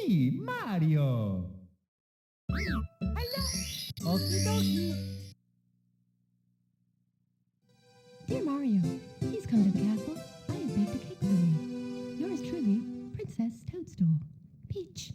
me, Mario. Hello. Okie dokie. Dear Mario, please come to the castle. I have baked a cake for you. Yours truly, Princess Toadstool. Peach.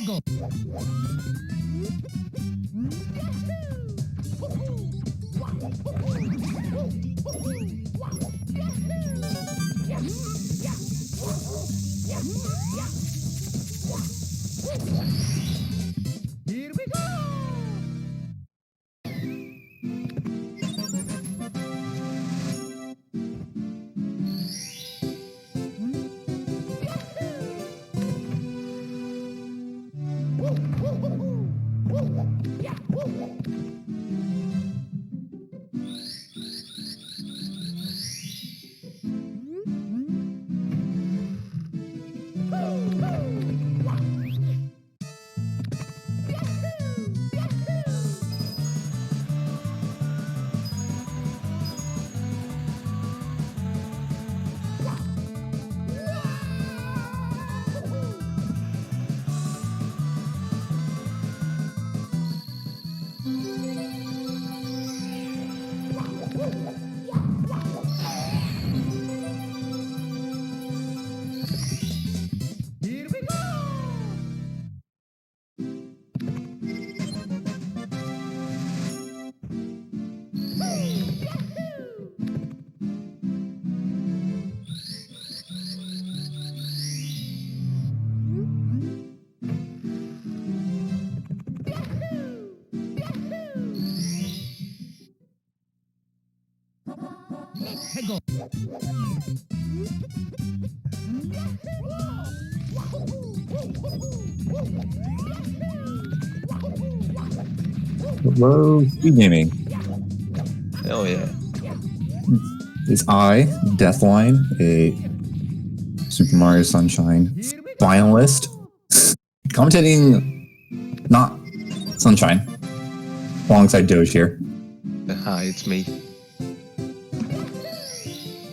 Go. Here we go. Here we go. Hey, go. Hello, SpeedGaming. Hell yeah. It's I, Deathline, a Super Mario Sunshine finalist, commentating not Sunshine, alongside Doge here. Hi, it's me.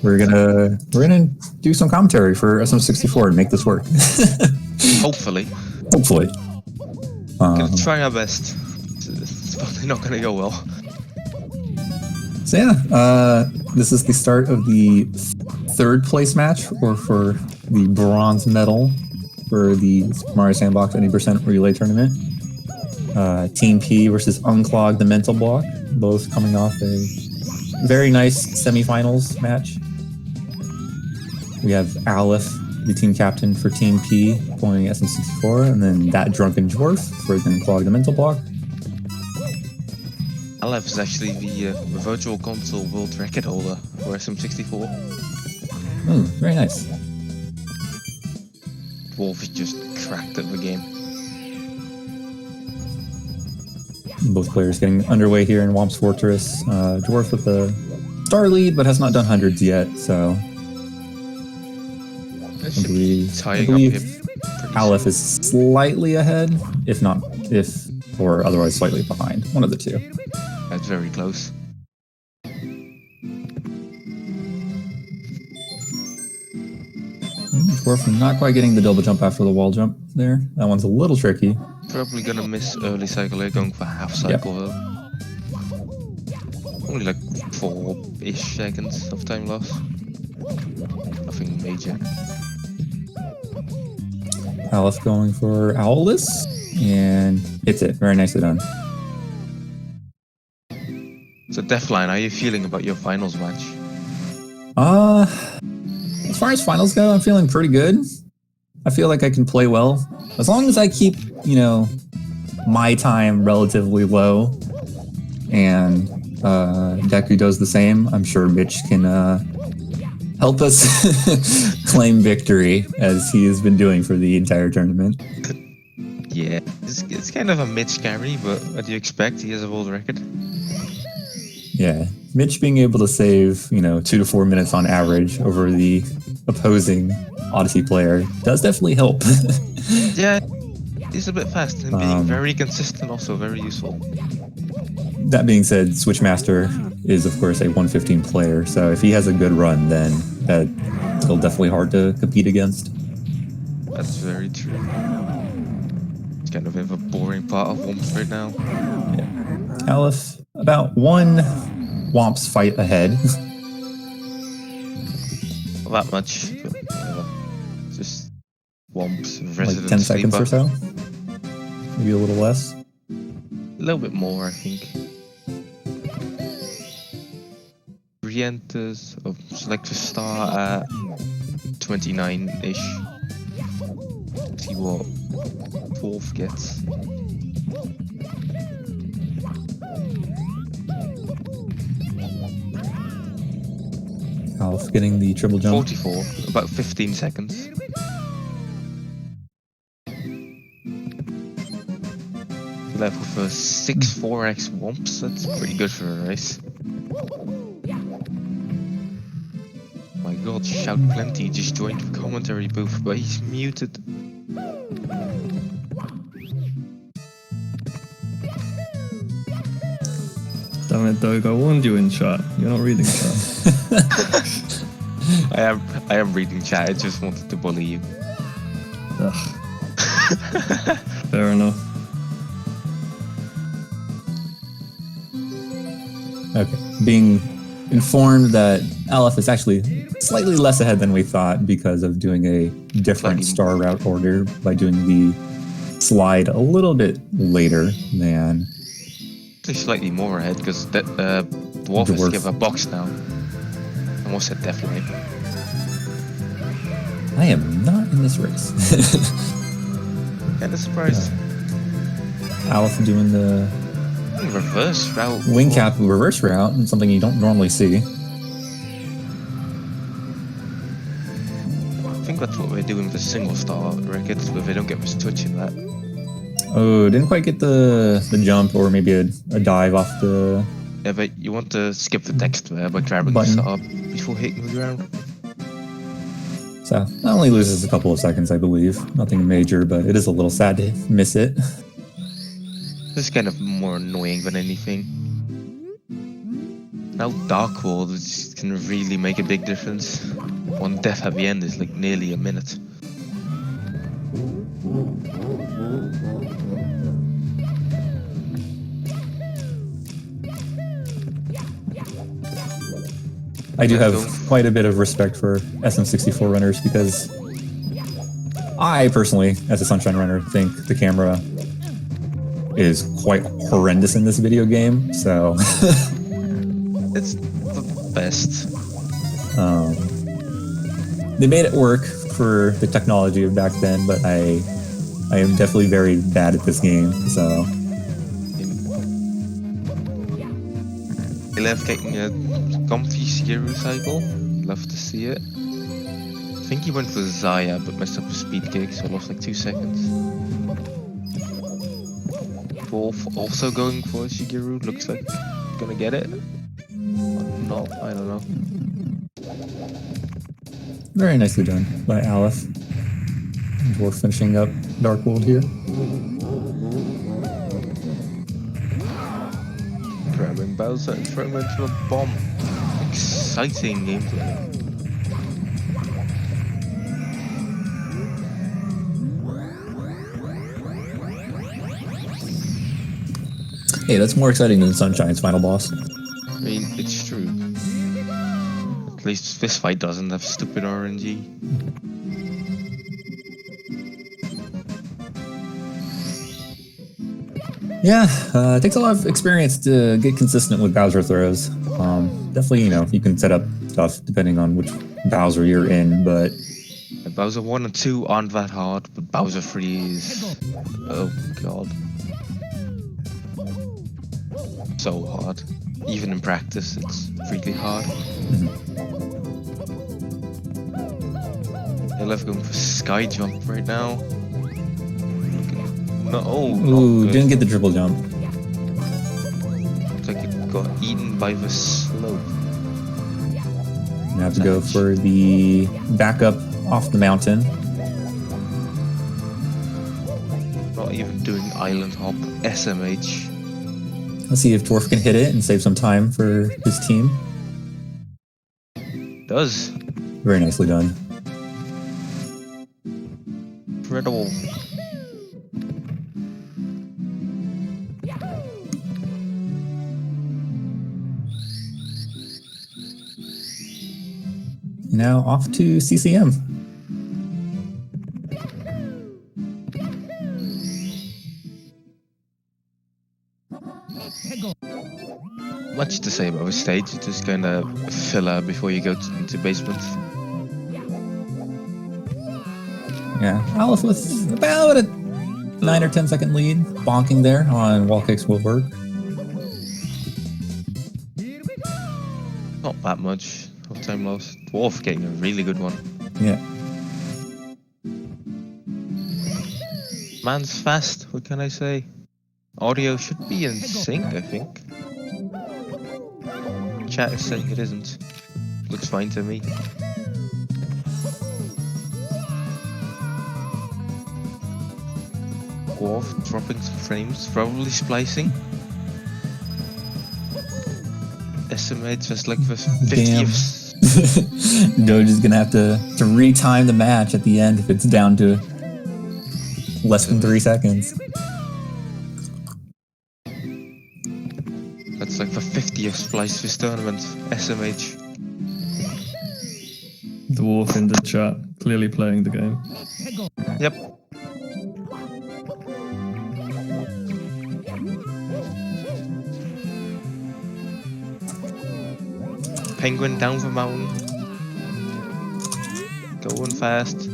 We're gonna do some commentary for SM64 and make this work. Hopefully. Hopefully. Gonna try our best. It's probably not gonna go well. So yeah, this is the start of the third place match, or for the bronze medal for the Super Mario Sandbox 80% Relay Tournament. Team P versus Unclog, the mental block, both coming off a very nice semifinals match. We have Aleph, the team captain for Team P, pulling SM64, and then that drunken dwarf for the Unclog, the mental block. Aleph is actually the virtual console world record holder for SM64. Very nice. Dwarf is just cracked at the game. Both players getting underway here in Womp's Fortress. Dwarf with the star lead, but has not done hundreds yet, so I believe Aleph is slightly ahead, or otherwise slightly behind. One of the two. That's very close. Dwarf not quite getting the double jump after the wall jump there. That one's a little tricky. Probably gonna miss early cycle here, going for half cycle though. Only like 4-ish seconds of time loss. Nothing major. Aleph going for Owless and hits it. Very nicely done. So Deathline, how are you feeling about your finals match? As far as finals go, I'm feeling pretty good. I feel like I can play well. As long as I keep, my time relatively low and Deku does the same, I'm sure Mitch can help us claim victory as he has been doing for the entire tournament. Yeah, it's kind of a mid-scary, but what do you expect? He has a world record. Yeah, Mitch being able to save, 2 to 4 minutes on average over the opposing Odyssey player does definitely help. Yeah, he's a bit fast and being very consistent, also very useful. That being said, Switchmaster is, of course, a 115 player, so if he has a good run, then that's still definitely hard to compete against. That's very true. It's kind of a boring part of Womps right now. Yeah. Aleph, about one Womps fight ahead. Not that much, but just Womps, Like resident 10 seconds sleeper. or so? Maybe a little less? A little bit more, I think. Re-enters, select a star at 29-ish. See what 12th gets. Aleph getting the triple jump. 44, about 15 seconds. Level for 6 4x Womps, that's pretty good for a race. My god, Shout Plenty just joined the commentary booth, but he's muted. Damn it, Doug, I warned you in chat. You're not reading chat. I am reading chat, I just wanted to bully you. Ugh. Fair enough. Okay. Being informed that Aleph is actually slightly less ahead than we thought because of doing a different star route order by doing the slide a little bit later than... Slightly more ahead, because Dwarf has given a box now. I almost said Deathline. I am not in this race. Kinda surprised. Aleph doing the reverse route. Wing cap reverse route, and something you don't normally see. I think that's what we're doing with the single star records, but they don't get much touch in that. Oh, didn't quite get the jump, or maybe a dive off the... Yeah, but you want to skip the text there by grabbing button. the star before hitting the ground. So, that only loses a couple of seconds, I believe. Nothing major, but it is a little sad to miss it. This is kind of more annoying than anything. Now Dark World can really make a big difference. One death at the end is like nearly a minute. I do have quite a bit of respect for SM64 runners because I personally, as a Sunshine runner, think the camera is quite horrendous in this video game, so... It's the best. They made it work for the technology of back then, but I am definitely very bad at this game, so... I love getting a comfy Shigeru cycle. Love to see it. I think he went for Zaya, but messed up a speed kick, so I lost like 2 seconds. Wolf also going for Shigeru, looks like gonna get it. No, I don't know. Very nicely done by Aleph. We're finishing up Dark World here. Grabbing Bowser and throwing him into a bomb. Exciting gameplay. Hey, that's more exciting than Sunshine's final boss. I mean, it's true. At least this fight doesn't have stupid RNG. Yeah, it takes a lot of experience to get consistent with Bowser throws. Definitely, you can set up stuff depending on which Bowser you're in, but Bowser 1 and 2 aren't that hard, but Bowser 3 is... Oh god. So hard. Even in practice, it's really hard. I love going for sky jump right now. No, ooh, didn't get the triple jump. It's like it got eaten by the slope. You have to go for the backup off the mountain. Not even doing island hop. SMH. Let's see if Dwarf can hit it and save some time for his team. Does. Very nicely done. Incredible. Now off to CCM. Much to say about the stage, it's just kind of filler before you go into basement. Yeah, Aleph with about a 9 or 10 second lead. Bonking there on wall kicks will work. Not that much of time lost. Dwarf getting a really good one. Yeah. Man's fast, what can I say? Audio should be in sync, I think. Chat is saying it isn't. Looks fine to me. Dwarf dropping some frames, probably splicing. Estimates just like the 50th. Doge is gonna have to retime the match at the end if it's down to less than 3 seconds. That's like the 50th splice this tournament. SMH. Dwarf in the chat, clearly playing the game. Yep. Penguin down the mountain. Going fast.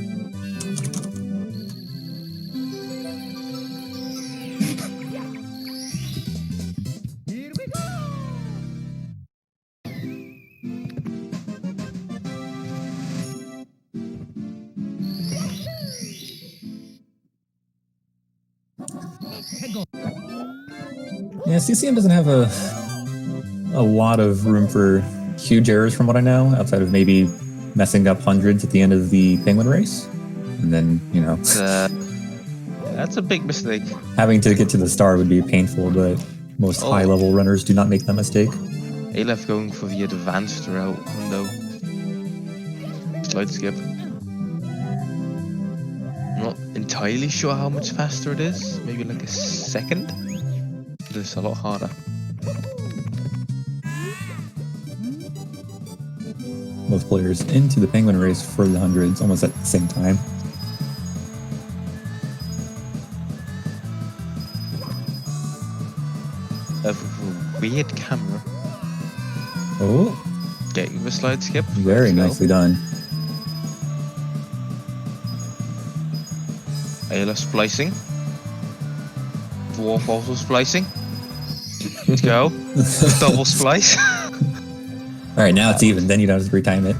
Yeah, CCM doesn't have a lot of room for huge errors from what I know, outside of maybe messing up hundreds at the end of the penguin race. And then, That's a big mistake. having to get to the star would be painful, but most high-level runners do not make that mistake. Aleph going for the advanced route window. Slide skip. Not entirely sure how much faster it is. Maybe like a second. But it's a lot harder. Most players into the penguin race for the hundreds almost at the same time. A weird camera. Oh, Getting the slide skip. very Let's go. nicely done. Aleph splicing. Dwarf also splicing. Let's go. Double splice. All right, now it's even. Then you don't have to retime it.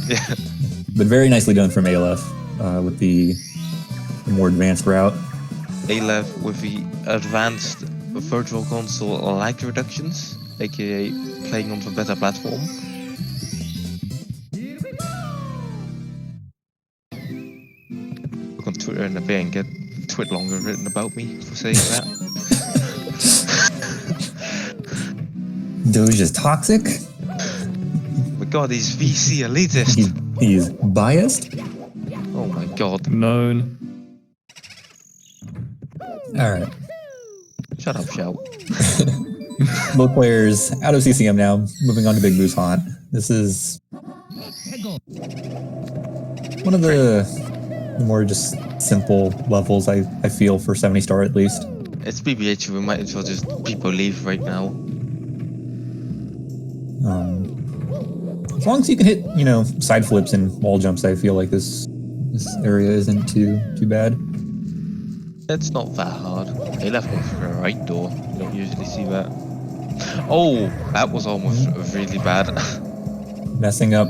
Yeah. But very nicely done from Aleph with the more advanced route. Aleph with the advanced virtual console lag reductions, aka playing on the better platform. Look on Twitter in a bit and get twit longer written about me for saying that. Doge is toxic. My god, he's VC elitist. He's biased. Oh my god. Known. All right. Shut up, Shout. Both players out of CCM now, moving on to Big Boo's Haunt. This is one of the more just simple levels I feel for 70 star at least. It's BBH, we might as well just people leave right now. As long as you can hit, you know, side flips and wall jumps, I feel like this area isn't too bad. It's not that hard. They left one for the right door. You don't usually see that. Oh, that was almost really bad. Messing up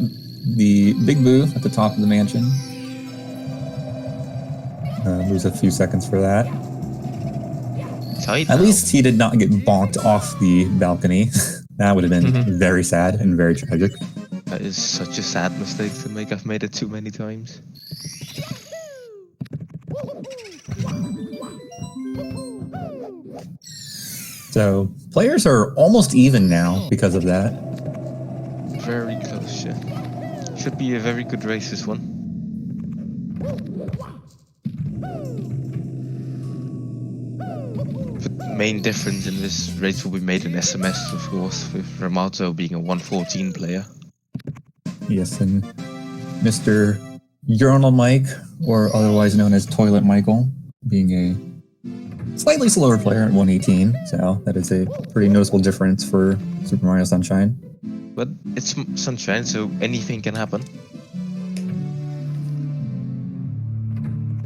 the big boo at the top of the mansion. Lose a few seconds for that. Tight At now. least he did not get bonked off the balcony. That would have been very sad and very tragic. That is such a sad mistake to make. I've made it too many times. So players are almost even now because of that. Very close, yeah. Should be a very good race, this one. The main difference in this race will be made in SMS, of course, with Ramato being a 114 player. Yes, and Mr. Urinal Mike, or otherwise known as Toilet Michael, being a slightly slower player at 118. So that is a pretty noticeable difference for Super Mario Sunshine. But it's Sunshine, so anything can happen.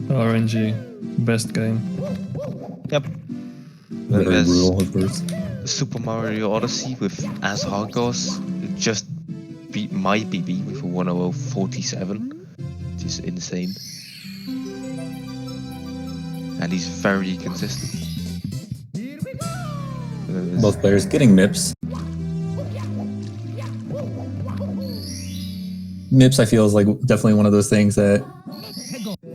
RNG, best game. Yep. Then Very there's brutal, of course. Super Mario Odyssey with as hardcores. It just beat my PB with a 100.47, which is insane. And he's very consistent. Both players getting MIPS. MIPS, I feel, is like definitely one of those things that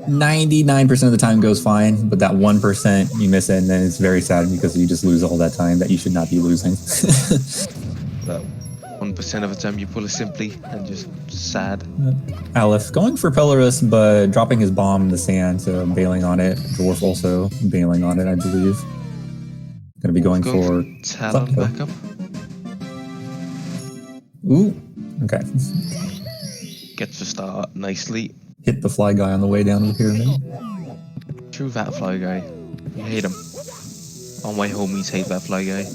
99% of the time goes fine, but that 1% you miss it, and then it's very sad because you just lose all that time that you should not be losing. That 1% of the time you pull a simply and just sad. Aleph going for Pelorus, but dropping his bomb in the sand, so bailing on it. Dwarf also bailing on it, I believe. Gonna be going for Talon backup. Ooh, okay. Gets the start nicely. Hit the fly guy on the way down to the pyramid. True that fly guy. You hate him. All my homies hate that fly guy.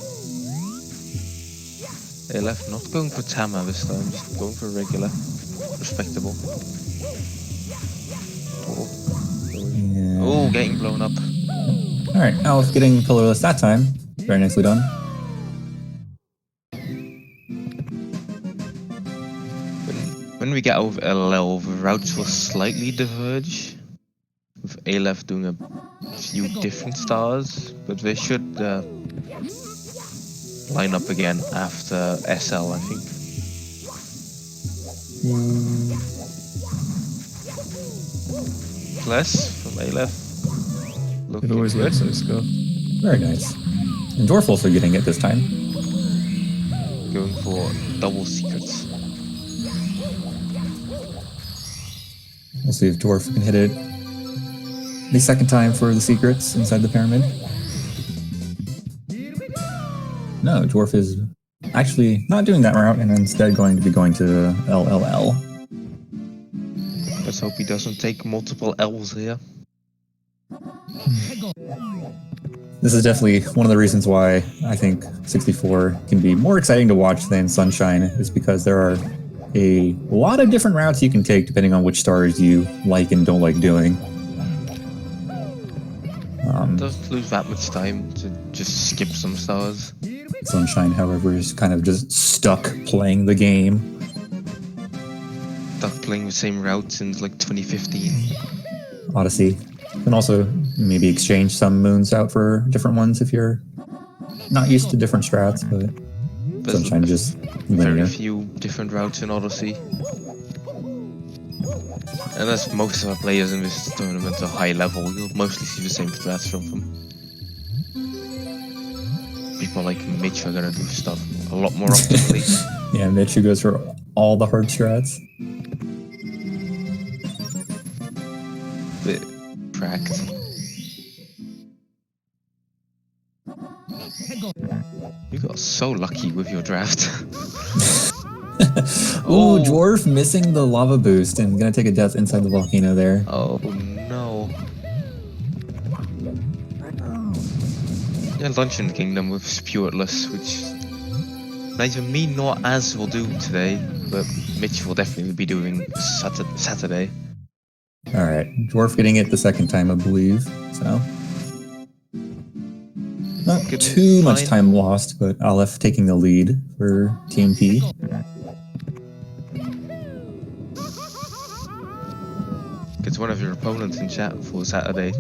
They left not going for Tama this time, just going for regular. Respectable. Oh, getting blown up. Alright, Aleph getting Pillarless that time. Very nicely done. When we get over LL, the routes will slightly diverge, with Aleph doing a few different stars, but they should line up again after SL, I think. Less from Aleph. It always looks so scuffed. Very nice. And Dwarf also getting it this time. Going for double secrets. We'll see if Dwarf can hit it the second time for the secrets inside the pyramid. No, Dwarf is actually not doing that route and instead going to be going to LLL. Let's hope he doesn't take multiple L's here. This is definitely one of the reasons why I think 64 can be more exciting to watch than Sunshine, is because there are a lot of different routes you can take depending on which stars you like and don't like doing. Doesn't lose that much time to just skip some stars. Sunshine, however, is kind of just stuck playing the game. Stuck playing the same route since like 2015. Odyssey. You can also maybe exchange some moons out for different ones if you're not used to different strats, but There's Sunshine just very linear. few different routes in Odyssey. And as most of our players in this tournament are high level, you'll mostly see the same strats from them. People like Mitch are gonna do stuff a lot more optimally. Yeah, Mitch, who goes for all the hard strats. Bit cracked. You got so lucky with your draft. Ooh, Dwarf missing the lava boost and gonna take a death inside the volcano there. Oh no. Yeah, Luncheon Kingdom with Spiritless, which neither me nor Az will do today, but Mitch will definitely be doing Saturday. Alright, Dwarf getting it the second time, I believe. So not Good too much find. time lost, but Aleph taking the lead for TMP. Gets one of your opponents in chat for Saturday.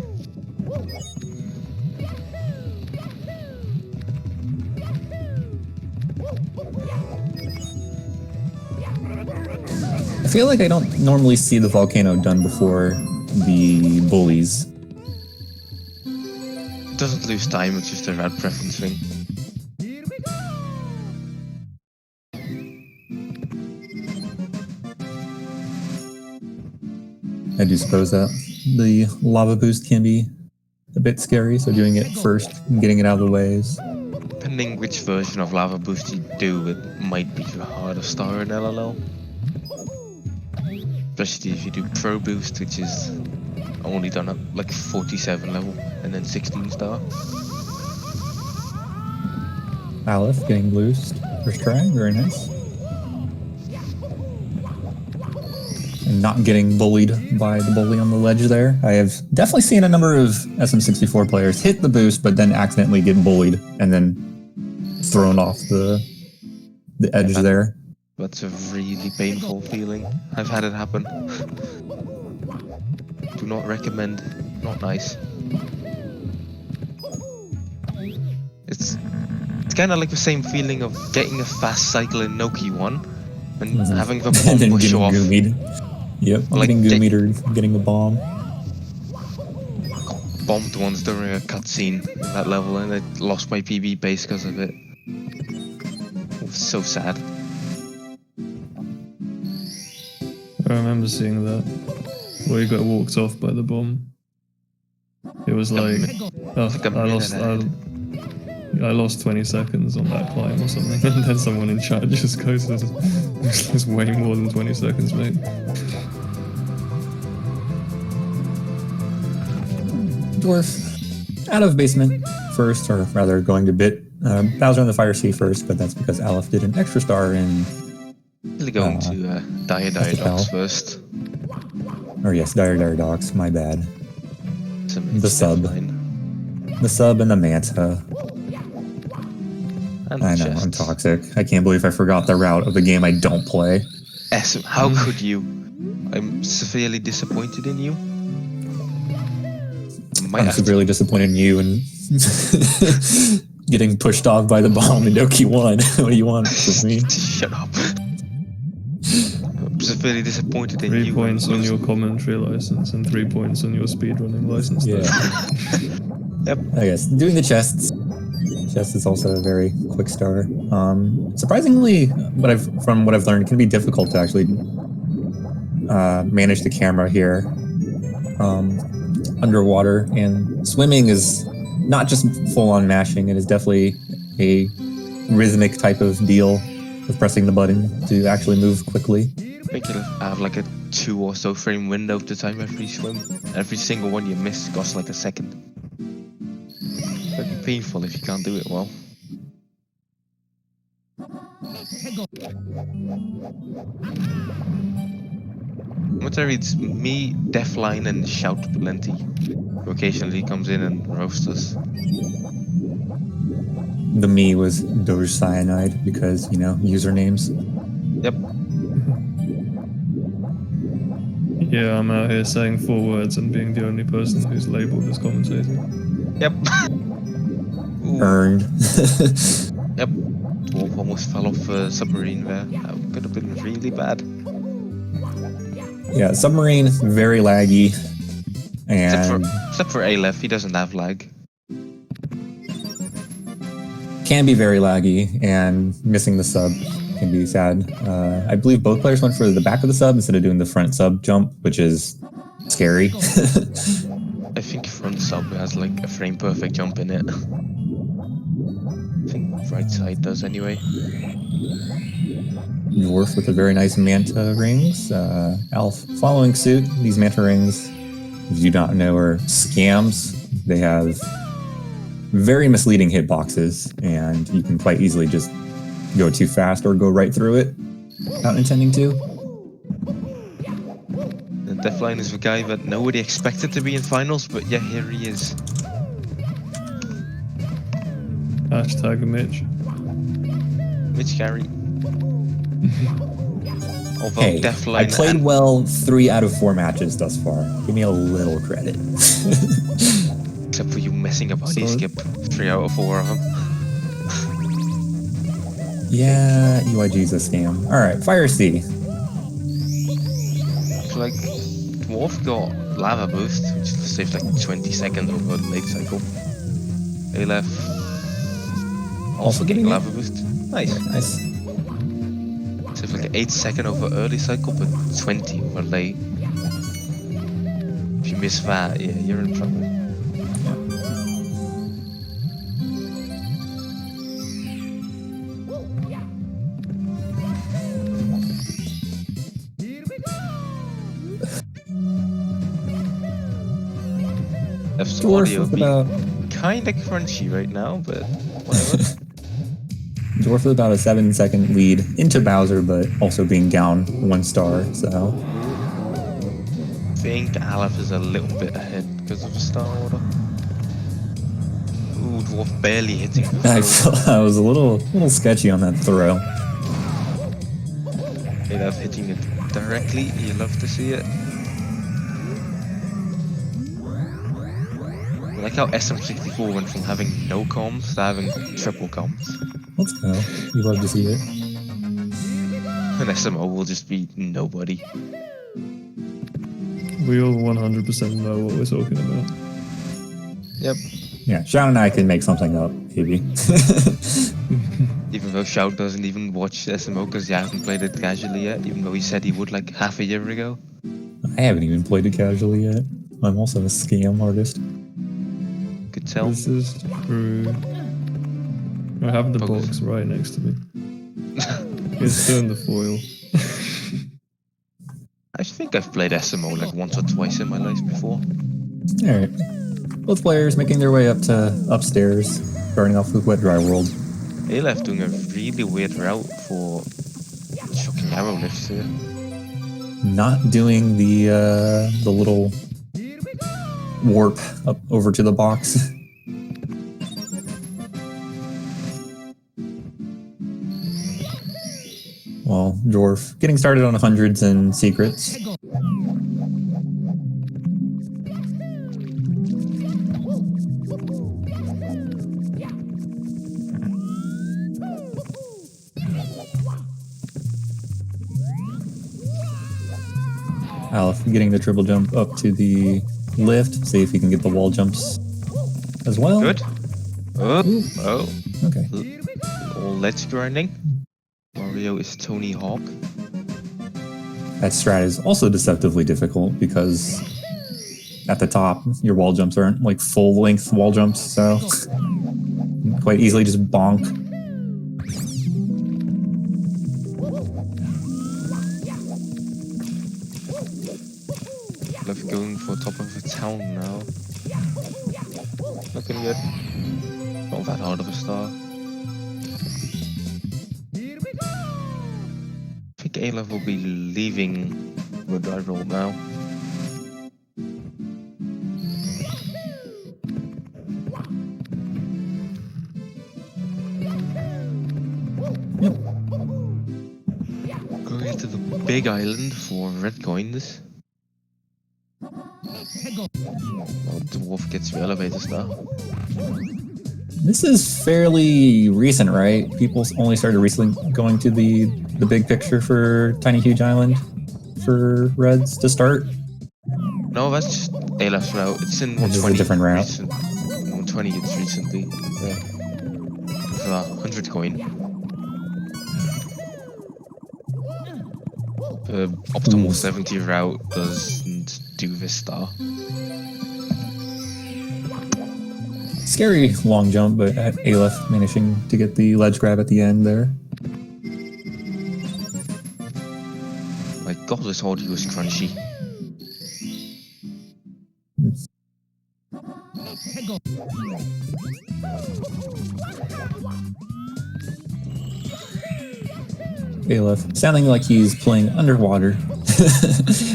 I feel like I don't normally see the volcano done before the bullies. It doesn't lose time, it's just a rad preference thing. Here we go. I do suppose that the lava boost can be a bit scary, so doing it first and getting it out of the way is... Depending which version of Lava Boost you do, it might be your hardest star in LLL. Especially if you do Pro Boost, which is only done at like 47 level, and then 16 star. Aleph getting loosed. First try, very nice. And not getting bullied by the bully on the ledge there. I have definitely seen a number of SM64 players hit the boost, but then accidentally get bullied and then thrown off the edge there. That's a really painful feeling. I've had it happen. Do not recommend. Not nice. It's kind of like the same feeling of getting a fast cycle in Noki 1 and having the And bomb then push getting off. goomied. Yep, Or like getting goomied or getting a bomb. Bombed once during a cutscene at that level, and I lost my PB base because of it. It was so sad. I remember seeing that, where he got walked off by the bomb. It was like, oh, Like a minute ahead. I lost 20 seconds on that climb or something, and then someone in chat just goes, "It's way more than 20 seconds, mate." Dwarf out of basement first, or rather going to bit. Bowser on the Fire Sea first, but that's because Aleph did an extra star in... Really going to Dire Docks first. Or yes, Dire Docks, my bad. So The sub. Deathline. The sub and the Manta. And I know, chests. I'm toxic. I can't believe I forgot the route of the game I don't play. How could you? I'm severely disappointed in you. I'm severely disappointed in you and getting pushed off by the bomb in Doki 1. What do you want from me? Shut up. I'm severely disappointed in 3 you. points on your commentary license and 3 points on your speedrunning license. Yeah. Yep. I guess doing the chests. Chest is also a very quick star. Surprisingly, from what I've learned, it can be difficult to actually manage the camera here underwater. And swimming is not just full-on mashing; it is definitely a rhythmic type of deal with pressing the button to actually move quickly. I think you'll have like a 2 or so frame window to time every swim. Every single one you miss costs like a second. It'd be painful if you can't do it well. Commentary, it's me, Deathline, and Shout Plenty, who occasionally comes in and roasts us. The me was Doge Cyanide because, you know, usernames. Yep. Yeah, I'm out here saying 4 words and being the only person who's labelled as commentator. Yep. Ooh. Earned. Yep. Dwarf almost fell off a submarine there. That could have been really bad. Yeah, submarine, very laggy. And Except for Aleph, he doesn't have lag. can be very laggy, and missing the sub can be sad. I believe both players went for the back of the sub instead of doing the front sub jump, which is scary. I think front sub has like a frame perfect jump in it. I think right side does anyway. Dwarf with a very nice manta rings. Alf following suit. These manta rings, if you do not know, are scams. They have very misleading hitboxes, and you can quite easily just go too fast or go right through it without intending to. The Deathline is the guy that nobody expected to be in finals, but yeah, here he is. Hashtag Mitch. Mitch Carey. Although Hey, Deathline I played and- well 3 out of 4 matches thus far. Give me a little credit. except for you messing up Solid. skip 3 out of 4 of them. Yeah, UIG's a scam. Alright, Fire C. Like, Dwarf got Lava Boost, which saved like 20 seconds over the late cycle. Aleph also getting getting it? Lava Boost. Nice. Nice. Saved like 8 seconds over early cycle, but 20 over late. If you miss that, yeah, you're in trouble. F's Dwarf audio with be about kinda crunchy right now, but whatever. Dwarf with about a 7-second lead into Bowser, but also being down 1 star. So I think Aleph is a little bit ahead because of the star order. Ooh, Dwarf barely hitting the I throw. felt I was a little sketchy on that throw. Aleph hitting it directly, you love to see it. I like how SM64 went from having no comms to having triple comms. Let's go. You love to see it. And SMO will just be nobody. We all 100% know what we're talking about. Yep. Yeah, Sean and I can make something up, maybe. Even though Shout doesn't even watch SMO because he hasn't played it casually yet, even though he said he would like half a year ago. I haven't even played it casually yet. I'm also a scam artist. Could tell. This is true. I have the Focus. box right next to me. It's turned the foil. I think I've played SMO like once or twice in my life before. Alright. Both players making their way up to upstairs, starting off with Wet Dry World. Aleph doing a really weird route for shocking arrow lifts here. Not doing the little warp up over to the box. Well, Dwarf getting started on hundreds and secrets. Aleph getting the triple jump up to the lift, see if he can get the wall jumps as well. Good. Oh. Okay. All ledge grinding. Mario is Tony Hawk. That strat is also deceptively difficult because at the top, your wall jumps aren't like full length wall jumps, so quite easily just bonk. Love going for top of the town now. Looking good. Not that hard of a start. I think Aleph will be leaving the drive roll now. Yep. Going to the big island for red coins. Well, Dwarf gets the elevator star. This is fairly recent, right? People only started recently going to the big picture for Tiny Huge Island for Reds to start. No, that's just Aleph's route. It's in This is 120. a different route. 120 it's recently. Yeah. With a 100 coin. The optimal 70 route doesn't do this star. Scary long jump, but Aleph managing to get the ledge grab at the end there. My god, this audio is crunchy. Aleph, sounding like he's playing underwater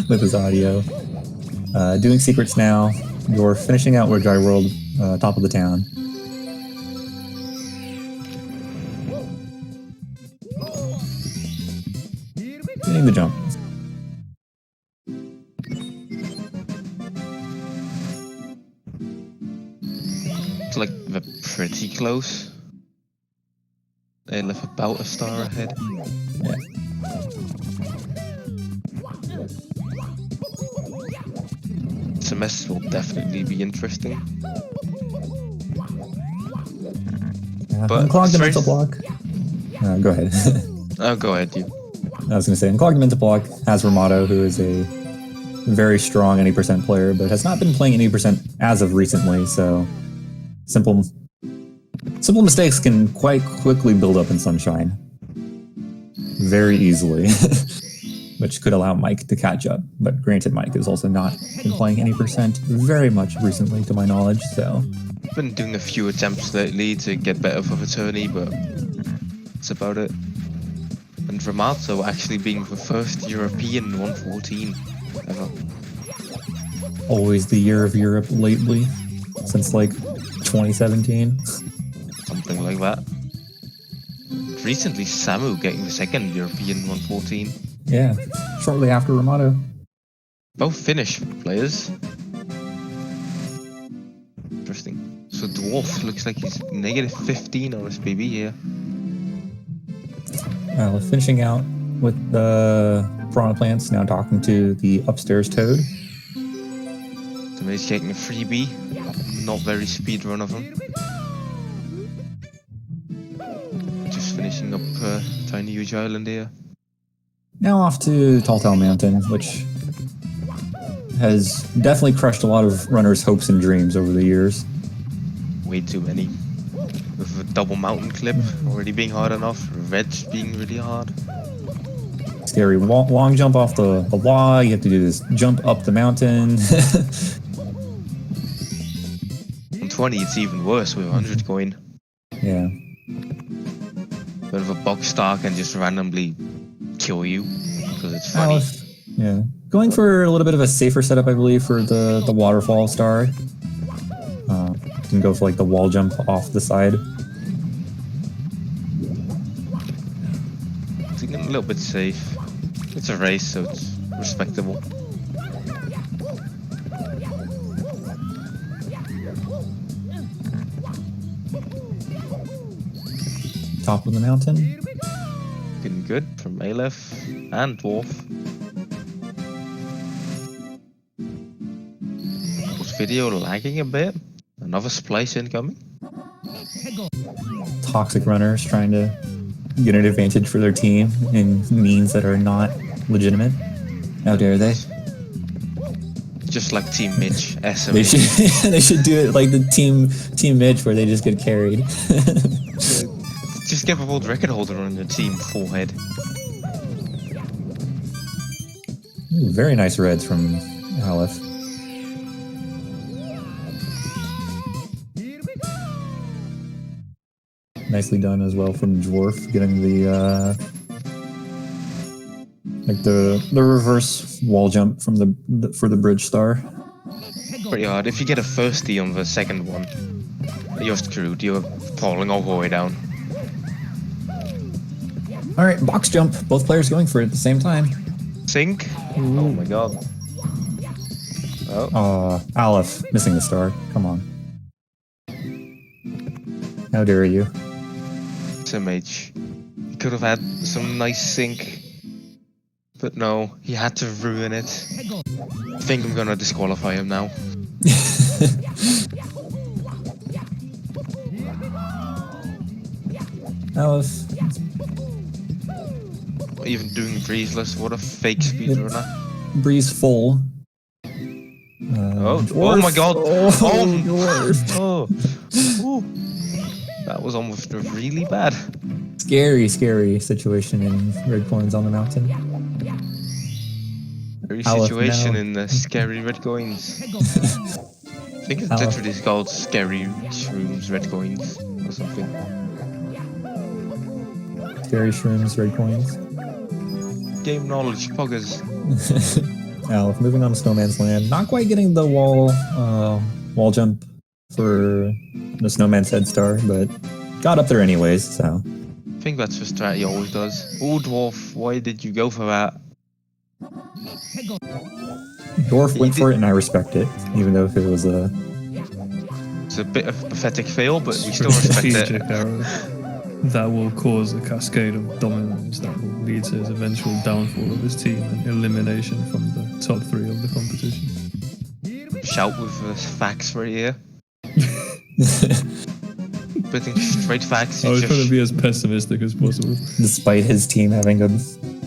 with his audio. Doing secrets now. You're finishing out where Dry World, top of the town. Getting the jump. It's like they're pretty close. They left about a star ahead. Yeah. Semester will definitely be interesting. But Unclog the first- mental block. Go ahead. Oh, go ahead, you. I was going to say, Unclog the mental block has Ramato, who is a very strong any percent player, but has not been playing any percent as of recently, so simple mistakes can quite quickly build up in Sunshine. Very easily. Which could allow Mike to catch up. But granted, Mike has also not been playing any percent very much recently, to my knowledge, so... Been doing a few attempts lately to get better for the tourney, but that's about it. And Ramato actually being the first European 114 ever. Always the year of Europe lately, since like 2017. Something like that. Recently, Samu getting the second European 114. Yeah, shortly after Ramato. Both Finnish players. Interesting. So Dwarf looks like he's negative 15 on his PB here. Finishing out with the Piranha Plants, now talking to the upstairs Toad. So he's taking a freebie. Not very speedrun of him. Just finishing up Tiny Huge Island here. Now off to Tall Tall Mountain, which has definitely crushed a lot of runners' hopes and dreams over the years. Way too many. With a double mountain clip already being hard enough, Red's being really hard. Scary long jump off the wall, you have to do this jump up the mountain. On 20 it's even worse with 100 coin. Yeah. But if a box star can just randomly kill you, because it's funny. Yeah. Going for a little bit of a safer setup, I believe, for the waterfall star. You can go for like the wall jump off the side. It's getting a little bit safe. It's a race, so it's respectable. Top of the mountain. Getting good from Aleph and Dwarf. Was video lagging a bit? Another splice incoming? Toxic runners trying to get an advantage for their team in means that are not legitimate. How dare they? Just like Team Mitch, SMA. They should do it like the team Mitch, where they just get carried. Just get the world record holder on your team forehead. Ooh, very nice reds from Aleph. Nicely done as well from Dwarf, getting the like the reverse wall jump from for the bridge star. Pretty hard. If you get a firsty on the second one, you're screwed. You're falling all the way down. All right, box jump. Both players going for it at the same time. Sink. Ooh. Oh my god. Oh. Aleph missing the star. Come on. How dare you? SMH. He could have had some nice sink. But no, he had to ruin it. I think I'm gonna disqualify him now. Aleph. Even doing breezeless, what a fake speedrunner. Breeze full. Oh my god! Oh. That was almost really bad. Scary situation in Red Coins on the Mountain. Very Aleph situation now. in the scary red coins. I think it's literally called Scary Shrooms Red Coins or something. Scary Shrooms, Red Coins. game knowledge, poggers. Alf, moving on to Snowman's Land. Not quite getting the wall jump for the Snowman's Head Star, but got up there anyways, so. I think that's the strat he always does. Oh, Dwarf, why did you go for that? Dwarf went for it, and I respect it, even though if it was a... It's a bit of a pathetic fail, but we still respect Strategic it. error that will cause a cascade of dominance that will lead to his eventual downfall of his team and elimination from the top 3 of the competition. Shout with facts right here. Putting straight facts. I was trying to be as pessimistic as possible. Despite his team having a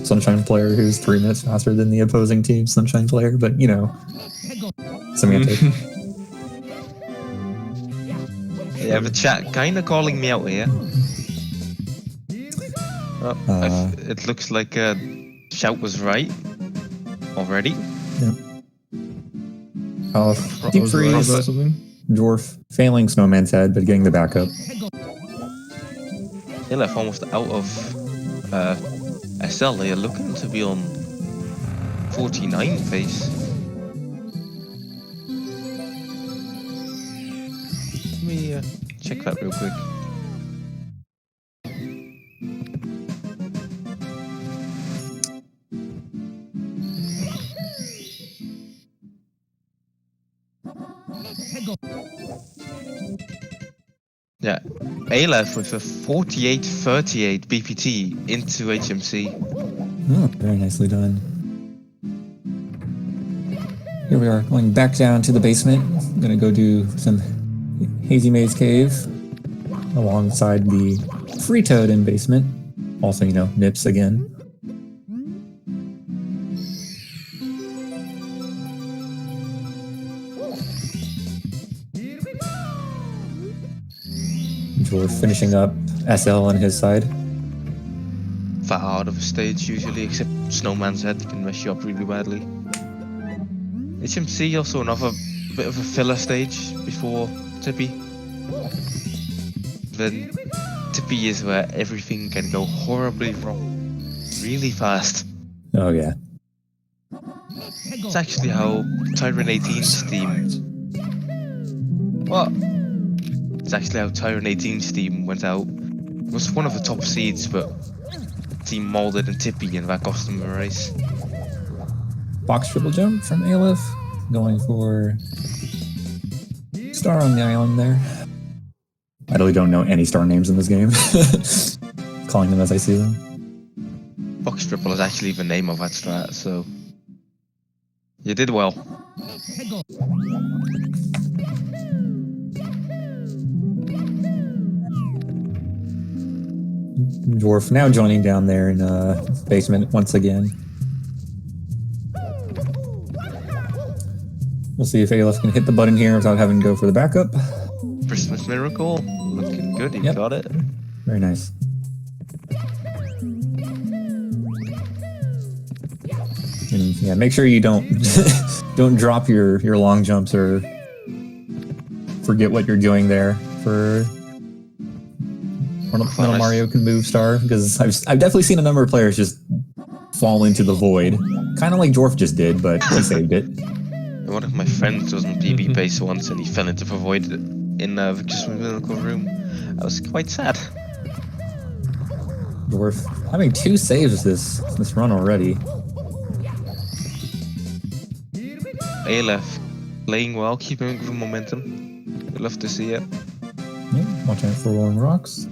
Sunshine player who's 3 minutes faster than the opposing team's Sunshine player, but you know, semantic. Yeah, the chat kind of calling me out here. It looks like Shout was right already. Yep. Deep freeze. Or something. Dwarf failing Snowman's Head, but getting the backup. They left almost out of SL. They are looking to be on 49 pace. Let me check that real quick. Yeah, Aleph with a 48-38 BPT into HMC. Oh, very nicely done. Here we are, going back down to the basement. I'm gonna go do some Hazy Maze Cave alongside the Free Toad in basement. Also, you know, Nips again. We're finishing up SL on his side. Far out of a stage usually, except Snowman's Head can mess you up really badly. HMC also another bit of a filler stage before Tippy. Then Tippy is where everything can go horribly wrong really fast. Oh yeah. It's actually how Tyrant 18's team... What? It's actually how Tyrant 18's team went out. It was one of the top seeds, but team molded and Tippy and that cost them a race. Box triple jump from Aleph. Going for star on the island there. I really don't know any star names in this game. Calling them as I see them. Box triple is actually the name of that strat, so... You did well. Dwarf now joining down there in basement once again. We'll see if Aleph can hit the button here without having to go for the backup. Christmas Miracle, looking good, you got it. Very nice. And yeah, make sure you don't don't drop your long jumps or forget what you're doing there for when Mario can move star, because I've definitely seen a number of players just fall into the void, kind of like Dwarf just did, but he saved it. One of my friends was on PB base once and he fell into the void in the Christmas Miracle room. That was quite sad. Dwarf having 2 saves this run already. Aleph playing well, keeping the momentum. I'd love to see it. Yeah, watch out for rolling rocks.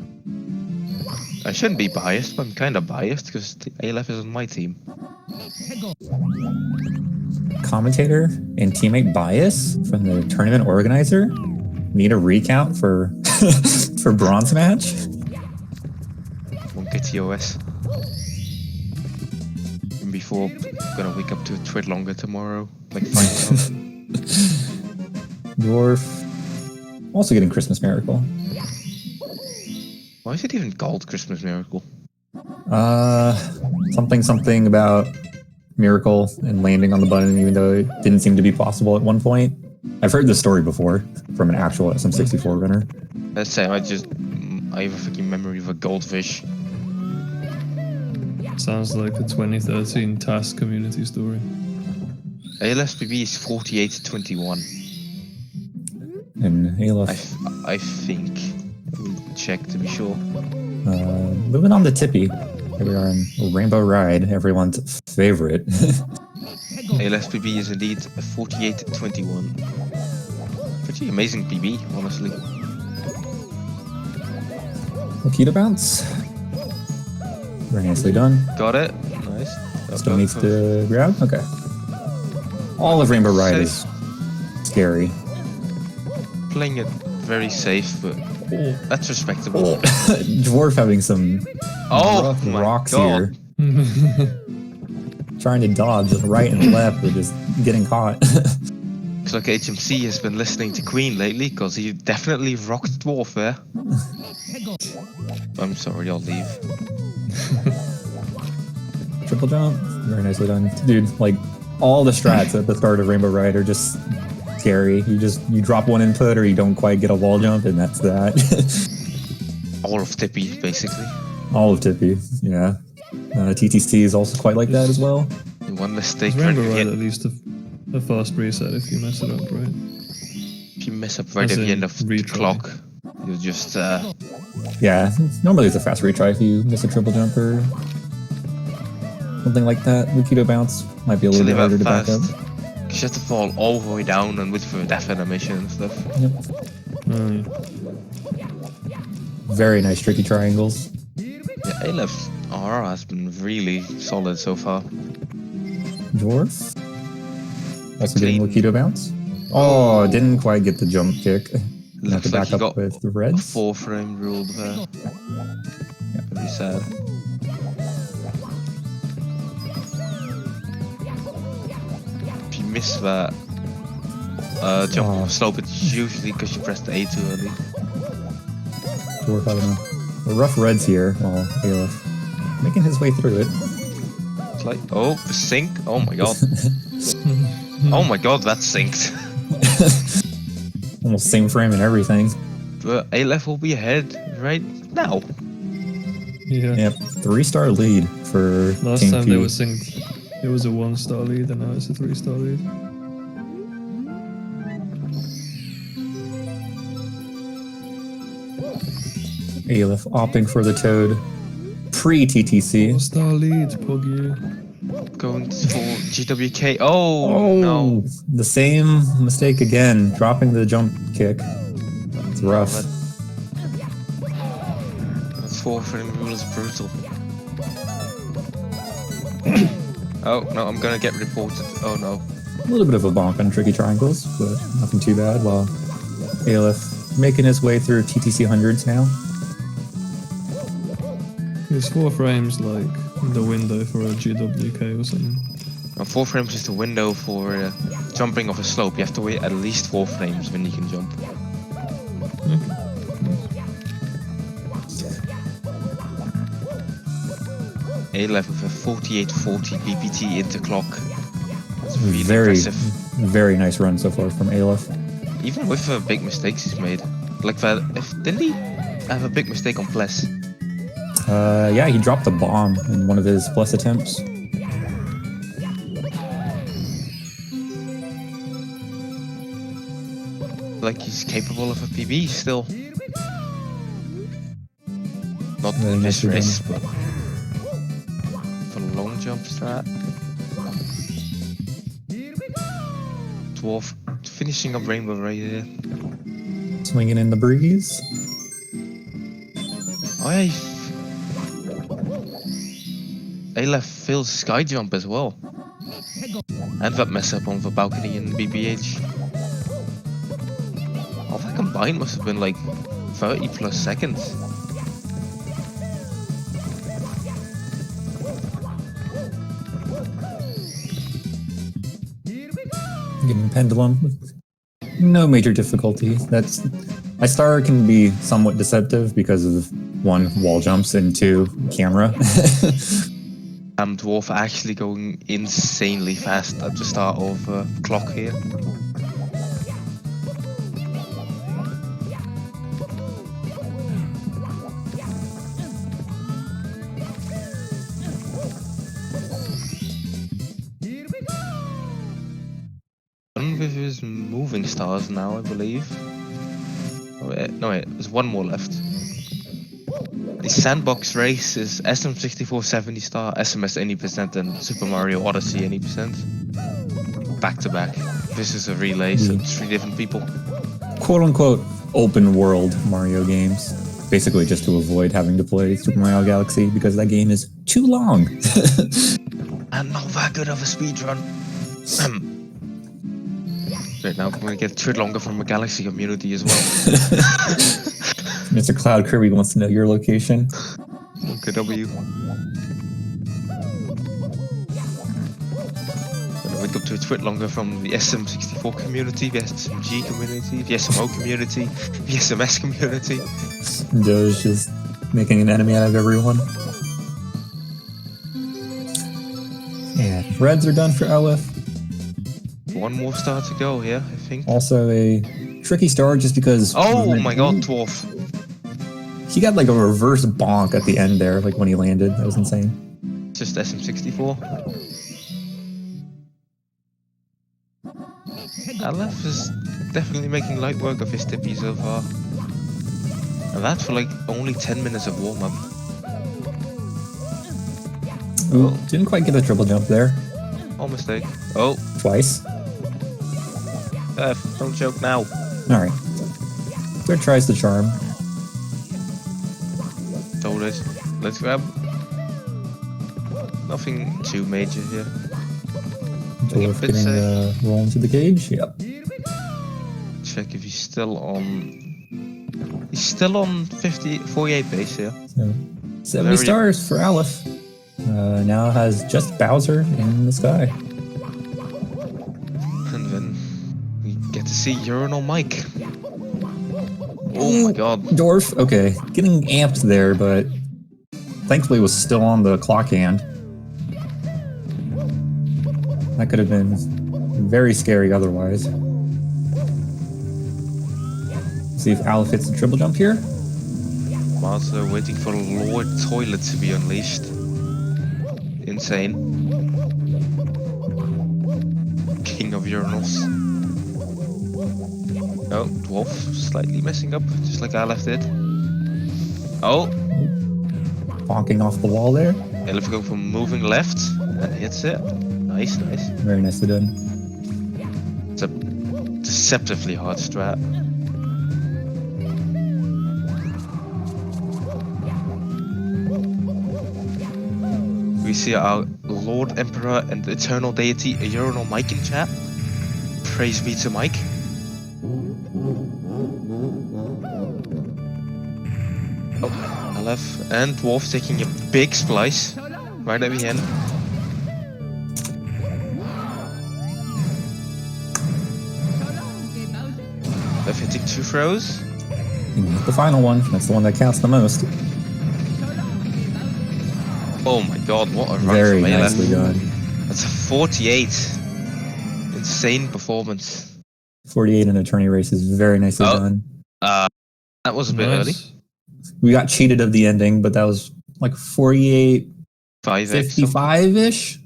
I shouldn't be biased, but I'm kind of biased because Aleph is on my team. Commentator and teammate bias from the tournament organizer. Need a recount for for bronze match. Won't get TOS. And before, I'm gonna wake up to a twit longer tomorrow. Like 5 Dwarf also getting Christmas Miracle. Why is it even called Christmas Miracle? Something about miracle and landing on the button, even though it didn't seem to be possible at one point. I've heard this story before from an actual SM64 runner. Let's say I have a fucking memory of a goldfish. Sounds like a 2013 task community story. ALFPB is 48-21. And Aleph. I think. Let me check to be sure. Moving on to Tippy. Here we are in Rainbow Ride, everyone's favorite. ALFPB is indeed 48-21. Pretty amazing PB, honestly. Mosquito bounce. Very nicely done. Got it. Nice. Still needs to grab. Okay. All of Rainbow Ride is scary. Playing it very safe, but that's respectable. Dwarf having some rough my rocks God. here. Trying to dodge right and left, but just getting caught. Looks like HMC has been listening to Queen lately, because he definitely rocked Dwarf there. I'm sorry, I'll leave. Triple jump. Very nicely done. Dude, like, all the strats at the start of Rainbow Ride are just scary. You drop one input or you don't quite get a wall jump, and that's that. All of Tippy, basically. All of Tippy, yeah. TTC is also quite like that as well. One mistake. Rainbow Ride at least a fast reset if you mess it up, right? If you mess up right at the end of the clock, you'll just... Yeah, normally it's a fast retry if you miss a triple jump or something like that. Mosquito bounce might be a little bit harder to back up. You have to fall all the way down and wait for death animation and stuff. Yep. Yeah. Very nice tricky triangles. Yeah, Aleph R has been really solid so far. Dwarf. Also getting Mosquito bounce. Oh, didn't quite get the jump kick. Have to back up with the A reds. 4-frame rule there. Yeah. Very sad. If you miss that jump off a slope, it's usually because you pressed the A too early. Dwarf having a rough reds here while Aleph making his way through it. It's like, oh, the sink. Oh my god. Oh my god, that synced. Almost same frame and everything. But Aleph will be ahead right now. Yeah. Yep, 3-star lead for Last Team time P. they were synced, it was a 1-star lead, and now it's a 3-star lead. Aleph opting for the Toad pre-TTC. 4-star lead, Puggy. Going for GWK. Oh, no. The same mistake again, dropping the jump kick. It's rough. That's 4-frame rule is brutal. Oh, no, I'm gonna get reported. Oh, no. A little bit of a bonk on tricky triangles, but nothing too bad, while Aleph making his way through TTC hundreds now. It's 4 frames like the window for a GWK or something. 4 frames is the window for jumping off a slope. You have to wait at least 4 frames when you can jump. A-Lev with a 4840 BPT into clock. That's really impressive. Very nice run so far from Aleph. Even with the big mistakes he's made. Like that, didn't he have a big mistake on Pless? Yeah, he dropped a bomb in one of his plus attempts. Like he's capable of a PB still. Not Very in this nicely race, done. but for long jump strat. Dwarf finishing up Rainbow right here. Swinging in the breeze. Oh yeah, Aleph fails sky jump as well. And that mess up on the balcony in BBH. All that combined must have been like 30 plus seconds. Getting pendulum with no major difficulty. My star can be somewhat deceptive because of 1, wall jumps, and 2, camera. Dwarf actually going insanely fast at the start of clock here. is moving stars now, I believe. Oh, wait, no, wait, there's one more left. The Sandbox race is SM64 70 star, SMS any percent, and Super Mario Odyssey any percent. Back to back. This is a relay, so 3 different people. Quote unquote open world Mario games. Basically just to avoid having to play Super Mario Galaxy because that game is too long. And not that good of a speedrun. Right now, I'm gonna get a bit longer from a Galaxy community as well. Mr. Cloud Kirby wants to know your location. Okay, W. Gonna wake up to a twit longer from the SM64 community, the SMG community, the SMO community, the SMS community. Doge just making an enemy out of everyone. And reds are done for Aleph. One more star to go here, I think. Also a tricky star just because... Oh my god, Dwarf. He got like a reverse bonk at the end there, like when he landed. That was insane. Just SM64. Aleph is definitely making light work of his tippy so far. And that for like only 10 minutes of warm-up. Ooh, didn't quite get a triple jump there. Oh, mistake. Oh, Twice. don't joke now. Alright. Third tries the charm. Told it. Let's grab. Nothing too major here. Dwarf getting the roll into the cage. Yep. Check if he's still on. He's still on 48 base here. So 70 stars for Aleph. Now has just Bowser in the sky. And then we get to see Urinal Mike. Oh my god. Dwarf, okay. Getting amped there, but thankfully was still on the clock hand. That could have been very scary otherwise. See if Aleph hits the triple jump here. Whilst waiting for Lord Toilet to be unleashed. Insane. King of urinals. Oh, Dwarf slightly messing up, just like Aleph did. Oh! Bonking off the wall there. Aleph going from moving left and hits it. Nice, nice. Very nicely done. It's a deceptively hard strat. We see our Lord Emperor and Eternal Deity, a Urinal Mike in chat. Praise be to Mike. Oh, Aleph and Dwarf taking a big splice right at the end. Aleph hitting 2 throws. The final one. That's the one that counts the most. Oh my god, what a run Very from Aleph. nicely done. That's a 48. Insane performance. 48 in a tourney race is very nicely done. That was a bit early. We got cheated of the ending, but that was like 48, 55-ish?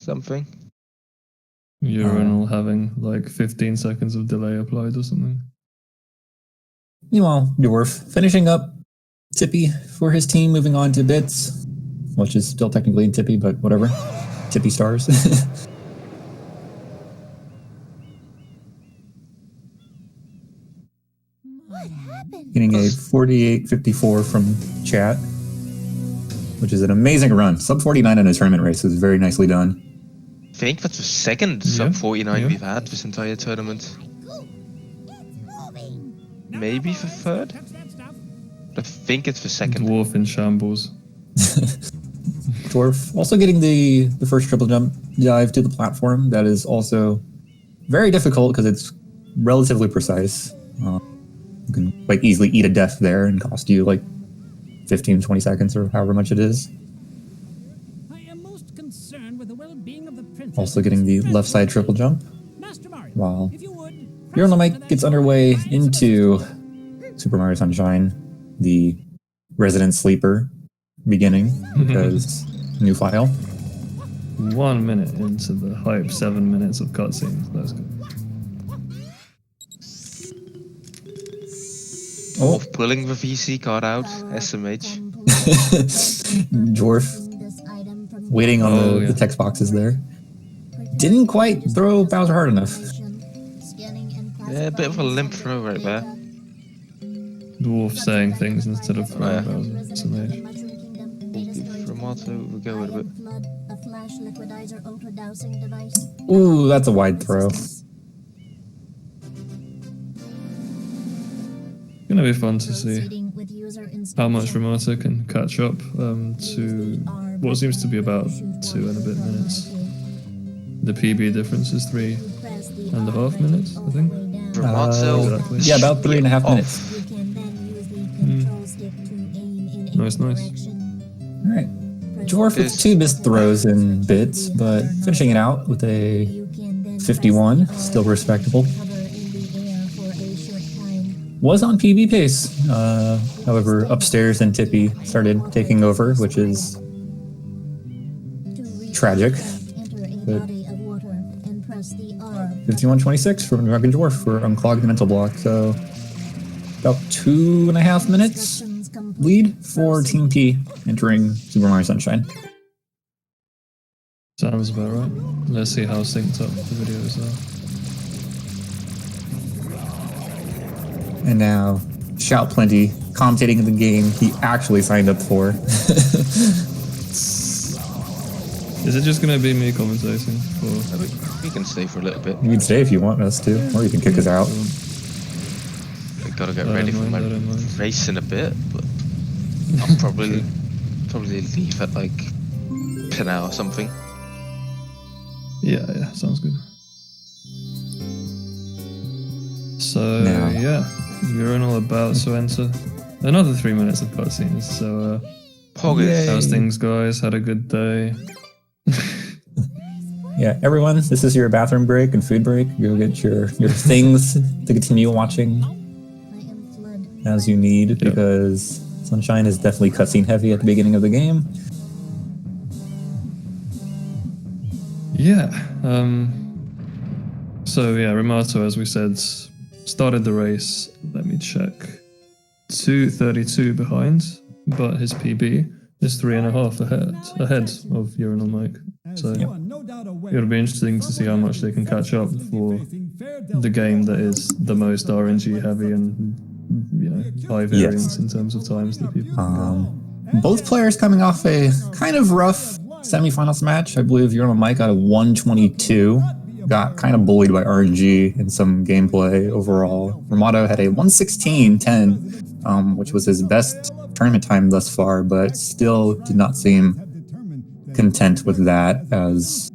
Something. Urinal having like 15 seconds of delay applied or something. Meanwhile, Dwarf finishing up Tippy for his team, moving on to Bits, which is still technically in Tippy, but whatever. Tippy stars. What happened? Getting a 48-54 from chat, which is an amazing run. Sub 49 in a tournament race is very nicely done. I think that's the second sub 49 we've had this entire tournament. Maybe the third? I think it's the second. Dwarf in shambles. Dwarf also getting the first triple jump dive to the platform. That is also very difficult because it's relatively precise. You can like easily eat a death there and cost you like 15, 20 seconds or however much it is. I am most concerned with the well-being of the princess. Also getting the left side triple jump. Master Mario, While if you would, Urinal Mike gets underway into Super Mario Sunshine, the resident sleeper beginning, because new file. 1 minute into the hype, 7 minutes of cutscenes. Let's go. Dwarf pulling the VC card out, SMH. Dwarf waiting on the text boxes there. Didn't quite throw Bowser hard enough. Yeah, a bit of a limp throw right there. Dwarf saying things instead of throwing Bowser. SMH. Ramato will go with a bit. Ooh, that's a wide throw. Gonna be fun to see how much Ramato can catch up to what seems to be about 2 and a bit minutes. The PB difference is 3.5 minutes, I think. Ramato, Exactly. Yeah, about 3.5 minutes. Nice. All right. Dwarf with 2 missed throws in bits, but finishing it out with a 51, still respectable. Was on PB pace. However, upstairs and Tippy started taking over, which is tragic. But 51-26 from Drunken Dwarf for Unclog the Mental Block. So about 2.5 minutes lead for Team P entering Super Mario Sunshine. Sounds about right. Let's see how synced up the videos are. And now, Shout Plenty, commentating the game he actually signed up for. Is it just going to be me commentating? Or? we can stay for a little bit. You can stay if you want us to, or you can kick us out. We gotta get ready for my race in a bit, but I'll probably leave at like 10 hours or something. Yeah, sounds good. So, Now. yeah, urinal about to enter. Another 3 minutes of cutscenes, so Poggers. how's things, guys? Had a good day? Yeah, everyone, this is your bathroom break and food break. Go get your things to continue watching as you need, because Sunshine is definitely cutscene heavy at the beginning of the game. Yeah, so yeah, Ramato, as we said, started the race, let me check, 2:32 behind, but his PB is 3.5 ahead of Urinal Mike. So it'll be interesting to see how much they can catch up for the game that is the most RNG heavy and high variance in terms of times that people can go. Both players coming off a kind of rough semifinals match. I believe Urinal Mike got a 122. Got kind of bullied by RNG in some gameplay overall. Ramato had a 116.10, which was his best tournament time thus far, but still did not seem content with that, as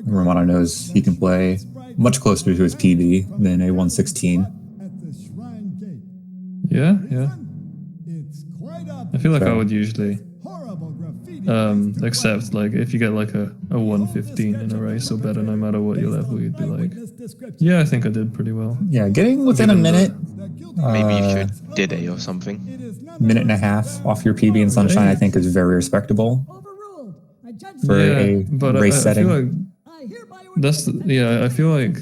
Ramato knows he can play much closer to his PB than a 116. Yeah. I feel like I would usually accept, like, if you get like a 115 in a race or better, no matter what your level, you'd be like, yeah, I think I did pretty well. Yeah, getting within a minute. Maybe you should did a or something. Minute and a half off your PB in Sunshine, I think, is very respectable for a race setting. I feel like I feel like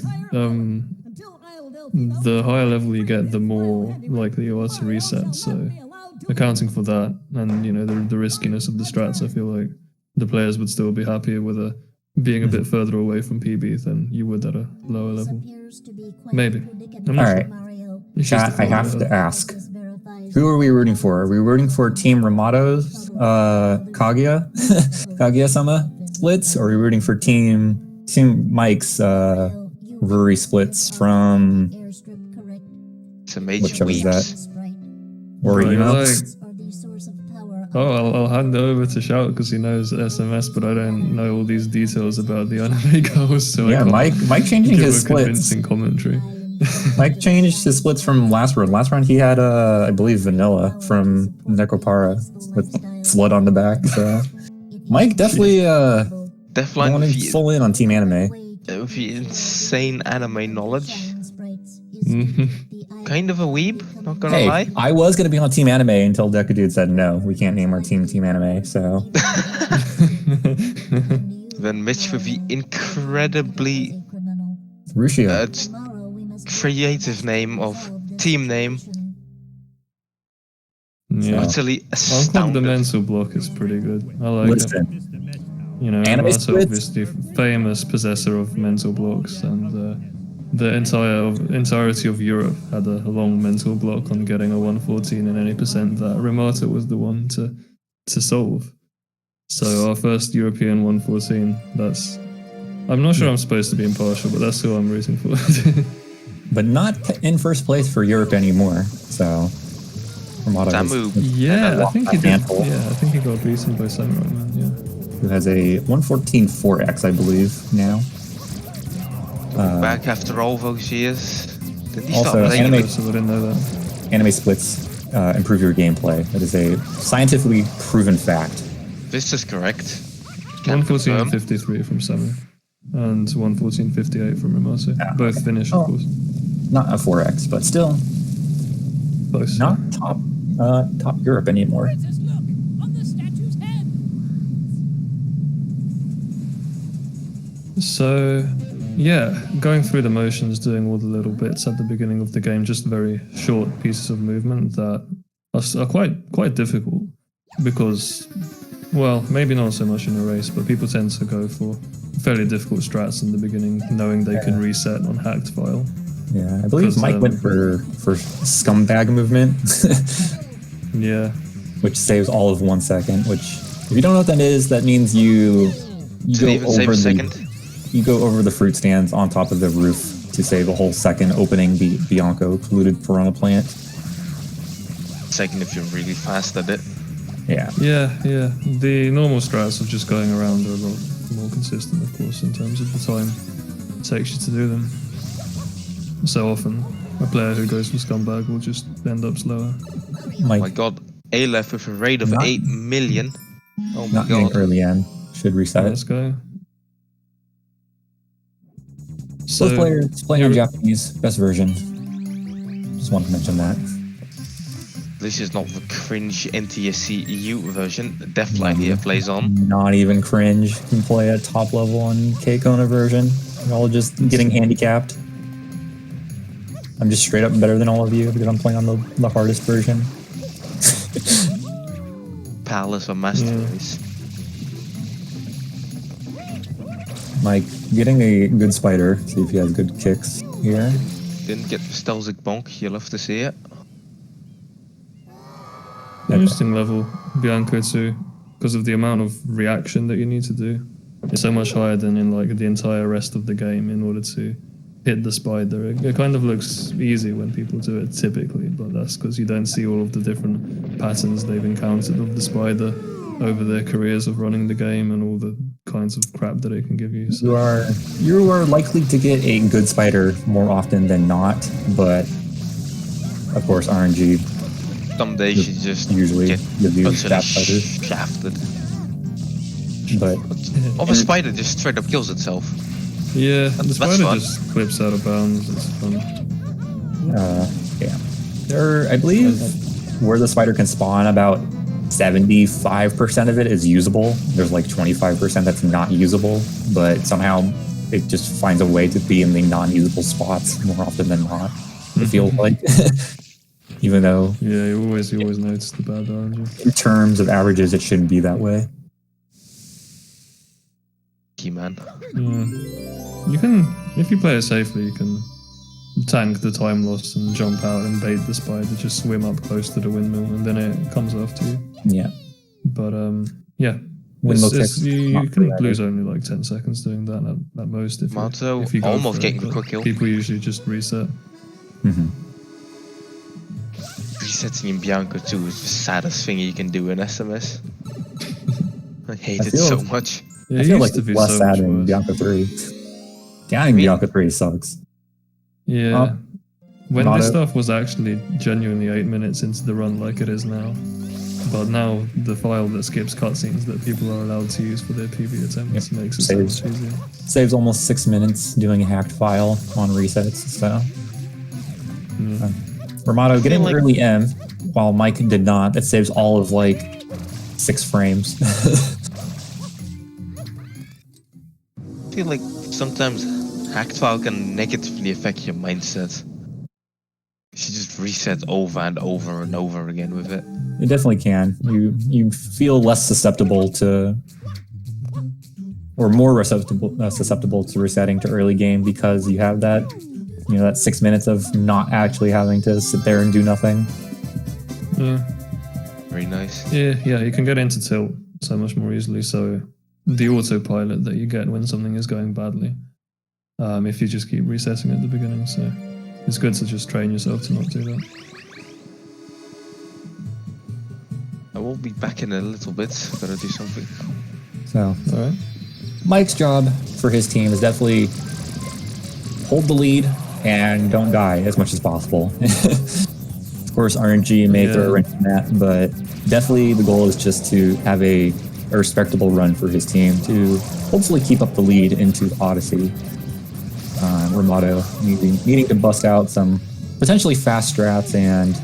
the higher level you get, the more likely you are to reset. So accounting for that, and the riskiness of the strats, I feel like the players would still be happier with being a bit further away from PB than you would at a lower level. Maybe. I'm not All right. Chat, I have to ask, who are we rooting for? Are we rooting for Team Ramato's Kaguya-sama splits, or are we rooting for Team Mike's Ruri splits from To make what show is that? Or Right, emails? I'll hand it over to Shout because he knows SMS, but I don't know all these details about the anime girls. So Yeah, Mike changing give his a splits. convincing commentary. Mike changed his splits from last round. Last round he had, I believe, Vanilla from Necropara with Flood on the back. So Mike definitely going full in on Team Anime. With the insane anime knowledge. Kind of a weeb, not gonna lie. I was going to be on Team Anime until Deca Dude said, no, we can't name our team Team Anime, so... Then Mitch with the incredibly Rushio. creative team name Yeah. utterly Unclog the astounded. mental block is pretty good. I like it. Listen, You know, Anime Yamato splits? obviously famous possessor of mental blocks, and the entirety of Europe had a long mental block on getting a 114 in any percent that Ramata was the one to solve. So our first European 114. I'm not sure I'm supposed to be impartial, but that's who I'm rooting for. but not in first place for Europe anymore. So, Ramada That was- move. Yeah, I think he did. handful. Yeah, I think he got beaten by Samurai Man. Yeah. who has a 114 4x, I believe, now. Back after all those years. Didn't he Also, start playing? anime- So I didn't know that. Anime splits improve your gameplay. That is a scientifically proven fact. This is correct. Can 114.53 from Samurai, and 114.58 from Ramata. Yeah, Both okay. finished, Oh. of course. Not a 4x, but still Both. not top Europe anymore. Princess, look! On the statue's head! So, yeah, going through the motions, doing all the little bits at the beginning of the game, just very short pieces of movement that are quite difficult because, well, maybe not so much in a race, but people tend to go for fairly difficult strats in the beginning, knowing they can reset on hacked file. Yeah, I believe Mike went for scumbag movement, Yeah, which saves all of 1 second. Which, if you don't know what that is, that means you Did go it even save over a the second? you go over the fruit stands on top of the roof to save a whole second, opening the Bianco polluted piranha plant. Second if you're really fast at it. Yeah, yeah. The normal strats of just going around are a lot more consistent, of course, in terms of the time it takes you to do them. So often, a player who goes for scumbag will just end up slower. Oh my Mike god. Aleph with a rate of Not- 8 million. Oh my not getting god. early end should reset. Let's go. Both players playing on you're- Japanese, best version. Just wanted to mention that. This is not the cringe NTSC EU version. Deathlight here plays on. Not even cringe. You can play at top level on K-Kona version. You're all just getting handicapped. I'm just straight up better than all of you because I'm playing on the hardest version. Palace or Master Race. Mike, getting a good spider. See if he has good kicks here. Didn't get the Stelzic bonk. You'll have to see it. Interesting level, Bianco too, because of the amount of reaction that you need to do. It's so much higher than in like the entire rest of the game in order to hit the spider. It kind of looks easy when people do it typically, but that's because you don't see all of the different patterns they've encountered of the spider over their careers of running the game and all the kinds of crap that it can give you. So, You are likely to get a good spider more often than not, but of course RNG Some days you just usually get gives you utterly that spiders. shafted. But Or a spider just straight up kills itself. yeah, the That's spider fun. just clips out of bounds. It's fun. yeah, I believe where the spider can spawn, about 75% of it is usable. There's like 25% that's not usable, but somehow it just finds a way to be in the non-usable spots more often than not. It feels like, even though Yeah, you always notice the bad RNG. in terms of averages, it shouldn't be that way. Key man. Yeah. You can, if you play it safely, you can tank the time loss and jump out and bait the spider, just swim up close to the windmill, and then it comes after you. Yeah. But yeah, Windmill kicks, you not can bad. lose only like 10 seconds doing that at most. Mato if you go almost for getting it, the but quick kill. people usually just reset. Resetting in Bianco 2 is the saddest thing you can do in SMS. I hate it feel- so much. Yeah, I it feel used like to it's be less so sad much in worse. Bianca 3. Down in Bianca 3 sucks. Yeah. When Not this it. stuff was actually genuinely 8 minutes into the run like it is now. But now the file that skips cutscenes that people are allowed to use for their PB attempts makes it so Saves. much easier. Saves almost 6 minutes doing a hacked file on resets, so. Ramato getting like- early M, while Mike did not. That saves all of like 6 frames. I feel like sometimes hacked file can negatively affect your mindset. You just reset over and over and over again with it. It definitely can. You feel less susceptible to, or more susceptible to resetting to early game because you have that, that 6 minutes of not actually having to sit there and do nothing. Yeah. Very nice. Yeah, you can get into tilt so much more easily. So the autopilot that you get when something is going badly, if you just keep resetting at the beginning. So it's good to just train yourself to not do that. I will be back in a little bit. Gotta do something. So, All right. Mike's job for his team is definitely hold the lead and don't die as much as possible. Of course, RNG may throw a wrench in that, but definitely the goal is just to have a respectable run for his team to hopefully keep up the lead into Odyssey. Ramato needing to bust out some potentially fast strats and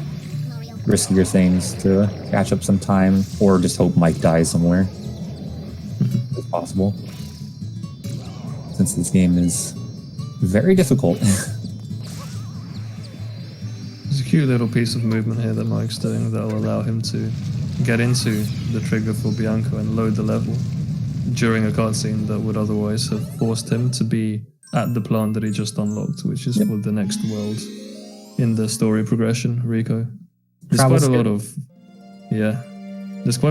riskier things to catch up some time, or just hope Mike dies somewhere if possible. Since this game is very difficult. There's a cute little piece of movement here that Mike's doing that will allow him to get into the trigger for Bianca and load the level during a cutscene that would otherwise have forced him to be at the plant that he just unlocked, which is for the next world in the story progression, Rico. There's quite a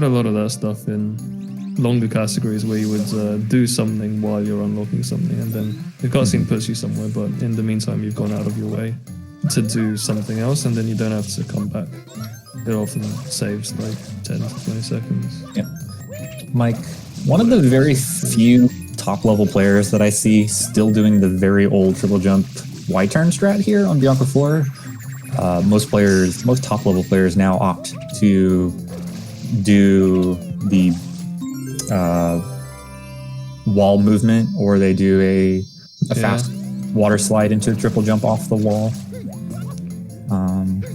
lot of that stuff in longer categories where you would do something while you're unlocking something, and then the cutscene puts you somewhere, but in the meantime you've gone out of your way to do something else, and then you don't have to come back. It often saves like 10 to 20 seconds. Yeah. Mike, one of the very few top level players that I see still doing the very old triple jump Y-turn strat here on Bianca 4. Most top level players now opt to do the wall movement, or they do a fast water slide into a triple jump off the wall.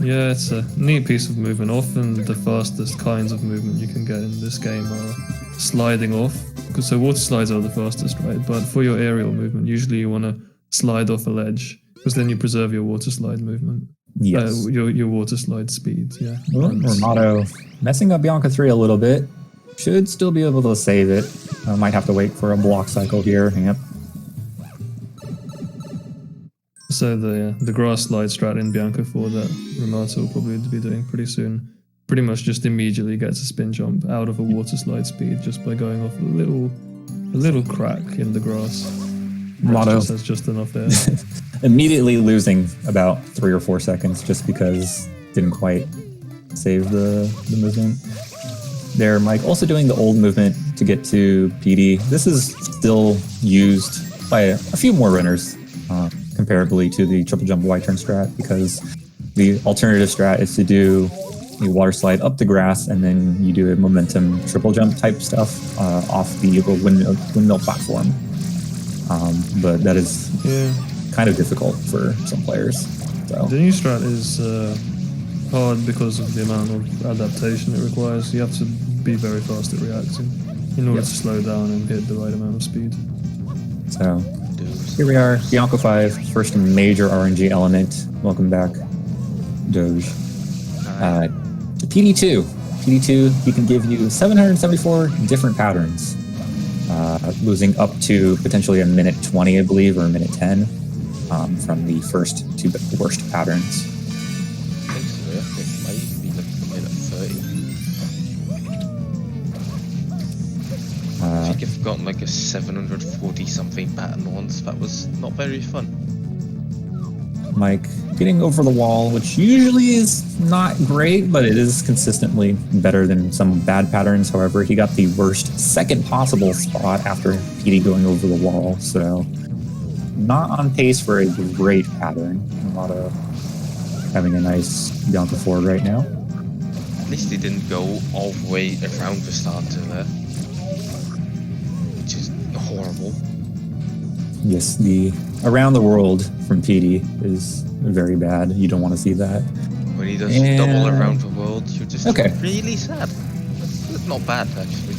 It's a neat piece of movement. Often the fastest kinds of movement you can get in this game are sliding off. So water slides are the fastest, right? But for your aerial movement, usually you want to slide off a ledge, because then you preserve your water slide movement. Yes. Your water slide speed, yeah. Ramato messing up Bianca 3 a little bit. Should still be able to save it. Might have to wait for a block cycle here. Yep. So the grass slide strat in Bianca 4 that Ramato will probably be doing pretty soon pretty much just immediately gets a spin jump out of a water slide speed just by going off a little crack in the grass. Ramato has just enough air. Immediately losing about 3 or 4 seconds just because didn't quite save the movement. There, Mike also doing the old movement to get to PD. This is still used by a few more runners comparably to the triple jump Y-turn strat, because the alternative strat is to do a water slide up the grass and then you do a momentum triple jump type stuff off the windmill platform. But that is kind of difficult for some players. So. The new strat is hard because of the amount of adaptation it requires. You have to be very fast at reacting in order to slow down and hit the right amount of speed. So here we are, Bianca 5, first major RNG element. Welcome back, Doge. PD2. PD2, he can give you 774 different patterns, losing up to potentially a minute 20, I believe, or a minute 10 from the first 2 worst patterns. I think so, yeah. It might even be like a minute 30. I think I've gotten like a 740 something pattern once. That was not very fun. Mike getting over the wall, which usually is not great, but it is consistently better than some bad patterns. However, he got the worst second possible spot after PD going over the wall, so not on pace for a great pattern. A lot of having a nice Bianca forward right now. At least he didn't go all the way around the start to there, which is horrible. Yes, the around the world from PD is very bad. You don't want to see that. When he does double around the world, you're just really sad. It's not bad, actually.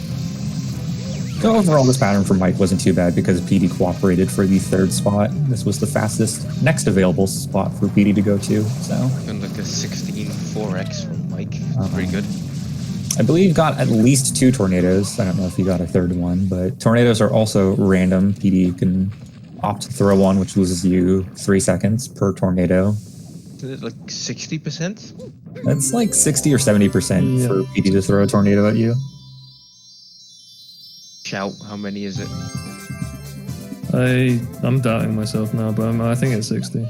So overall, this pattern for Mike wasn't too bad because PD cooperated for the third spot. This was the fastest next available spot for PD to go to. So And like a 16 4x from Mike. It's pretty good. I believe got at least 2 tornadoes. I don't know if he got a third one, but tornadoes are also random. PD can opt to throw one, which loses you 3 seconds per tornado. Is it like 60%? That's like 60 or 70% for PD to throw a tornado at you. Shout, how many is it? I'm doubting myself now, but I think it's 60.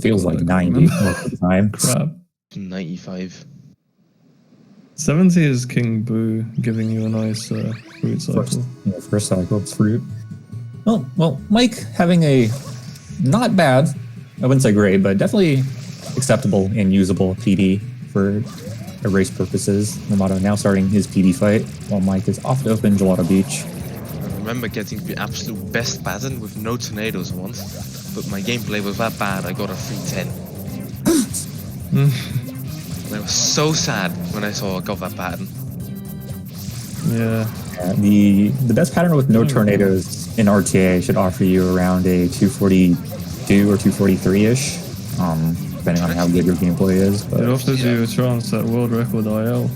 Feels like 90 most of the time. Crap. 95. 70 is King Boo giving you a nice fruit cycle. First cycle, it's fruit. Well, Mike having a not bad, I wouldn't say great, but definitely acceptable and usable PD for race purposes. Romano now starting his PD fight while Mike is off to open Gelato Beach. I remember getting the absolute best pattern with no tornadoes once, but my gameplay was that bad I got a 310. And I was so sad when I saw I got that pattern. Yeah. The best pattern with no tornadoes in RTA should offer you around a 242 or 243-ish, depending on how good your gameplay is. But It offers you a chance at world record IL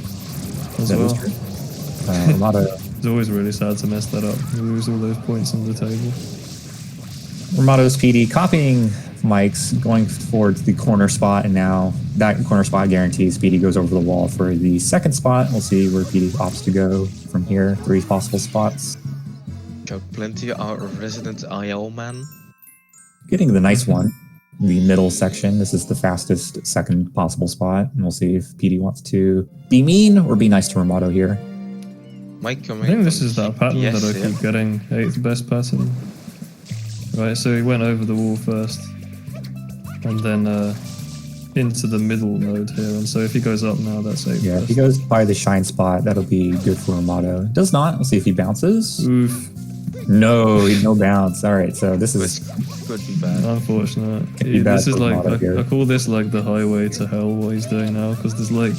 as that well. is true. A lot of It's always really sad to mess that up. You lose all those points on the table. Romato's PD copying Mike's, going towards the corner spot, and now that corner spot guarantees PD goes over the wall for the second spot. We'll see where PD opts to go from here. 3 possible spots. Got plenty out of resident IL man. Getting the nice one, the middle section. This is the fastest second possible spot, and we'll see if PD wants to be mean or be nice to Romato here. Mike coming. I think this from is that pattern GPS, that I keep getting, 8th best pattern. Right, so he went over the wall first, and then into the middle node here, and so if he goes up now, that's 8th Yeah, best. if he goes by the shine spot, that'll be good for Romato. Does not. We'll see if he bounces. Oof, No, no bounce. All right, so this Which is could be bad. unfortunate. be bad This is for like, Romato here. I call this like the highway to hell, what he's doing now, because there's like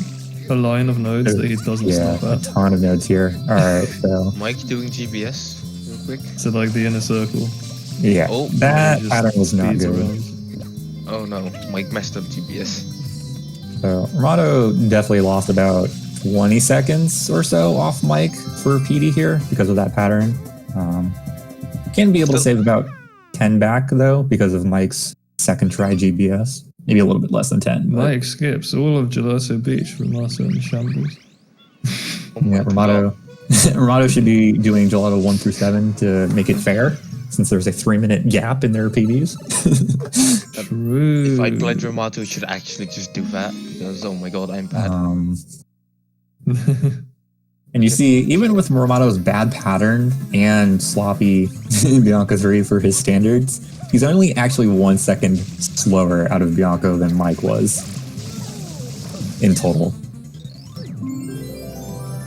a line of nodes that he doesn't yeah, stop a at. ton of nodes here. All right, so Mike doing GBS real quick. So like the inner circle. yeah, Oh, that Just pattern was not speeds good. around. Oh no, Mike messed up GBS. So Romato definitely lost about 20 seconds or so off Mike for PD here because of that pattern. Can be able to save about 10 back though because of Mike's second try GBS. Maybe a little bit less than 10. But Mike skips all of Gelato Beach from Marcel and Shambles. Oh my yeah, Romato, Romato should be doing Gelato 1 through 7 to make it fair, since there's a 3-minute gap in their PDs. True. If I played Romato, I should actually just do that because oh my god, I'm bad. And you see, even with Romato's bad pattern and sloppy Bianco 3 for his standards, he's only actually 1 second slower out of Bianco than Mike was in total.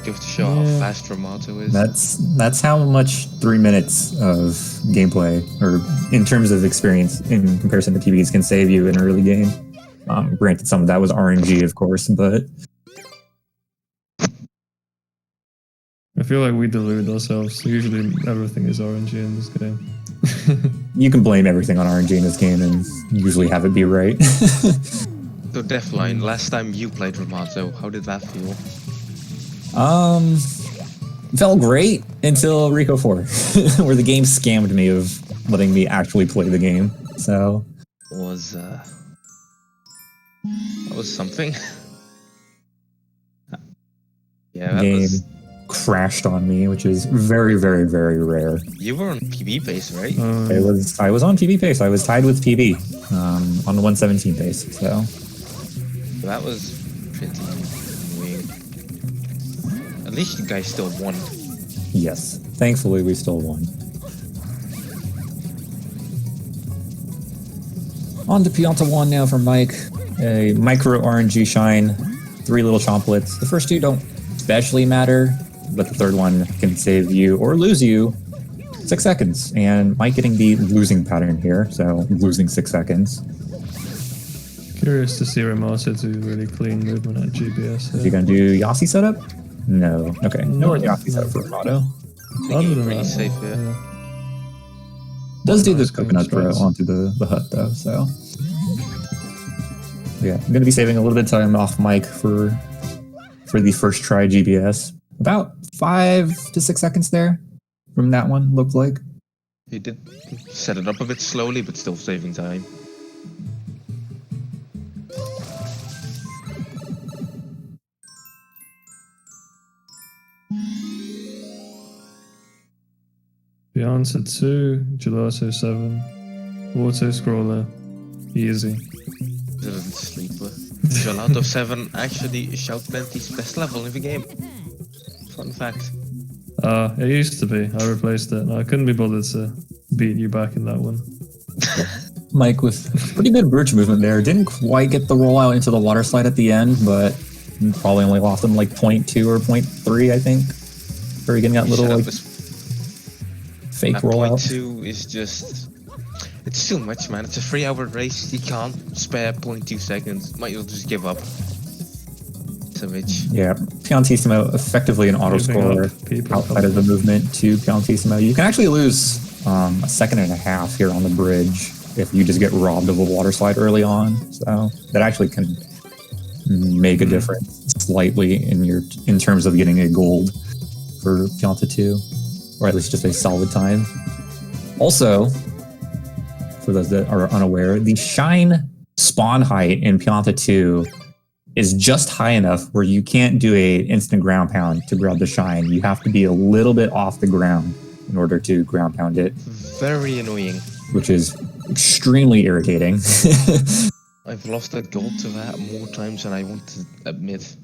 Give to show how fast Romato is. That's how much 3 minutes of gameplay, or in terms of experience in comparison to PBs, can save you in an early game. Granted, some of that was RNG, of course, but I feel like we delude ourselves. Usually everything is RNG in this game. you can blame everything on RNG in this game and usually have it be right. So Deathline, last time you played Romato, how did that feel? Felt great until Rico 4, where the game scammed me of letting me actually play the game. So That was something. Yeah, that game was. crashed on me, which is very, very, very rare. You were on PB pace, right? I was on PB pace. I was tied with PB on the 117 pace. So That was pretty annoying. At least you guys still won. yes, thankfully we still won. On to Pianta 1 now for Mike. A micro RNG shine, 3 little chomplets. The first 2 don't especially matter, but the third one can save you or lose you 6 seconds. And Mike getting the losing pattern here, so losing 6 seconds. Curious to see Ramasa do really clean movement at GBS. Is he gonna do Yossi setup? No. Okay. No Oriaki set for Romado. Other than Pretty that, safe, yeah. Does do Nice this coconut throw strats. onto the hut though, so. Yeah, I'm gonna be saving a little bit of time off mic for the first try GBS. About 5 to 6 seconds there from that one, looked like. He did set it up a bit slowly, but still saving time. Beyonce 2, Gelato 7, Auto Scroller, easy. Didn't sleep. Gelato 7 actually Shout Plenty's best level in the game. Fun fact. It used to be. I replaced it. I couldn't be bothered to beat you back in that one. Mike with pretty good bridge movement there. Didn't quite get the rollout into the water slide at the end, but probably only lost him like 0.2 or 0.3, I think. Or getting that little like fake that rollout. 0.2 is just... It's too much, man. It's a 3-hour race. You can't spare 0.2 seconds. Might as well just give up. Savage. Yeah, Piantissimo effectively an auto scorer outside of the movement to Piantissimo. You can actually lose a second and a half here on the bridge if you just get robbed of a water slide early on. So that actually can make a difference slightly in terms of getting a gold for Pianta 2, or at least just a solid time. Also, for those that are unaware, the shine spawn height in Pianta 2 is just high enough where you can't do a instant ground pound to grab the shine. You have to be a little bit off the ground in order to ground pound it. Very annoying. Which is extremely irritating. I've lost that gold to that more times than I want to admit.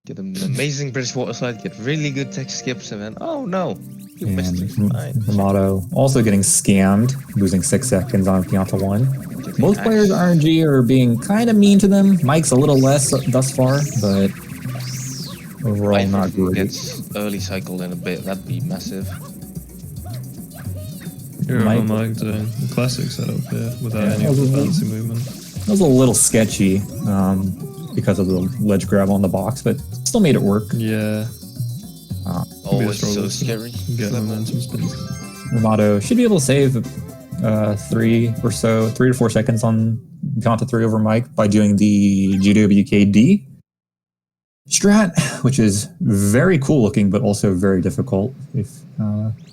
Get an amazing British water slide, get really good tech skips, and then, oh no, you missed it. Fine. Romado also getting scammed, losing 6 seconds on Pianta 1. Both players RNG are being kind of mean to them. Mike's a little less thus far, but overall not great. Gets early cycled in a bit, that'd be massive. You're on Mike doing the classic setup here without any of the fancy movement. That was a little sketchy because of the ledge grab on the box, but still made it work. Yeah. Always so scary. Get momentum spins. Romado should be able to save 3 to 4 seconds on Pianta 3 over Mike by doing the GWKD strat, which is very cool looking, but also very difficult if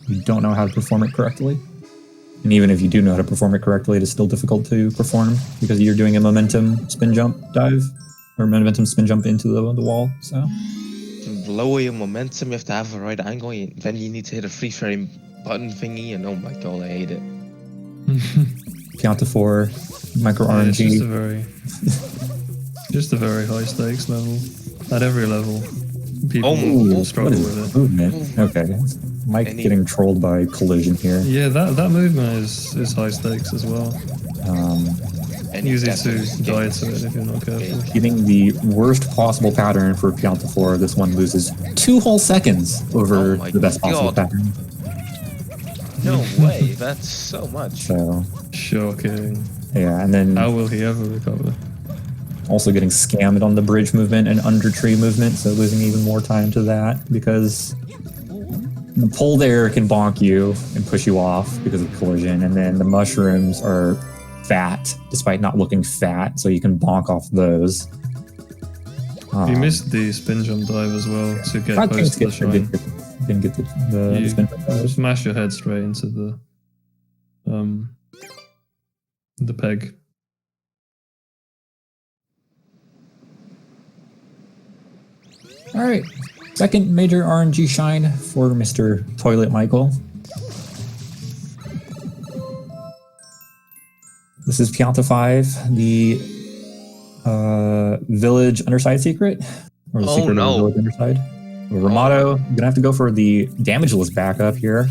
you don't know how to perform it correctly. And even if you do know how to perform it correctly, it is still difficult to perform because you're doing a momentum spin jump dive or momentum spin jump into the wall. So to lower your momentum, you have to have the right angle. Then you need to hit a free frame button thingy, and oh my god, I hate it. Pianta 4, micro RNG. Just a very high stakes level. At every level, people struggle with it. Movement. Okay. Mike getting trolled by collision here. Yeah, that movement is high stakes as well. Easy to die to it if you're not careful. Getting the worst possible pattern for Pianta 4. This one loses 2 whole seconds over the best possible pattern. No way, that's so much. So shocking. Yeah, and then how will he ever recover? Also getting scammed on the bridge movement and under tree movement, so losing even more time to that because the pole there can bonk you and push you off because of collision, and then the mushrooms are fat despite not looking fat, so you can bonk off those. You missed the spin jump dive as well to get close to the shrine. Didn't get the spin jump dive. Smash your head straight into the peg. All right, second major RNG shine for Mr. Toilet Michael. This is Pianta 5, the village underside secret, or the secret of the village underside. Romado, gonna have to go for the damageless backup here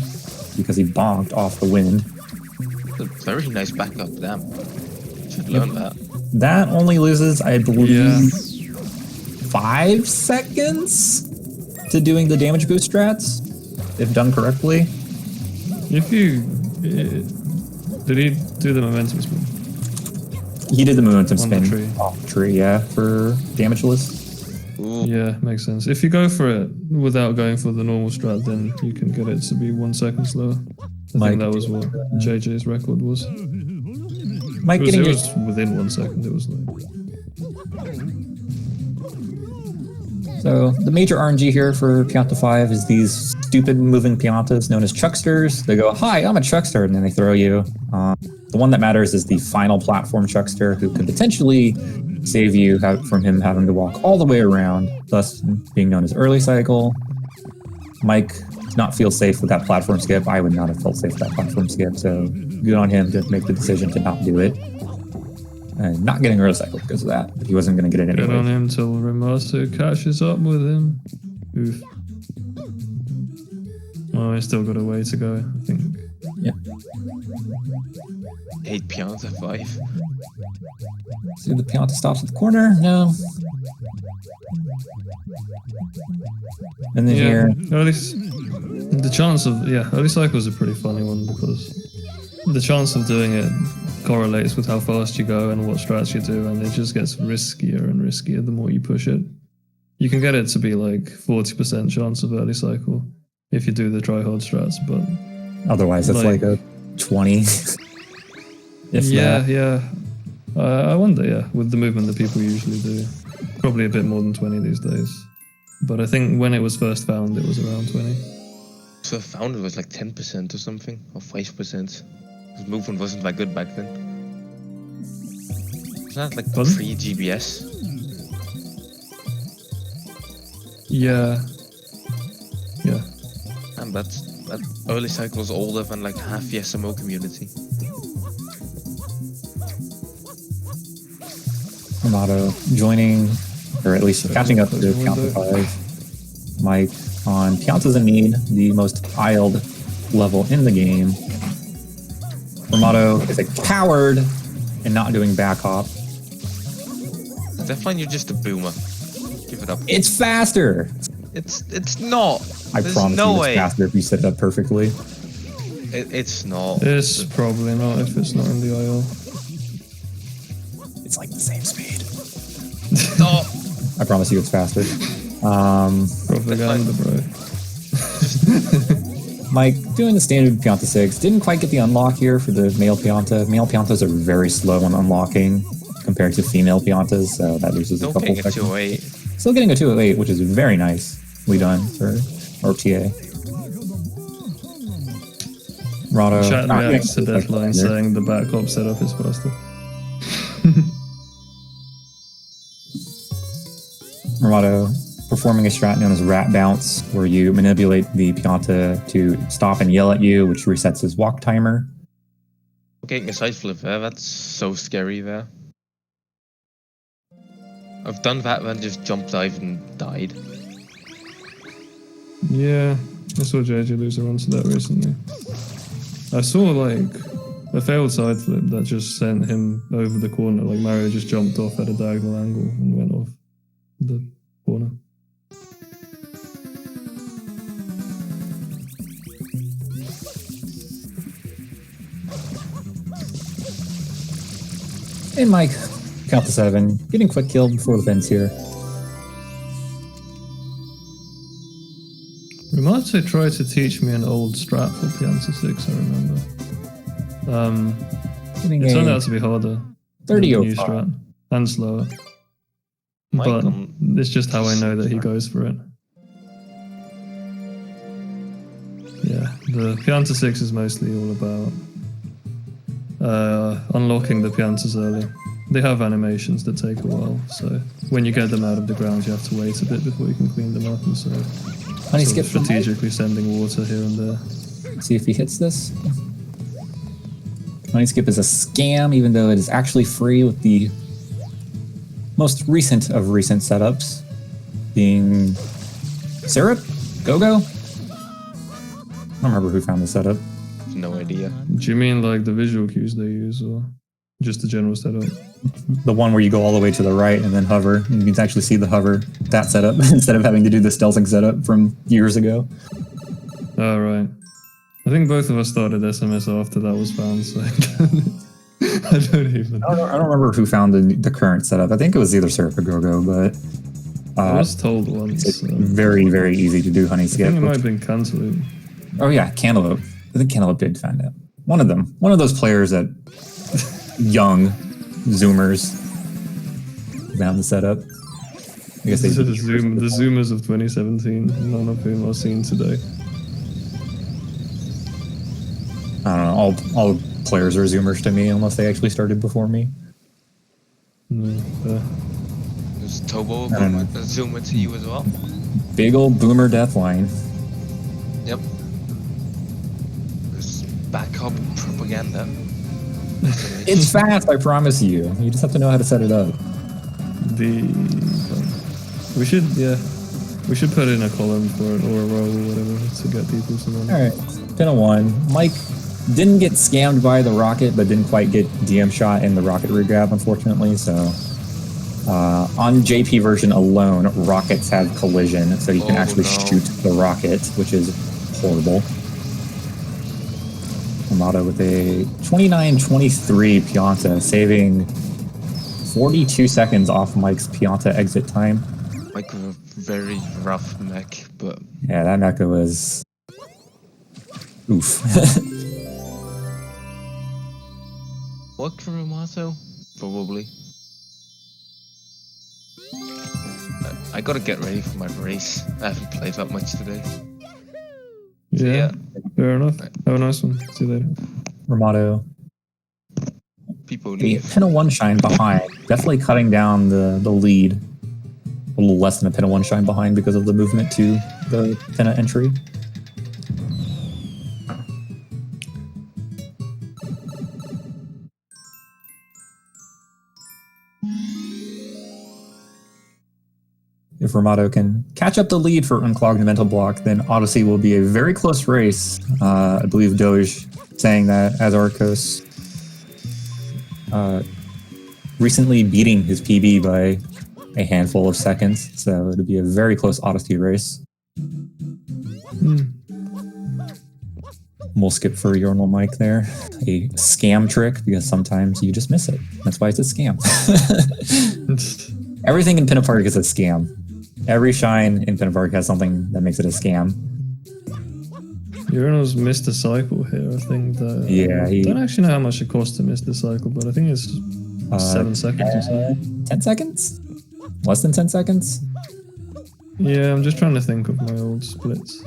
because he bonked off the wind. A very nice backup, damn. Should learn that. That only loses, I believe, 5 seconds to doing the damage boost strats, if done correctly. If you... did he do the momentum spin? He did the momentum spin off the tree, yeah, for damageless. Ooh, Yeah, makes sense. If you go for it without going for the normal strat, then you can get it to be 1 second slower. I Mike, think that was what JJ's record was. Mike It getting was within 1 second. It was like. So the major RNG here for Pianta 5 is these stupid moving Piantas known as Chucksters. They go, "Hi, I'm a Chuckster," and then they throw you. The one that matters is the final platform Chuckster, who could potentially save you from him having to walk all the way around, thus being known as early cycle. Mike did not feel safe with that platform skip. I would not have felt safe with that platform skip, so good on him to make the decision to not do it. And not getting early cycle because of that. He wasn't going to get it anyway. Get on him till Remaster catches up with him. Oof. Oh, he's still got a way to go, I think. Yeah. 8 Pianta 5. See the Pianta stops at the corner? No. And then here... At least the chance of... Yeah, early cycles a pretty funny one because the chance of doing it correlates with how fast you go and what strats you do, and it just gets riskier and riskier the more you push it. You can get it to be like 40% chance of early cycle if you do the try-hard strats, but... Otherwise, it's like a 20. Yeah. I wonder, with the movement that people usually do. Probably a bit more than 20 these days. But I think when it was first found, it was around 20. So I found it was like 10% or something, or 5%. The movement wasn't that good back then. Was that like pre-GBS? Yeah. And that early cycle was older than like half the SMO community. Amato joining, or at least catching up to Pianta 5. Mike on Pianta's in Need, the most piled level in the game. Amato is a coward and not doing back hop. Does that find you just a boomer? Give it up. It's faster! It's not. There's promise no you it's way. faster if you set it up perfectly. It's not. It's probably not if it's not in the IL. It's like the same speed. No. I promise you it's faster. Propaganda, bro. Mike, doing the standard Pianta 6, didn't quite get the unlock here for the male Pianta. Male Piantas are very slow on unlocking compared to female Piantas, so that loses a couple seconds. 208. Still getting a 208, which is very nicely done for RTA. Rado. Chat reacts to Deathline saying the back hop setup is faster. Rado performing a strat known as Rat Bounce, where you manipulate the Pianta to stop and yell at you, which resets his walk timer. Getting a side flip there, that's so scary there. I've done that then just jump dived and died. Yeah, I saw JJ lose a run to that recently. I saw like a failed side flip that just sent him over the corner, like Mario just jumped off at a diagonal angle and went off the corner. And Mike, count to 7, getting quick kill before the fence here. Remote tried to teach me an old strat for Pianta 6, I remember. It turned out to be harder. 30 than the new over. strat and slower. But it's just how I know that he goes for it. Yeah, the Pianta 6 is mostly all about unlocking the Piantas early. They have animations that take a while, so when you get them out of the ground, you have to wait a bit before you can clean them up, and so Honey skip strategically sending water here and there. See if he hits this. Honey skip is a scam, even though it is actually free with the most recent of recent setups being Syrup? Go-Go? I don't remember who found the setup. No idea. Do you mean like the visual cues they use, or just the general setup? The one where you go all the way to the right and then hover. And you can actually see the hover, that setup, instead of having to do the stealthing setup from years ago. Oh, right. I think both of us started SMS after that was found, so I don't even... I don't remember who found the current setup. I think it was either Syrup or Go-Go, but I was told once. It's very, very easy to do honey I skip. think it might have been Cantaloupe. Oh yeah, Cantaloupe. I think Cantaloupe did find it. One of them. One of those players that young Zoomers found the setup. I guess they The Zoomers of 2017, none of whom are seen today. I don't know. All players are Zoomers to me unless they actually started before me. Is Tobo I don't know. a zoomer to you as well? Big old boomer deathline. Yep. There's backup propaganda. It's fast, I promise you. You just have to know how to set it up. We should put in a column for it or a row or whatever to get people to run. Alright, pin a 1. Mike didn't get scammed by the rocket, but didn't quite get DM shot in the rocket regrab, unfortunately, so... on JP version alone, rockets have collision, so you can actually shoot the rocket, which is horrible. Amato with a 29-23 Pianta, saving 42 seconds off Mike's Pianta exit time. Like a very rough mech, but... Yeah, that mecha was... oof. What for Amato? Probably. I gotta get ready for my race. I haven't played that much today. Yeah, fair enough. Have a nice one. See you later. Ramato. People The leave. pin of 1 shine behind, definitely cutting down the lead. A little less than a pin of 1 shine behind because of the movement to the pin of entry. If Ramato can catch up the lead for Unclogged and Mental Block, then Odyssey will be a very close race. I believe Doge saying that as Arcos recently beating his PB by a handful of seconds, so it'll be a very close Odyssey race. We'll skip for urinal mic there. A scam trick, because sometimes you just miss it. That's why it's a scam. Everything in Pinna Park is a scam. Every shine in Pinna Park has something that makes it a scam. Urinal's missed a cycle here, I think. That, Yeah, I don't actually know how much it costs to miss the cycle, but I think it's 7 seconds or so. 10 seconds? Less than 10 seconds? Yeah, I'm just trying to think of my old splits.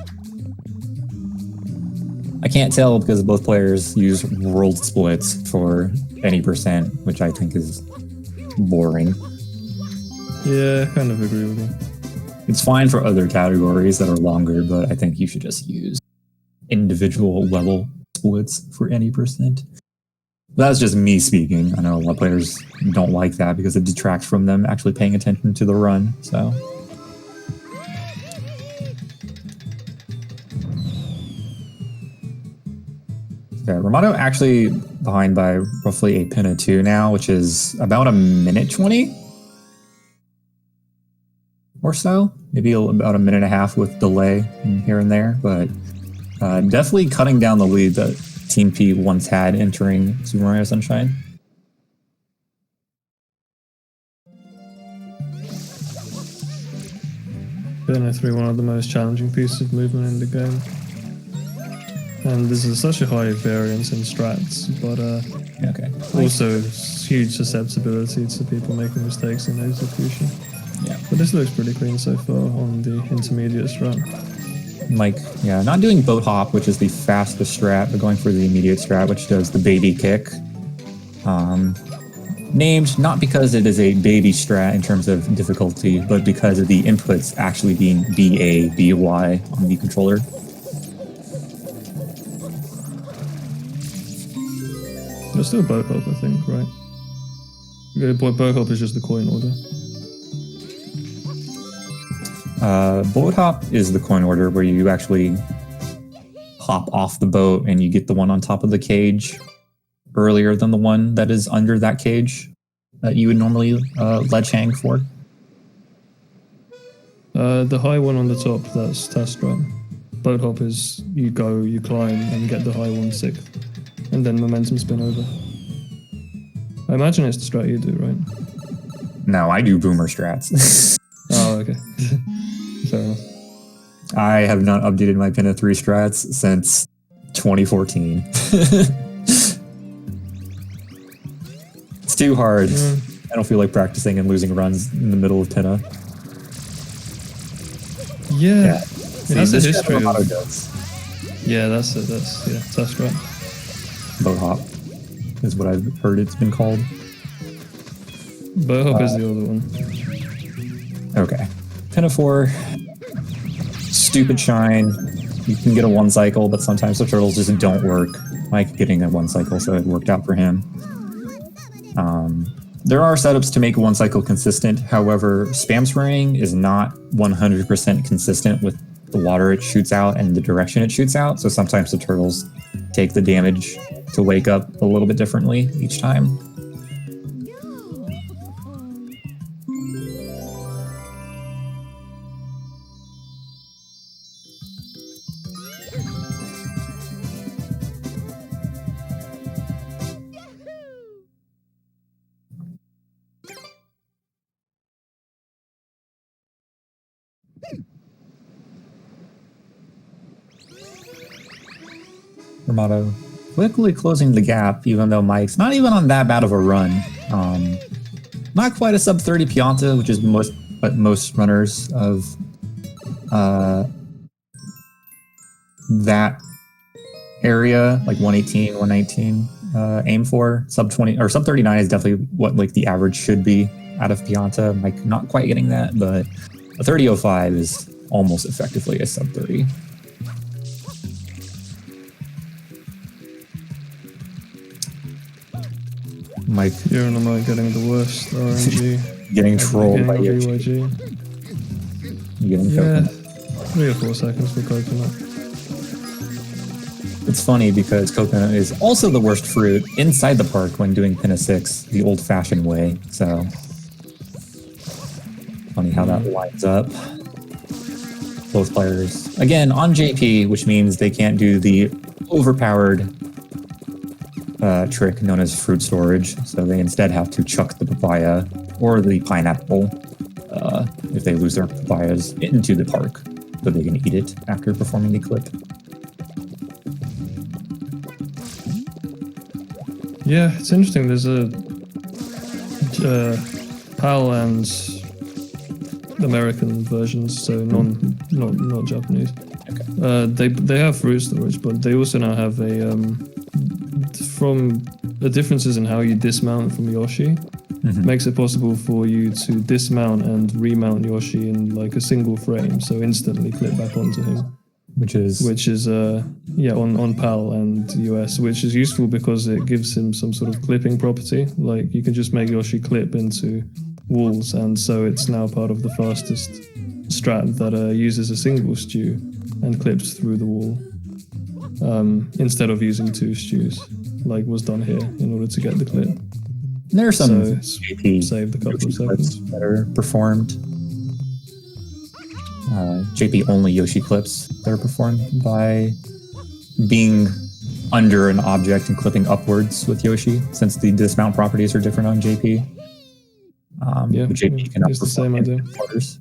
I can't tell because both players use world splits for any percent, which I think is boring. Yeah, I kind of agree with you. It's fine for other categories that are longer, but I think you should just use individual level splits for any percent. That's just me speaking. I know a lot of players don't like that because it detracts from them actually paying attention to the run, so... Yeah, Ramato actually behind by roughly a pin or 2 now, which is about a minute 20 or so. Maybe about a minute and a half with delay here and there, but definitely cutting down the lead that Team P once had entering Super Mario Sunshine. Pin 3, one of the most challenging pieces of movement in the game. And this is such a high variance in strats, but also huge susceptibility to people making mistakes in execution. Yeah. But this looks pretty clean so far on the intermediate strat. Mike, yeah, not doing boat hop, which is the fastest strat, but going for the immediate strat, which does the baby kick. Named not because it is a baby strat in terms of difficulty, but because of the inputs actually being BA, BY on the controller. There's still boat hop, I think, right? Okay, boat hop is just the coin order. Boat hop is the coin order where you actually hop off the boat and you get the one on top of the cage earlier than the one that is under that cage that you would normally ledge hang for. The high one on the top, that's test strat. Boat hop is you go, you climb, and get the high one 6th. And then momentum spin over. I imagine it's the strat you do, right? No, I do boomer strats. Oh, okay. I have not updated my Pinna 3 strats since 2014. It's too hard. I don't feel like practicing and losing runs in the middle of Pinna. Yeah. That's a this history Romano of... does. Yeah, that's it. That's right. Boat hop is what I've heard it's been called. Boat hop is the other one. Okay. Pinna 4. Stupid shine. You can get a 1 cycle, but sometimes the turtles just don't work. Mike getting a 1 cycle, so it worked out for him. There are setups to make 1 cycle consistent. However, spam spraying is not 100% consistent with the water it shoots out and the direction it shoots out. So sometimes the turtles take the damage to wake up a little bit differently each time. Romano quickly closing the gap, even though Mike's not even on that bad of a run. Not quite a sub 30 Pianta, which is most runners of that area, like 118, 119, aim for. Sub 20 or sub 39 is definitely what like the average should be out of Pianta. Mike not quite getting that, but a 30.05 is almost effectively a sub 30. Mike, You're on Mike getting the worst RNG. getting trolled by BYG. Getting Yeah, coconut. 3 or 4 seconds for coconut. It's funny because coconut is also the worst fruit inside the park when doing Pinna 6 the old-fashioned way. So funny how that lines up. Both players again on JP, which means they can't do the overpowered trick known as fruit storage, so they instead have to chuck the papaya or the pineapple if they lose their papayas into the park so they can eat it after performing the clip. Yeah, it's interesting. There's a PAL and American versions, so not Japanese. Okay. They have fruit storage, but they also now have a from the differences in how you dismount from Yoshi makes it possible for you to dismount and remount Yoshi in like a single frame, so instantly clip back onto him. Which is on PAL and US, which is useful because it gives him some sort of clipping property. Like you can just make Yoshi clip into walls, and so it's now part of the fastest strat that uses a single stew and clips through the wall instead of using 2 stews, like was done here in order to get the clip. There are some JP saved a couple of seconds that are performed. JP only Yoshi clips that are performed by being under an object and clipping upwards with Yoshi, since the dismount properties are different on JP. JP cannot it's the same idea. Quarters.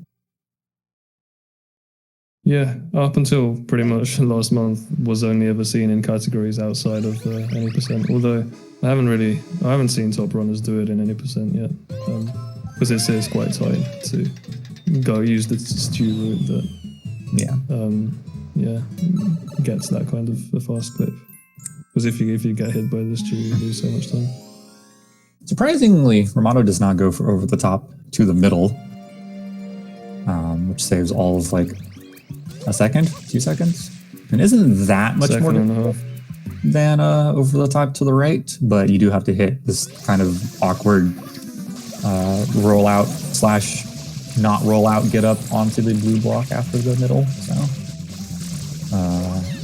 Yeah, up until pretty much last month was only ever seen in categories outside of any percent. Although I haven't seen top runners do it in any percent yet, because it's quite tight to go use the stew route that gets that kind of a fast clip. Because if you get hit by the stew, you lose so much time. Surprisingly, Romano does not go for over the top to the middle, which saves all of like a second, 2 seconds, and isn't that much more than over the top to the right. But you do have to hit this kind of awkward rollout / not roll out, get up onto the blue block after the middle. So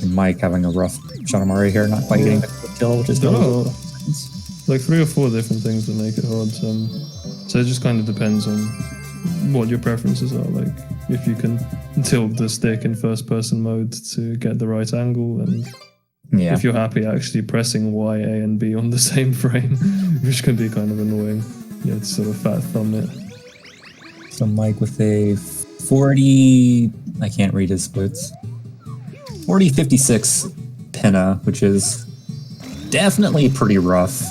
Mike having a rough shot of Mario here, not quite getting the quick kill, which is still like 3 or 4 different things that make it hard. So it just kind of depends on what your preferences are. Like if you can tilt the stick in first person mode to get the right angle, and if you're happy actually pressing Y, A and B on the same frame, which can be kind of annoying. You have to sort of fat thumb it. So Mike with a 40, I can't read his splits. 40-56 Pinna, which is definitely pretty rough.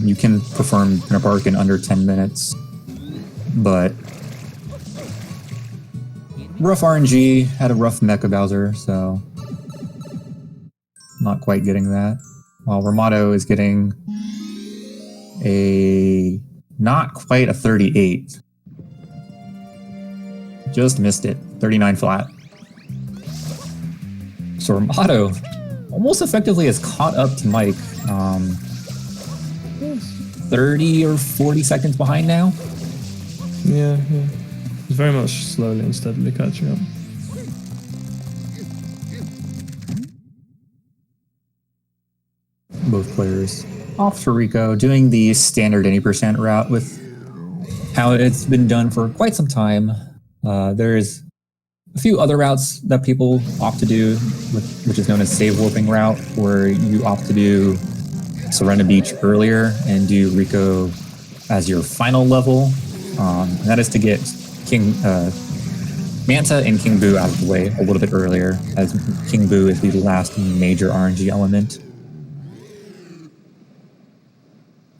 You can perform Pinna Park in under 10 minutes, but rough RNG, had a rough Mecha Bowser, so not quite getting that. While Ramato is getting a not quite a 38. Just missed it. 39 flat. So Ramato almost effectively has caught up to Mike. 30 or 40 seconds behind now. Yeah. He's very much slowly and steadily catching up. Both players off to Rico, doing the standard 80% route with how it's been done for quite some time. There's a few other routes that people opt to do, which is known as save warping route, where you opt to do Serena Beach earlier and do Rico as your final level. And that is to get King Manta and King Boo out of the way a little bit earlier, as King Boo is the last major RNG element.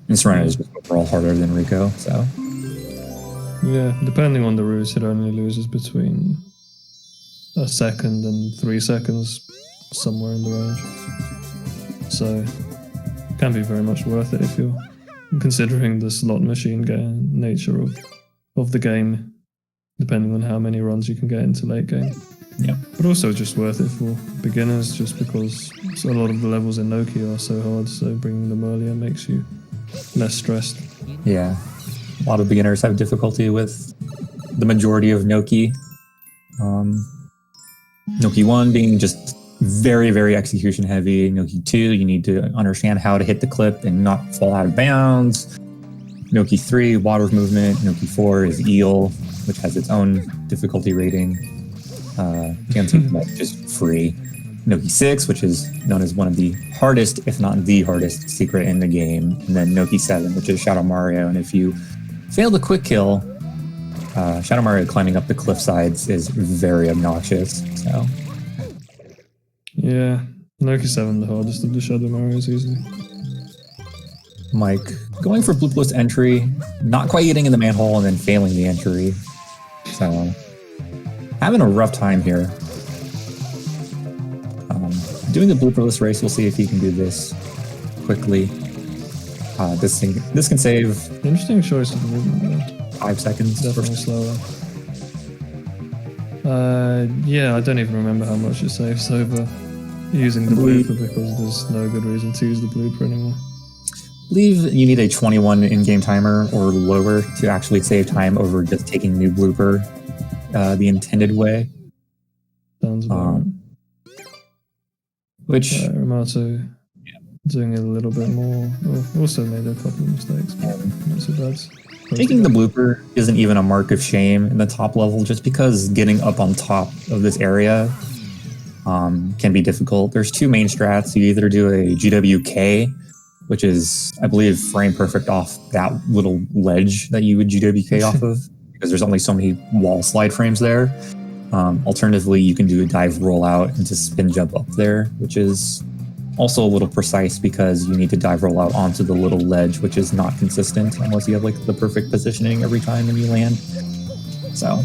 And Serena is just overall harder than Rico, so. Yeah, depending on the route, it only loses between a second and 3 seconds, somewhere in the range. So, can be very much worth it if you're considering the slot machine nature of the game, depending on how many runs you can get into late game. Yeah. But also just worth it for beginners, just because a lot of the levels in Noki are so hard, so bringing them earlier makes you less stressed. Yeah. A lot of beginners have difficulty with the majority of Noki. Noki 1 being just very, very execution heavy. Noki 2, you need to understand how to hit the clip and not fall out of bounds. Noki 3, water movement. Noki 4 is eel, which has its own difficulty rating. Which is free. Noki 6, which is known as one of the hardest, if not the hardest, secret in the game. And then Noki 7, which is Shadow Mario. And if you fail the quick kill, Shadow Mario climbing up the cliff sides is very obnoxious. So, yeah, Noki 7 the hardest of the Shadow Marios easily. Mike going for blue plus entry, not quite getting in the manhole and then failing the entry. So, having a rough time here. Doing the blooperless race, we'll see if he can do this quickly. This can save Interesting choice of movement there. 5 seconds. Definitely slower. Yeah, I don't even remember how much it saves over using the blooper, because there's no good reason to use the blooper anymore. I believe you need a 21 in-game timer or lower to actually save time over just taking new blooper the intended way. Sounds about right. Which Ramato doing it a little bit more. Also made a couple of mistakes, but not so bad. taking the blooper isn't even a mark of shame in the top level, just because getting up on top of this area can be difficult. There's two main strats. You either do a GWK, which is, I believe, frame perfect off that little ledge that you would GWK off of, because there's only so many wall slide frames there. Alternatively, you can do a dive rollout and just spin jump up there, which is also a little precise because you need to dive roll out onto the little ledge, which is not consistent unless you have like the perfect positioning every time when you land. So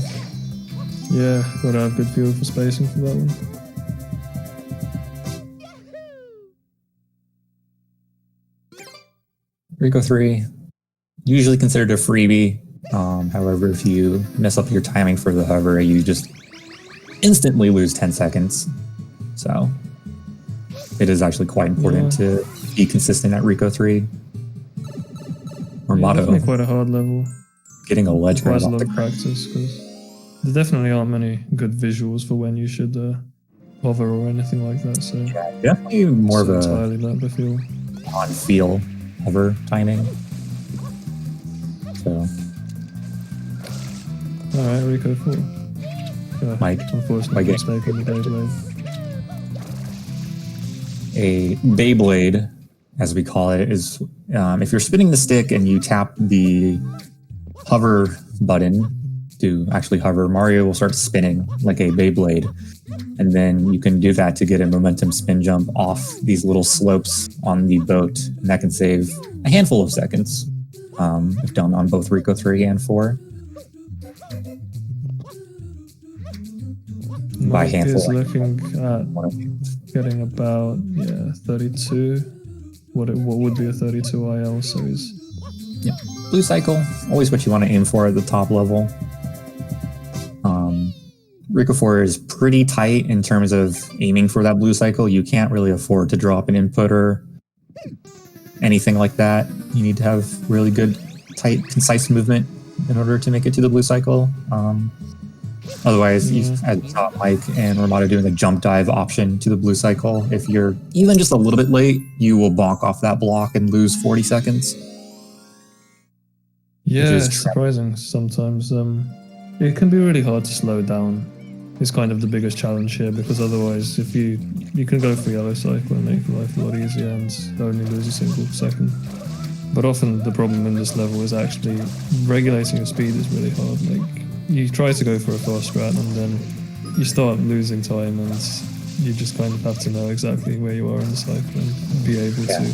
yeah, gotta have good feel for spacing for that one. Rico 3, usually considered a freebie. However, if you mess up your timing for the hover, you just instantly lose 10 seconds. So it is actually quite important to be consistent at Rico 3. Or Motto. Definitely quite a hard level. Getting a ledge requires grab a lot of practice, because there definitely aren't many good visuals for when you should hover or anything like that. So yeah, definitely more of a entirely learned the feel. On feel hover timing. So alright, Rico 4. Mike, unfortunately, mistake in the Beyblade. A Beyblade, as we call it, is if you're spinning the stick and you tap the hover button to actually hover, Mario will start spinning like a Beyblade. And then you can do that to get a momentum spin jump off these little slopes on the boat. And that can save a handful of seconds if done on both Rico 3 and 4. By Mike handful. is looking at getting about 32. What would be a 32 IL, so he's Blue cycle, always what you want to aim for at the top level. Rico 4 is pretty tight in terms of aiming for that blue cycle. You can't really afford to drop an input or anything like that. You need to have really good, tight, concise movement in order to make it to the blue cycle. Otherwise, as you saw Mike and Ramada doing a jump dive option to the blue cycle, if you're even just a little bit late, you will bonk off that block and lose 40 seconds. Yeah, it's surprising sometimes. It can be really hard to slow down. It's kind of the biggest challenge here, because otherwise, if you can go for yellow cycle and make life a lot easier and only lose a single second. But often the problem in this level is actually regulating your speed is really hard. Like, you try to go for a fast strat and then you start losing time, and you just kind of have to know exactly where you are in the cycle and be able to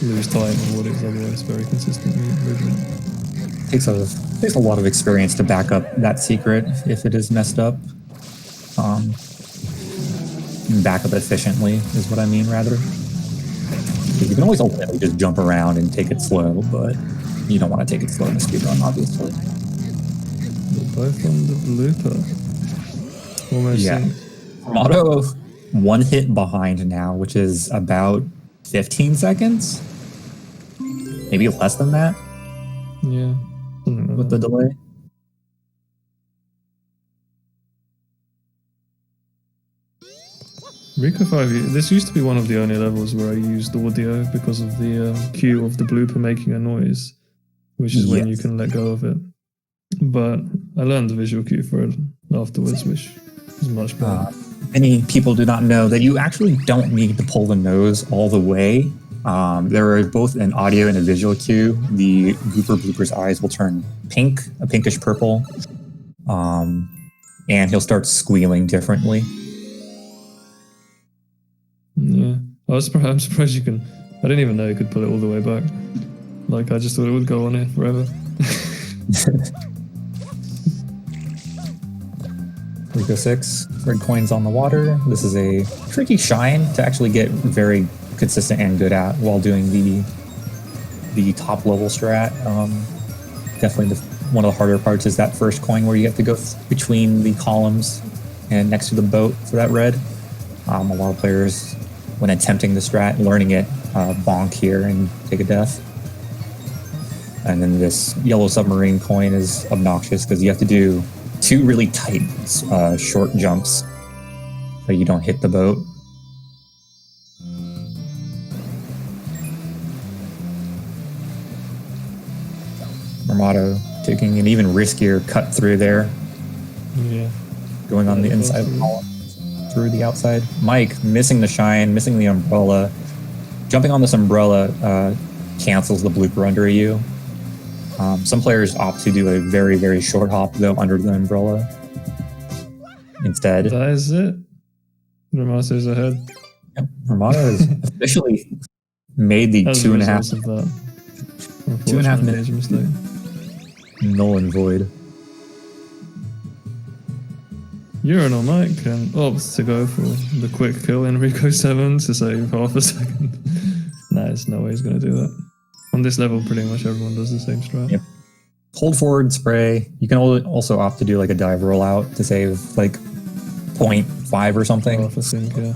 lose time on what is otherwise very consistent movement. Takes a lot of experience to back up that secret if it is messed up. Back up efficiently is what I mean, rather. You can always ultimately just jump around and take it slow, but you don't want to take it slow in a speedrun, obviously. We're both on the blooper. Almost. Yeah. Motto 1 hit behind now, which is about 15 seconds? Maybe less than that? Yeah. With the delay. Rico 5, this used to be one of the only levels where I used audio because of the cue of the blooper making a noise, which is when you can let go of it. But I learned the visual cue for it afterwards, which is much better. Many people do not know that you actually don't need to pull the nose all the way. There are both an audio and a visual cue. The blooper's eyes will turn pink, a pinkish purple, and he'll start squealing differently. Yeah, I'm surprised you can. I didn't even know you could pull it all the way back. Like, I just thought it would go on here forever. Rico 6, red coins on the water. This is a tricky shine to actually get very consistent and good at while doing the top level strat. Definitely one of the harder parts is that first coin where you have to go between the columns and next to the boat for that red. A lot of players, when attempting the strat, learning it, bonk here and take a death. And then this yellow submarine coin is obnoxious because you have to do 2 really tight short jumps so you don't hit the boat. Armado taking an even riskier cut through there. Yeah. Going on the inside of the column through the outside. Mike missing the shine, missing the umbrella. Jumping on this umbrella cancels the blooper under you. Some players opt to do a very, very short hop, though, under the umbrella instead. That is it. Ramada's ahead. Yep. Ramada has officially made the As 2.5 of that. 2.5 minute mistake. Null and void. Urinal Mike can opt to go for the quick kill in Rico 7 to save half a second. Nah, there's no way he's going to do that. On this level, pretty much everyone does the same strat. Yep. Hold forward, spray. You can also opt to do like a dive rollout to save like 0.5 or something. Half, I think, yeah.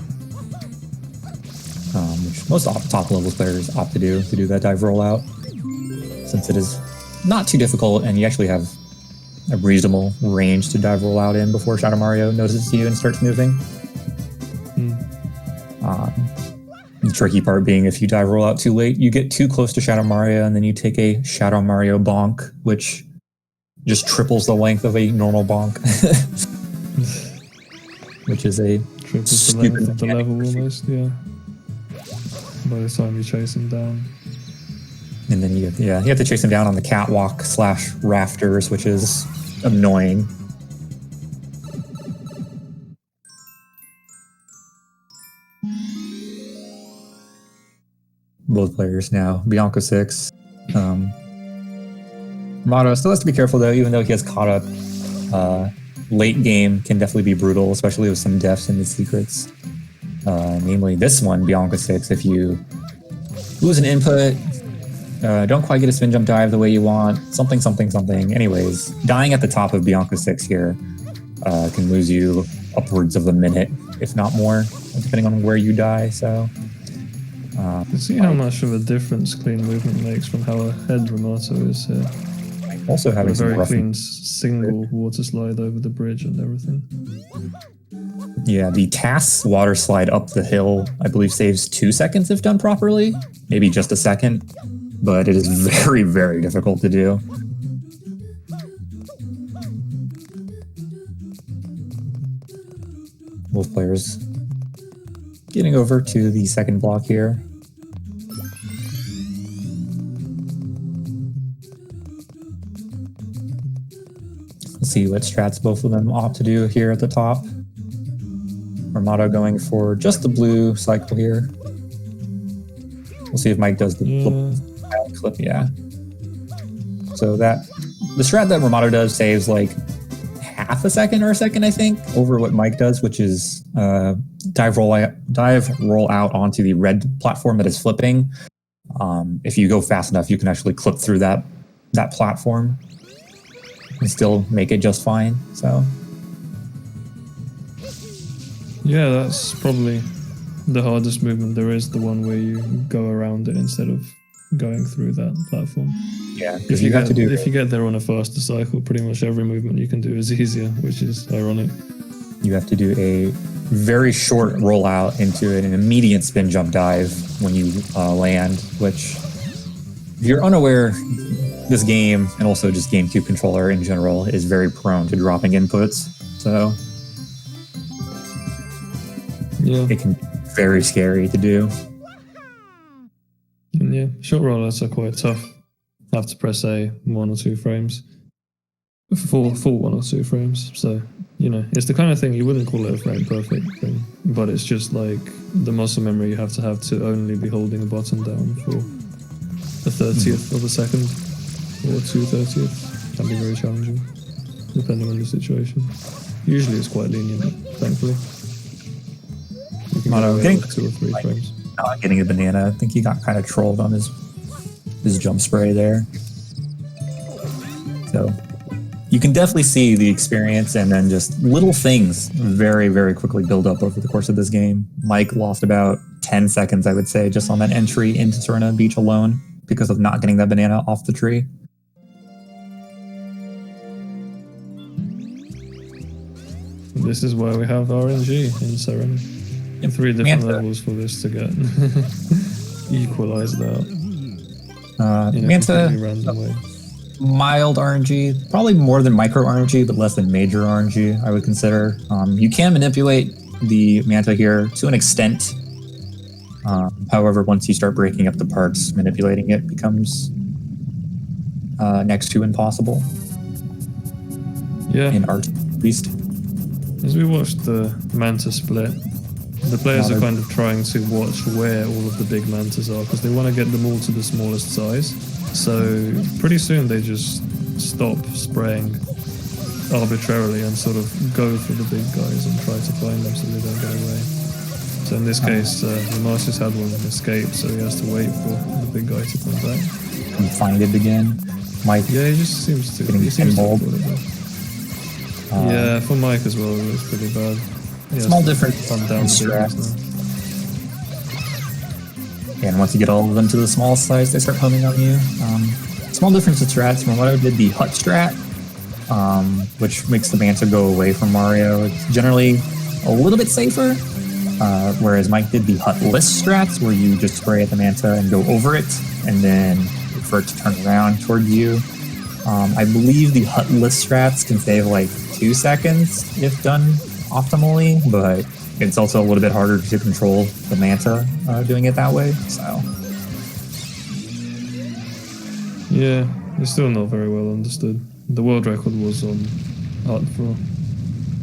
Which most top level players opt to do that dive rollout, since it is not too difficult and you actually have a reasonable range to dive rollout in before Shadow Mario notices you and starts moving. The tricky part being if you dive roll out too late, you get too close to Shadow Mario and then you take a Shadow Mario bonk, which just triples the length of a normal bonk. Which is a triples the length of the level almost, yeah. By the time you chase him down. And then you have to chase him down on the catwalk / rafters, which is annoying. Both players now. Bianca 6. Motto still has to be careful though, even though he has caught up. Late game can definitely be brutal, especially with some deaths in the secrets. Namely this one, Bianca 6, if you lose an input, don't quite get a spin jump dive the way you want, something. Anyways, dying at the top of Bianca 6 here can lose you upwards of a minute, if not more, depending on where you die, so... You can see how much of a difference clean movement makes from how ahead Ramato is here. Also having a some very rough clean single water slide over the bridge and everything. Yeah, the TAS water slide up the hill, I believe, saves 2 seconds if done properly. Maybe just a second, but it is very, very difficult to do. Both players getting over to the second block here. Let's see what strats both of them opt to do here at the top. Armado going for just the blue cycle here. We'll see if Mike does the clip. Yeah. So the strat that Armado does saves like half a second or a second, I think, over what Mike does, which is dive roll out onto the red platform that is flipping. If you go fast enough, you can actually clip through that platform and still make it just fine. So yeah, that's probably the hardest movement there is, the one where you go around it instead of going through that platform. Yeah, because you have to do... If you get there on a faster cycle, pretty much every movement you can do is easier, which is ironic. You have to do a very short rollout into an immediate spin jump dive when you land, which, if you're unaware, this game, and also just GameCube controller in general, is very prone to dropping inputs. So yeah, it can be very scary to do. And yeah, short rollouts are quite tough. Have to press A 1 or 2 frames. Full 1 or 2 frames. So, you know, it's the kind of thing you wouldn't call it a frame perfect thing, but it's just like the muscle memory you have to only be holding a button down for a 30th of a second or 2/30ths. Can be very challenging, depending on the situation. Usually it's quite lenient, thankfully. You can Mono, get 2 or 3 frames. Not getting a banana. I think he got kind of trolled on his jump spray there. So you can definitely see the experience and then just little things very, very quickly build up over the course of this game. Mike lost about 10 seconds, I would say, just on that entry into Serena Beach alone because of not getting that banana off the tree. This is why we have RNG in Serena. 3 different levels for this to get equalized out in a completely random way. Mild RNG, probably more than micro RNG, but less than major RNG, I would consider. You can manipulate the Manta here to an extent. However, once you start breaking up the parts, manipulating it becomes next to impossible. Yeah. In art, at least. As we watched the Manta split, the players are kind of trying to watch where all of the big mantas are because they want to get them all to the smallest size. So pretty soon they just stop spraying arbitrarily and sort of go for the big guys and try to find them so they don't get away. So in this case, Lamar's had one escape, so he has to wait for the big guy to come back. And find it again. Mike. Yeah, he just seems to. He seems to have it back. Yeah, for Mike as well, it was pretty bad. Small difference in strats. And once you get all of them to the small size, they start coming on you. Small difference in strats. Mario did the hut strat, which makes the Manta go away from Mario. It's generally a little bit safer, whereas Mike did the hutless strats, where you just spray at the Manta and go over it, and then wait for it to turn around toward you. I believe the hutless strats can save like 2 seconds if done optimally, but it's also a little bit harder to control the Manta doing it that way. So yeah, it's still not very well understood. The world record was on Hut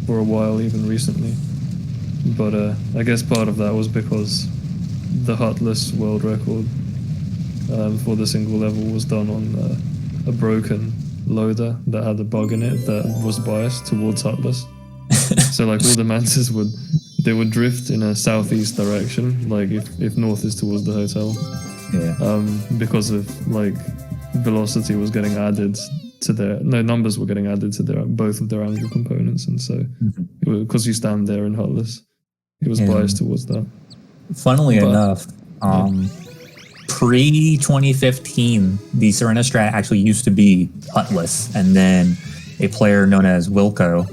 for a while, even recently. but I guess part of that was because the hutless world record for the single level was done on a broken loader that had a bug in it that was biased towards hutless. So like all the mantis would drift in a southeast direction, like if north is towards the hotel. Yeah. Because of like velocity was getting added to numbers were getting added to both of their angle components, and so because you stand there in hutless, it was biased towards that. Funnily enough, pre-2015, the Serena strat actually used to be hutless, and then a player known as Wilco,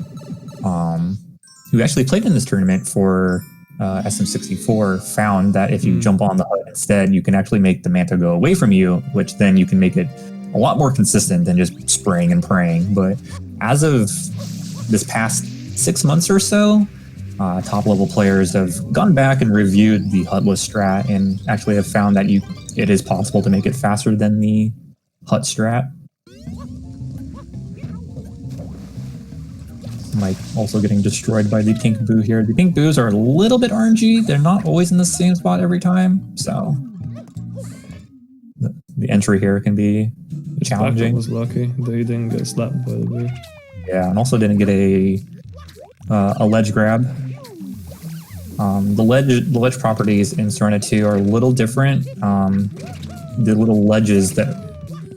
who actually played in this tournament for SM64, found that if you jump on the hut instead, you can actually make the Manta go away from you, which then you can make it a lot more consistent than just spraying and praying. But as of this past 6 months or so, top level players have gone back and reviewed the hutless strat and actually have found that it is possible to make it faster than the hut strat. Mike also getting destroyed by the pink boo here. The pink boos are a little bit RNG. They're not always in the same spot every time, so the entry here can be challenging. Was lucky that he didn't get slapped by the boo. Yeah, and also didn't get a ledge grab. The ledge properties in Serena 2 are a little different. The little ledges that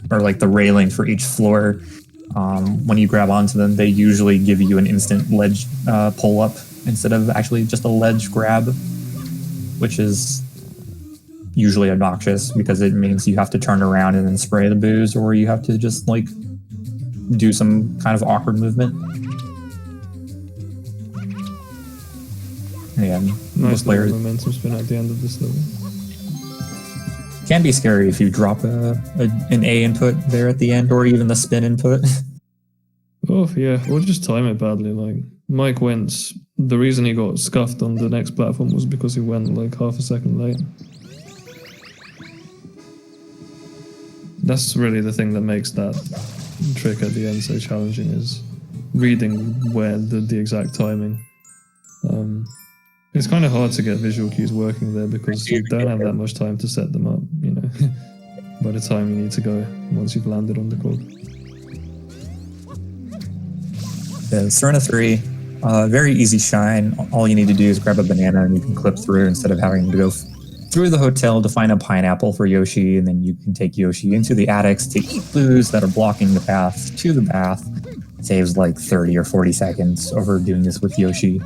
are like the railing for each floor, when you grab onto them, they usually give you an instant ledge pull up instead of actually just a ledge grab, which is usually obnoxious because it means you have to turn around and then spray the boos, or you have to just like do some kind of awkward movement. Yeah, nice players momentum spin at the end of this level. Can be scary if you drop an A input there at the end, or even the spin input. Oh yeah, or just time it badly. Like Mike Wentz, the reason he got scuffed on the next platform was because he went like half a second late. That's really the thing that makes that trick at the end so challenging, is reading where the exact timing. It's kind of hard to get visual cues working there because you don't have that much time to set them up, you know, by the time you need to go once you've landed on the clock. Yeah, Serena 3, very easy shine. All you need to do is grab a banana and you can clip through instead of having to go through the hotel to find a pineapple for Yoshi, and then you can take Yoshi into the attics to eat boos that are blocking the path to the bath. Saves like 30 or 40 seconds over doing this with Yoshi.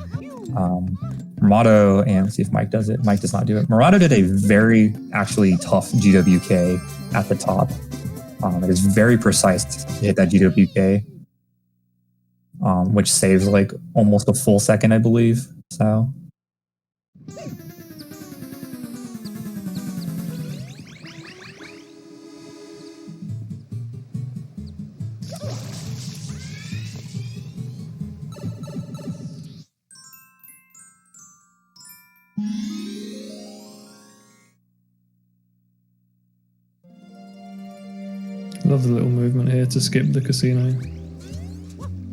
Murado, and let's see if Mike does it. Mike does not do it. Murado did a very actually tough GWK at the top. It is very precise to hit that GWK, which saves like almost a full second, I believe. So. Love the little movement here to skip the casino.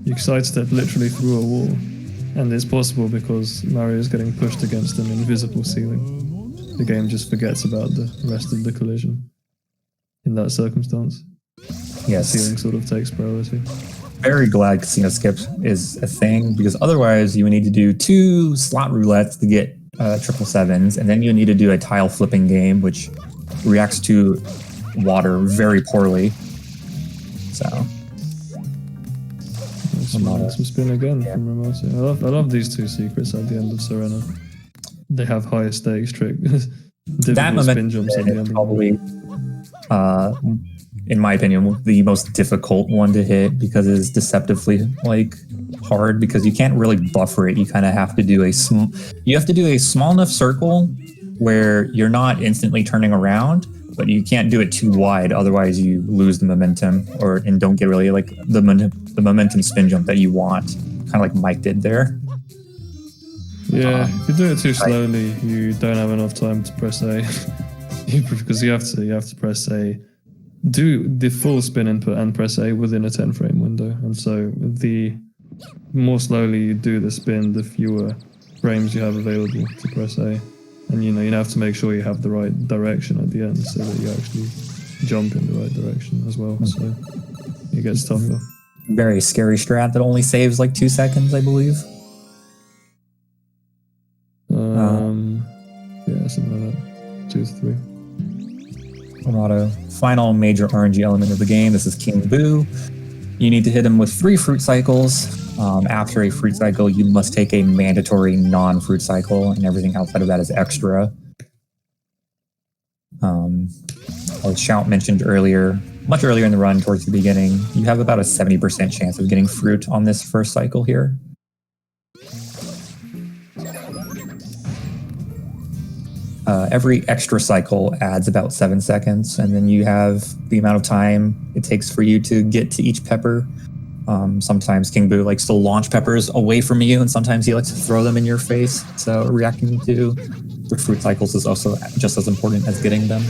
You sidestep literally through a wall, and it's possible because Mario is getting pushed against an invisible ceiling. The game just forgets about the rest of the collision in that circumstance. Yes. The ceiling sort of takes priority. Very glad casino skip is a thing, because otherwise you would need to do 2 slot roulettes to get 777s, and then you need to do a tile flipping game, which reacts to water very poorly. So some spin again from Ramosi. I love these 2 secrets at the end of Serena. They have higher stakes trick. Difficult spin jumps at the end. Probably, in my opinion, the most difficult one to hit, because it is deceptively like hard, because you can't really buffer it. You kind of have to do a small enough circle where you're not instantly turning around, but you can't do it too wide, otherwise you lose the momentum and don't get really like the momentum spin jump that you want, kind of like Mike did there. Yeah, if you do it too slowly, you don't have enough time to press A, because you have to press A, do the full spin input and press A within a 10 frame window, and so the more slowly you do the spin, the fewer frames you have available to press A. And you have to make sure you have the right direction at the end so that you actually jump in the right direction as well. So it gets tougher. Very scary strat that only saves like 2 seconds, I believe. Yeah, something like that. 2 to 3. Auto. Final major RNG element of the game. This is King Boo. You need to hit him with 3 fruit cycles. After a fruit cycle, you must take a mandatory non-fruit cycle, and everything outside of that is extra. As Shout mentioned earlier, much earlier in the run towards the beginning, you have about a 70% chance of getting fruit on this first cycle here. Every extra cycle adds about 7 seconds, and then you have the amount of time it takes for you to get to each pepper. Sometimes King Boo likes to launch peppers away from you, and sometimes he likes to throw them in your face. So reacting to the fruit cycles is also just as important as getting them.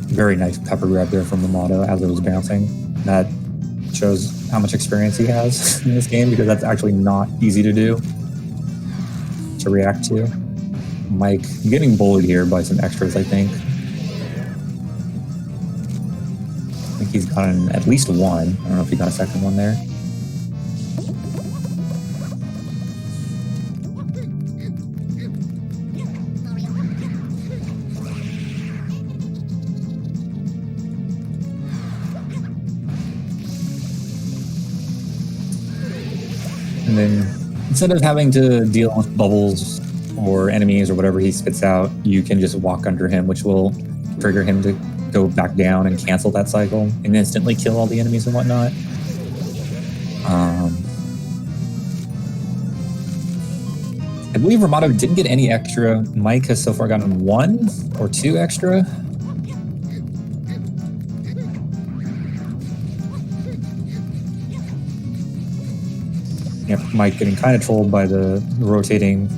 Very nice pepper grab there from the Motto as it was bouncing. That shows how much experience he has in this game, because that's actually not easy to do, to react to. Mike getting bullied here by some extras, I think. I think he's gotten at least one. I don't know if he got a second one there. And then instead of having to deal with bubbles or enemies or whatever he spits out, you can just walk under him, which will trigger him to go back down and cancel that cycle and instantly kill all the enemies and whatnot. I believe Ramato didn't get any extra. Mike has so far gotten 1 or 2 extra. Yep, Mike getting kind of trolled by the rotating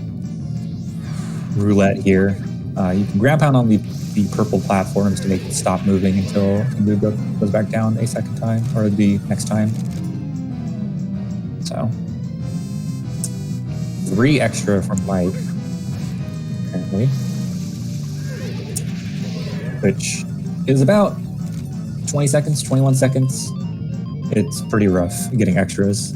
roulette here. You can ground pound on the purple platforms to make it stop moving until it goes back down a second time, or the next time. So 3 extra from Mike, apparently, which is about 20 seconds, 21 seconds. It's pretty rough getting extras.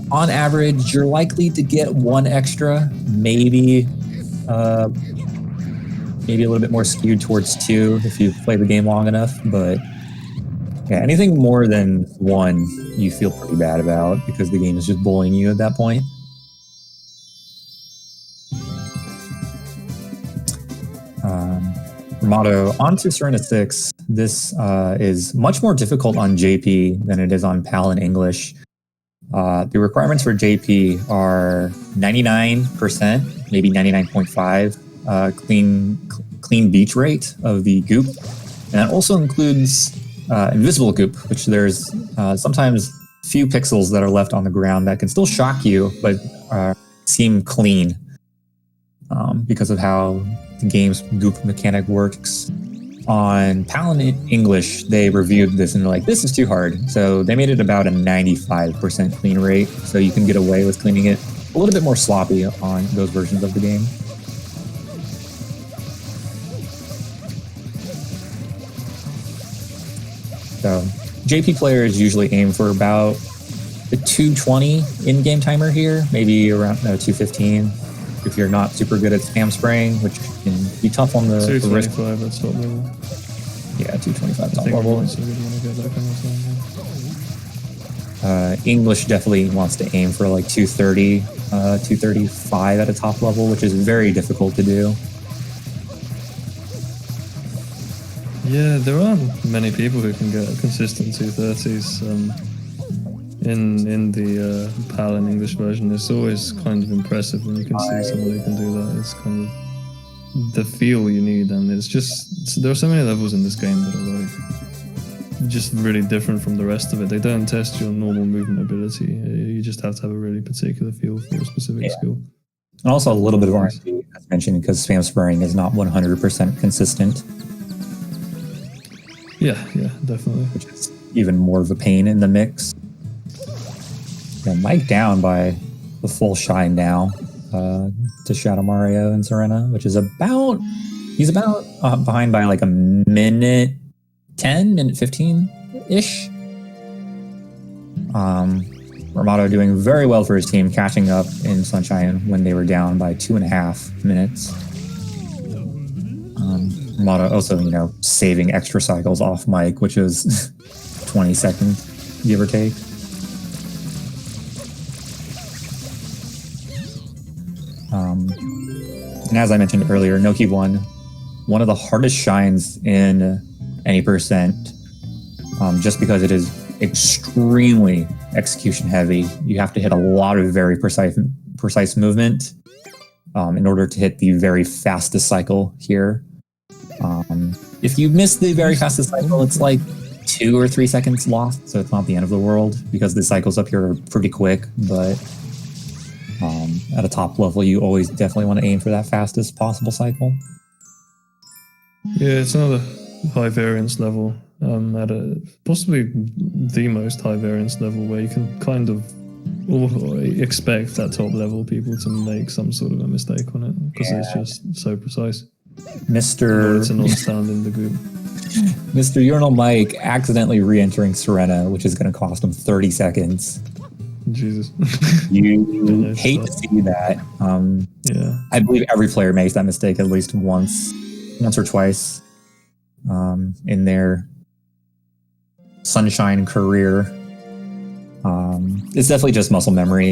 On average, you're likely to get 1 extra, maybe a little bit more skewed towards 2 if you play the game long enough. But yeah, anything more than 1, you feel pretty bad about, because the game is just bullying you at that point. Motto onto Serena 6. This is much more difficult on JP than it is on PAL and English. The requirements for JP are 99%, maybe 99.5 clean beach rate of the goop, and that also includes invisible goop, which there's sometimes few pixels that are left on the ground that can still shock you, but seem clean because of how the game's goop mechanic works. On PAL and English, they reviewed this and they're like, this is too hard. So they made it about a 95% clean rate, so you can get away with cleaning it a little bit more sloppy on those versions of the game. So JP players usually aim for about a 220 in-game timer here, maybe around 215. If you're not super good at spam spraying, which can be tough on the 225 at top level. Yeah, 225 top I think level. so we'd want to get that kind of thing. English definitely wants to aim for like 230, 235 at a top level, which is very difficult to do. Yeah, there aren't many people who can get consistent 230s. In the PAL and English version, it's always kind of impressive when you can see someone who can do that. It's kind of the feel you need, and it's just, there are so many levels in this game that are like just really different from the rest of it. They don't test your normal movement ability. You just have to have a really particular feel for a specific skill. And also a little bit of RNG, as mentioned, because spam spraying is not 100% consistent. Yeah, definitely. which is even more of a pain in the mix. Yeah, Mike down by the full shine now to Shadow Mario and Serena, which is he's about behind by like a minute 10, minute 15-ish. Ramato doing very well for his team, catching up in Sunshine when they were down by 2.5 minutes. Ramato also, saving extra cycles off Mike, which is 20 seconds, give or take. And as I mentioned earlier, Noki won one of the hardest shines in any percent, just because it is extremely execution heavy. You have to hit a lot of very precise movement in order to hit the very fastest cycle here. If you miss the very fastest cycle, it's like 2 or 3 seconds lost, so it's not the end of the world because the cycles up here are pretty quick, but at a top level, you always definitely want to aim for that fastest possible cycle. Yeah, it's another high variance level, at possibly the most high variance level where you can kind of expect that top level people to make some sort of a mistake on it because it's just so precise. Mr. To not stand in the group. Mr. Urinal Mike accidentally re-entering Serena, which is going to cost him 30 seconds. Jesus. You hate to see that. Yeah. I believe every player makes that mistake at least once or twice in their Sunshine career. It's definitely just muscle memory.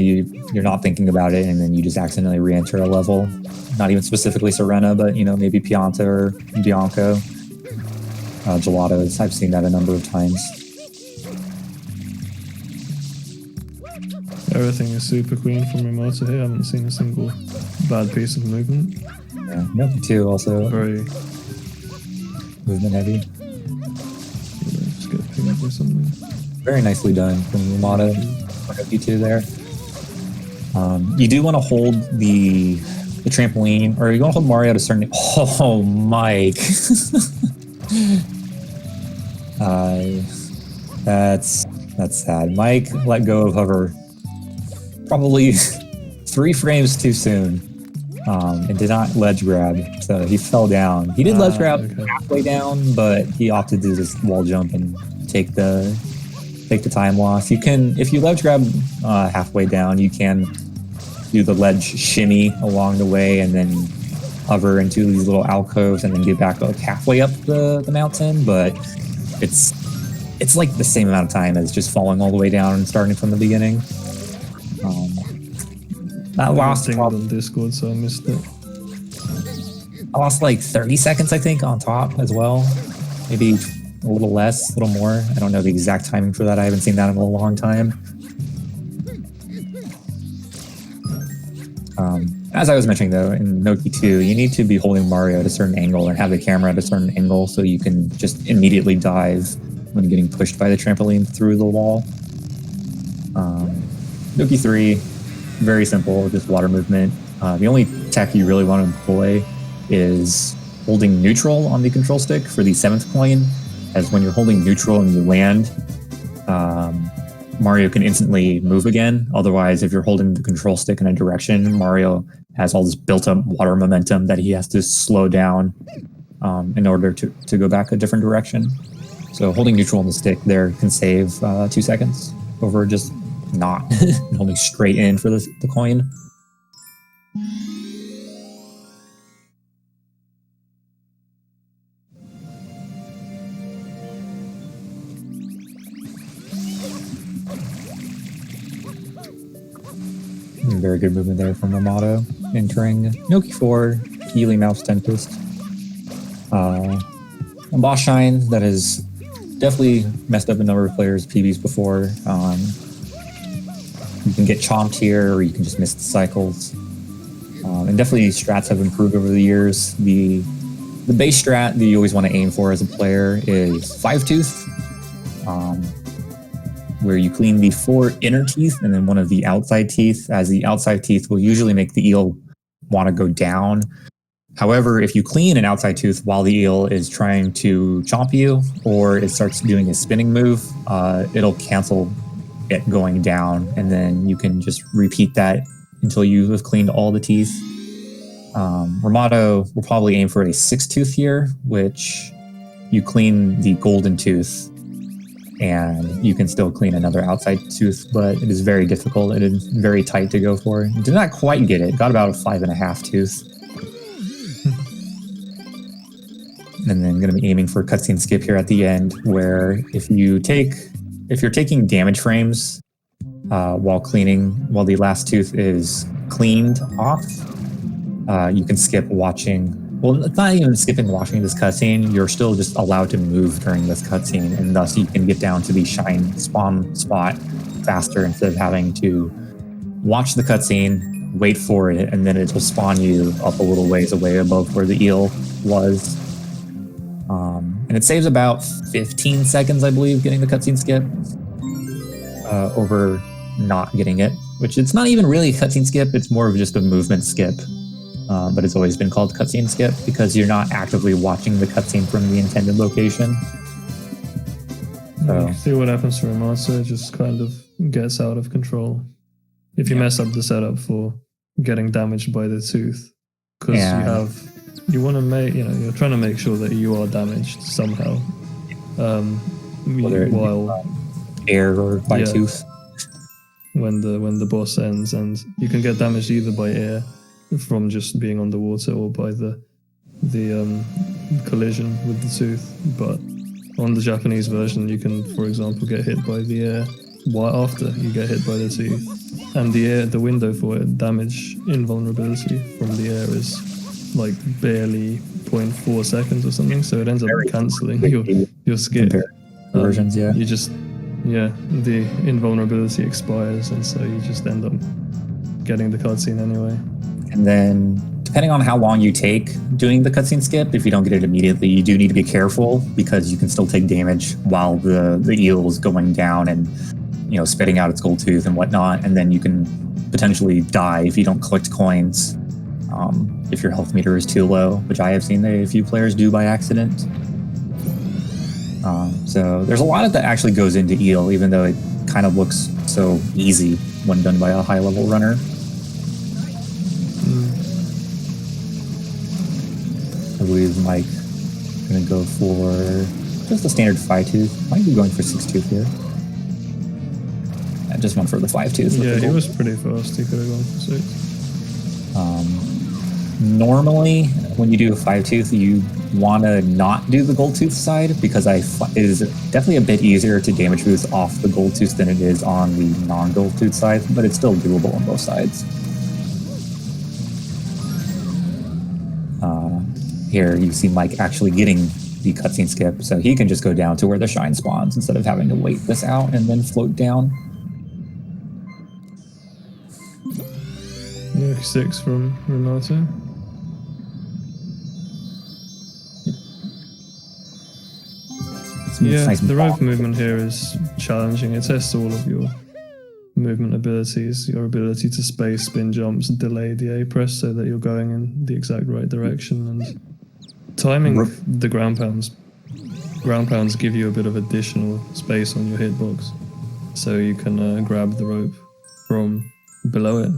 You're not thinking about it, and then you just accidentally re-enter a level. Not even specifically Serena, but maybe Pianta or Bianco. Gelatos. I've seen that a number of times. Everything is super clean from Ramato here. I haven't seen a single bad piece of movement. Yeah, Noki 2 also very movement heavy. Just get pinged or something. Very nicely done from Ramato. Noki 2 there. You do want to hold the trampoline, or you want to hold Mario to certain. Oh, Mike. That's sad. Mike let go of hover probably 3 frames too soon, and did not ledge grab, so he fell down. He did ledge grab halfway down, but he opted to just wall jump and take the time loss. You can, if you ledge grab halfway down, you can do the ledge shimmy along the way and then hover into these little alcoves and then get back like halfway up the mountain, but it's like the same amount of time as just falling all the way down and starting from the beginning. That lost on Discord, so I missed it. I lost like 30 seconds, I think, on top as well. Maybe a little less, a little more. I don't know the exact timing for that. I haven't seen that in a long time. As I was mentioning, though, in Noki 2, you need to be holding Mario at a certain angle and have the camera at a certain angle so you can just immediately dive when getting pushed by the trampoline through the wall. Noki 3, very simple, just water movement. The only tech you really want to employ is holding neutral on the control stick for the 7th coin, as when you're holding neutral and you land, Mario can instantly move again. Otherwise, if you're holding the control stick in a direction, Mario has all this built-up water momentum that he has to slow down in order to go back a different direction. So holding neutral on the stick there can save 2 seconds over just not holding straight in for the coin. Very good movement there from Ramato. Entering Noki 4, Healy Mouse Tempest. A boss shine that has definitely messed up a number of players' PBs before. You can get chomped here, or you can just miss the cycles. And definitely strats have improved over the years. The base strat that you always want to aim for as a player is 5 Tooth. Where you clean the 4 inner teeth and then one of the outside teeth, as the outside teeth will usually make the eel want to go down. However, if you clean an outside tooth while the eel is trying to chomp you, or it starts doing a spinning move, it'll cancel it going down, and then you can just repeat that until you have cleaned all the teeth. Ramato will probably aim for a 6 tooth here, which you clean the golden tooth, and you can still clean another outside tooth, but it is very difficult. It is very tight to go for. Did not quite get it. Got about a 5.5 tooth. And then going to be aiming for a cutscene skip here at the end, where if you're taking damage frames while the last tooth is cleaned off, you can skip watching. Well, it's not even skipping watching this cutscene. You're still just allowed to move during this cutscene, and thus you can get down to the shine spawn spot faster instead of having to watch the cutscene, wait for it, and then it'll spawn you up a little ways away above where the eel was. And it saves about 15 seconds, I believe, getting the cutscene skip over not getting it, which it's not even really a cutscene skip. It's more of just a movement skip. But it's always been called cutscene skip because you're not actively watching the cutscene from the intended location. So, see what happens to Ramato, just kind of gets out of control. If you mess up the setup for getting damaged by the tooth, because you want to make, you're trying to make sure that you are damaged somehow. While air or by tooth. When the boss ends, and you can get damaged either by air from just being on the water or by the collision with the tooth. But on the Japanese version, you can, for example, get hit by the air after you get hit by the tooth. And the window for it, damage invulnerability from the air is like barely 0.4 seconds or something, so it ends up cancelling your skip. Versions, You just, the invulnerability expires, and so you just end up getting the cutscene anyway. And then, depending on how long you take doing the cutscene skip, if you don't get it immediately, you do need to be careful because you can still take damage while the eel is going down and, spitting out its gold tooth and whatnot. And then you can potentially die if you don't collect coins, if your health meter is too low, which I have seen a few players do by accident. So there's a lot of that actually goes into eel, even though it kind of looks so easy when done by a high-level runner. I believe Mike is going to go for just a standard 5 tooth. Might be going for 6 tooth here. I just went for the 5 tooth. Yeah, he was pretty fast. He could have gone for 6. Normally, when you do a 5 tooth, you want to not do the gold tooth side because it is definitely a bit easier to damage boost off the gold tooth than it is on the non-gold tooth side, but it's still doable on both sides. Here you see Mike actually getting the cutscene skip, so he can just go down to where the shine spawns instead of having to wait this out and then float down. 6 from Ramato. Nice the rope movement here is challenging. It tests all of your movement abilities, your ability to space, spin jumps, delay the A press so that you're going in the exact right direction, and timing the ground pounds. Ground pounds give you a bit of additional space on your hitbox, so you can grab the rope from below it,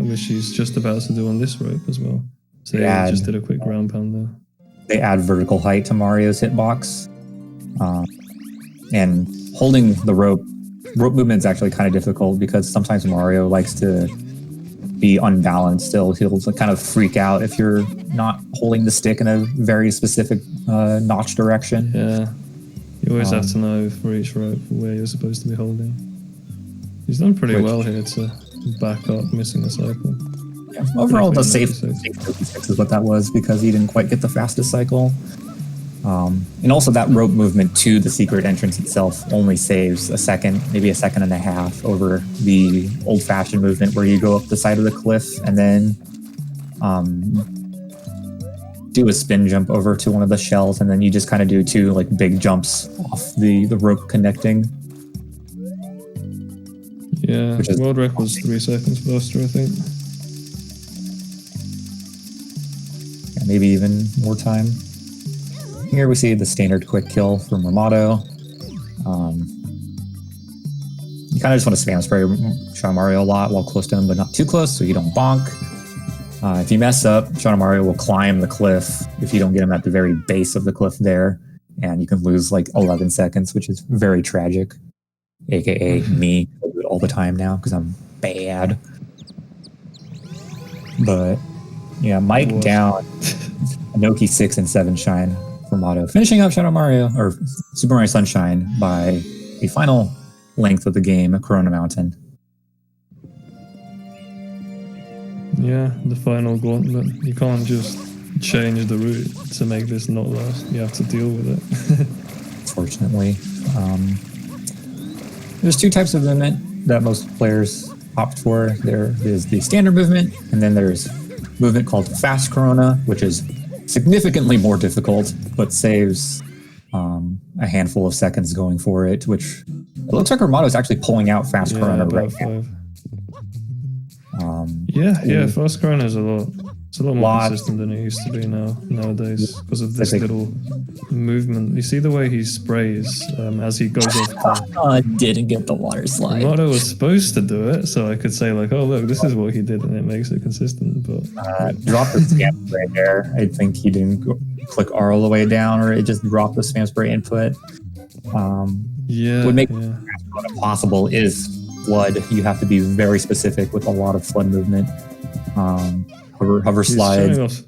which he's just about to do on this rope as well. So he just did a quick ground pound there. They add vertical height to Mario's hitbox, and holding the rope movement is actually kind of difficult because sometimes Mario likes to be unbalanced still. He'll kind of freak out if you're not holding the stick in a very specific notch direction. Yeah, you always have to know for each rope where you're supposed to be holding. He's done pretty well here to back up missing a cycle. Yeah, overall, the safe 36 is what that was because he didn't quite get the fastest cycle. And also that rope movement to the secret entrance itself only saves a second, maybe a second and a half over the old-fashioned movement where you go up the side of the cliff and then do a spin jump over to one of the shells, and then you just kind of do 2 like big jumps off the rope connecting. Yeah, world record was 3 seconds faster, I think. maybe even more time. Here we see the standard quick kill from Ramato. You kind of just want to spam spray Shadow Mario a lot while close to him, but not too close so you don't bonk. If you mess up, Shadow Mario will climb the cliff if you don't get him at the very base of the cliff there, and you can lose like 11 seconds, which is very tragic. AKA me. I do it all the time now because I'm bad. But yeah, Mike down, Inoki 6 and 7 shine for Motto, finishing up Shadow Mario or Super Mario Sunshine by the final length of the game at Corona Mountain. Yeah, the final gauntlet. You can't just change the route to make this not last. You have to deal with it. Fortunately, there's two types of movement that most players opt for. There is the standard movement, and then there's movement called Fast Corona, which is significantly more difficult, but saves a handful of seconds going for it, which it looks like Armado is actually pulling out Fast Corona right now. Yeah, Fast Corona is it's a lot more consistent than it used to be nowadays because of this little movement. You see the way he sprays as he goes off. Didn't get the water slide. Armado was supposed to do it, so I could say like, oh look, this is what he did, and it makes it consistent. But dropped the spam spray there. I think he didn't click R all the way down, or it just dropped the spam spray input. What makes it possible is flood. You have to be very specific with a lot of flood movement. Hover slides.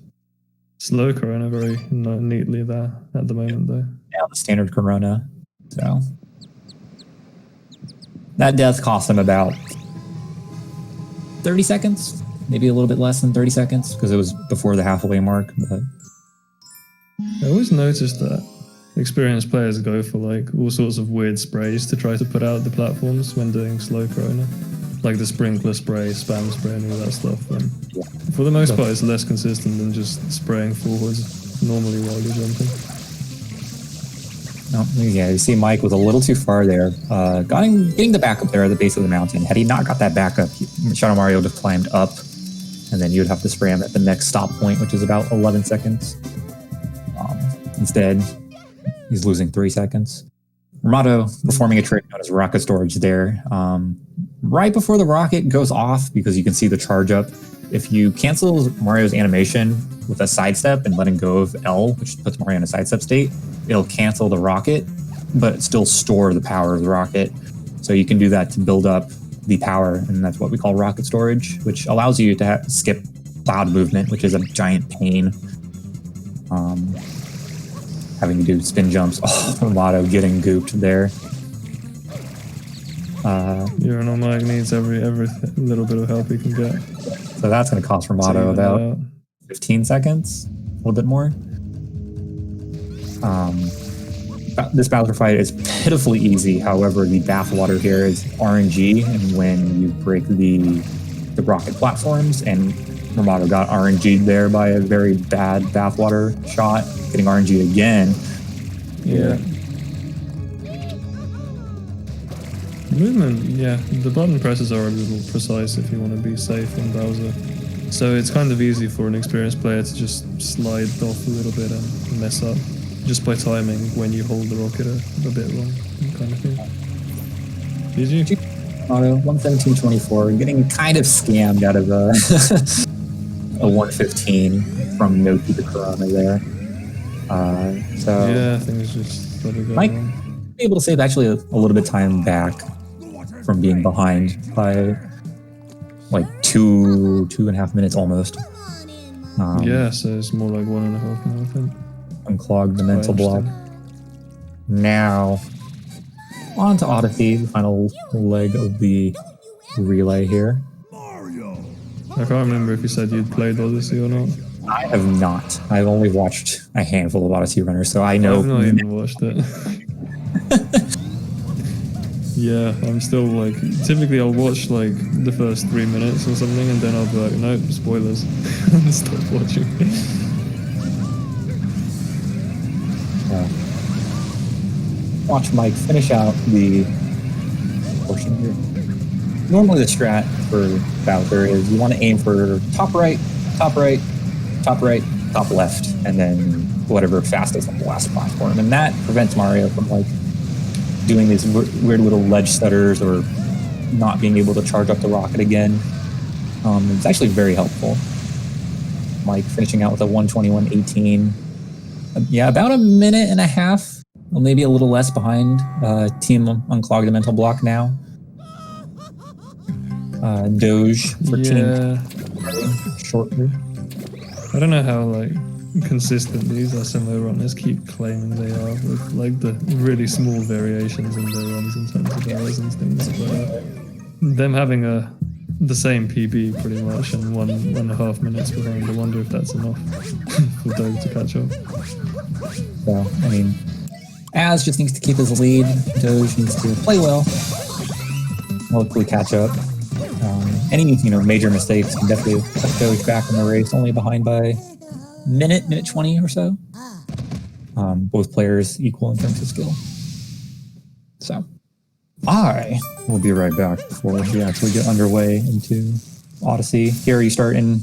Slow Corona very neatly there at the moment, though. Yeah, the standard Corona. So that death cost him about 30 seconds, maybe a little bit less than 30 seconds, because it was before the halfway mark. But I always noticed that experienced players go for like all sorts of weird sprays to try to put out the platforms when doing slow Corona. Like the sprinkler spray, spam spray, and all that stuff. For the most part, it's less consistent than just spraying forwards normally while you're jumping. Yeah, you see Mike was a little too far there. Getting the backup there at the base of the mountain. Had he not got that backup, Shadow Mario would have climbed up, and then you'd have to spray him at the next stop point, which is about 11 seconds. Instead, he's losing 3 seconds. Ramato performing a trick known as rocket storage there. Right before the rocket goes off, because you can see the charge up, if you cancel Mario's animation with a sidestep and letting go of L, which puts Mario in a sidestep state, it'll cancel the rocket, but still store the power of the rocket. So you can do that to build up the power, and that's what we call rocket storage, which allows you to skip cloud movement, which is a giant pain. Having to do spin jumps. Oh, Ramato getting gooped there. Urinal Mike needs every little bit of help he can get. So that's going to cost Ramato about 15 seconds, a little bit more. This Bowser fight is pitifully easy. However, the bathwater here is RNG, and when you break the rocket platforms, and Ramato got RNG'd there by a very bad bathwater shot, getting RNG again. Yeah. Movement, the button presses are a little precise if you want to be safe on Bowser. So it's kind of easy for an experienced player to just slide off a little bit and mess up just by timing when you hold the rocket a bit wrong, kind of thing. GG. Auto 117.24, getting kind of scammed out of a 115 from Noki to Corona there. Yeah, things just sort of go Mike wrong. Be able to save actually a little bit of time back from being behind by like 2.5 minutes almost. So it's more like 1.5 now, I think. Unclog the mental block. Now, on to Odyssey, the final leg of the relay here. I can't remember if you said you'd played Odyssey or not. I have not. I've only watched a handful of Odyssey runners, so I know. I've not even watched it. Yeah, I'm still like, typically I'll watch like the first 3 minutes or something, and then I'll be like, nope, spoilers, and stop watching. Watch Mike finish out the portion here. Normally the strat for Bowser is you want to aim for top right, top right, top right, top left, and then whatever fastest on the last platform. And that prevents Mario from like doing these weird little ledge stutters or not being able to charge up the rocket again. It's actually very helpful. Like finishing out with a 121.18. Yeah, about a minute and a half, or maybe a little less behind Team Unclog the Mental Block now. Doge for Team shortly. I don't know how like consistent these SMO runners keep claiming they are, with like the really small variations in their runs in terms of errors and things. But them having the same PB pretty much and 1.5 minutes behind. I wonder if that's enough for Doge to catch up. So I mean, Az just needs to keep his lead. Doge needs to play well. Hopefully catch up. Any major mistakes can definitely put Doge back in the race, only behind by minute 20 or so. Both players equal in terms of skill. So I will be right back before we actually get underway into Odyssey. Here you start in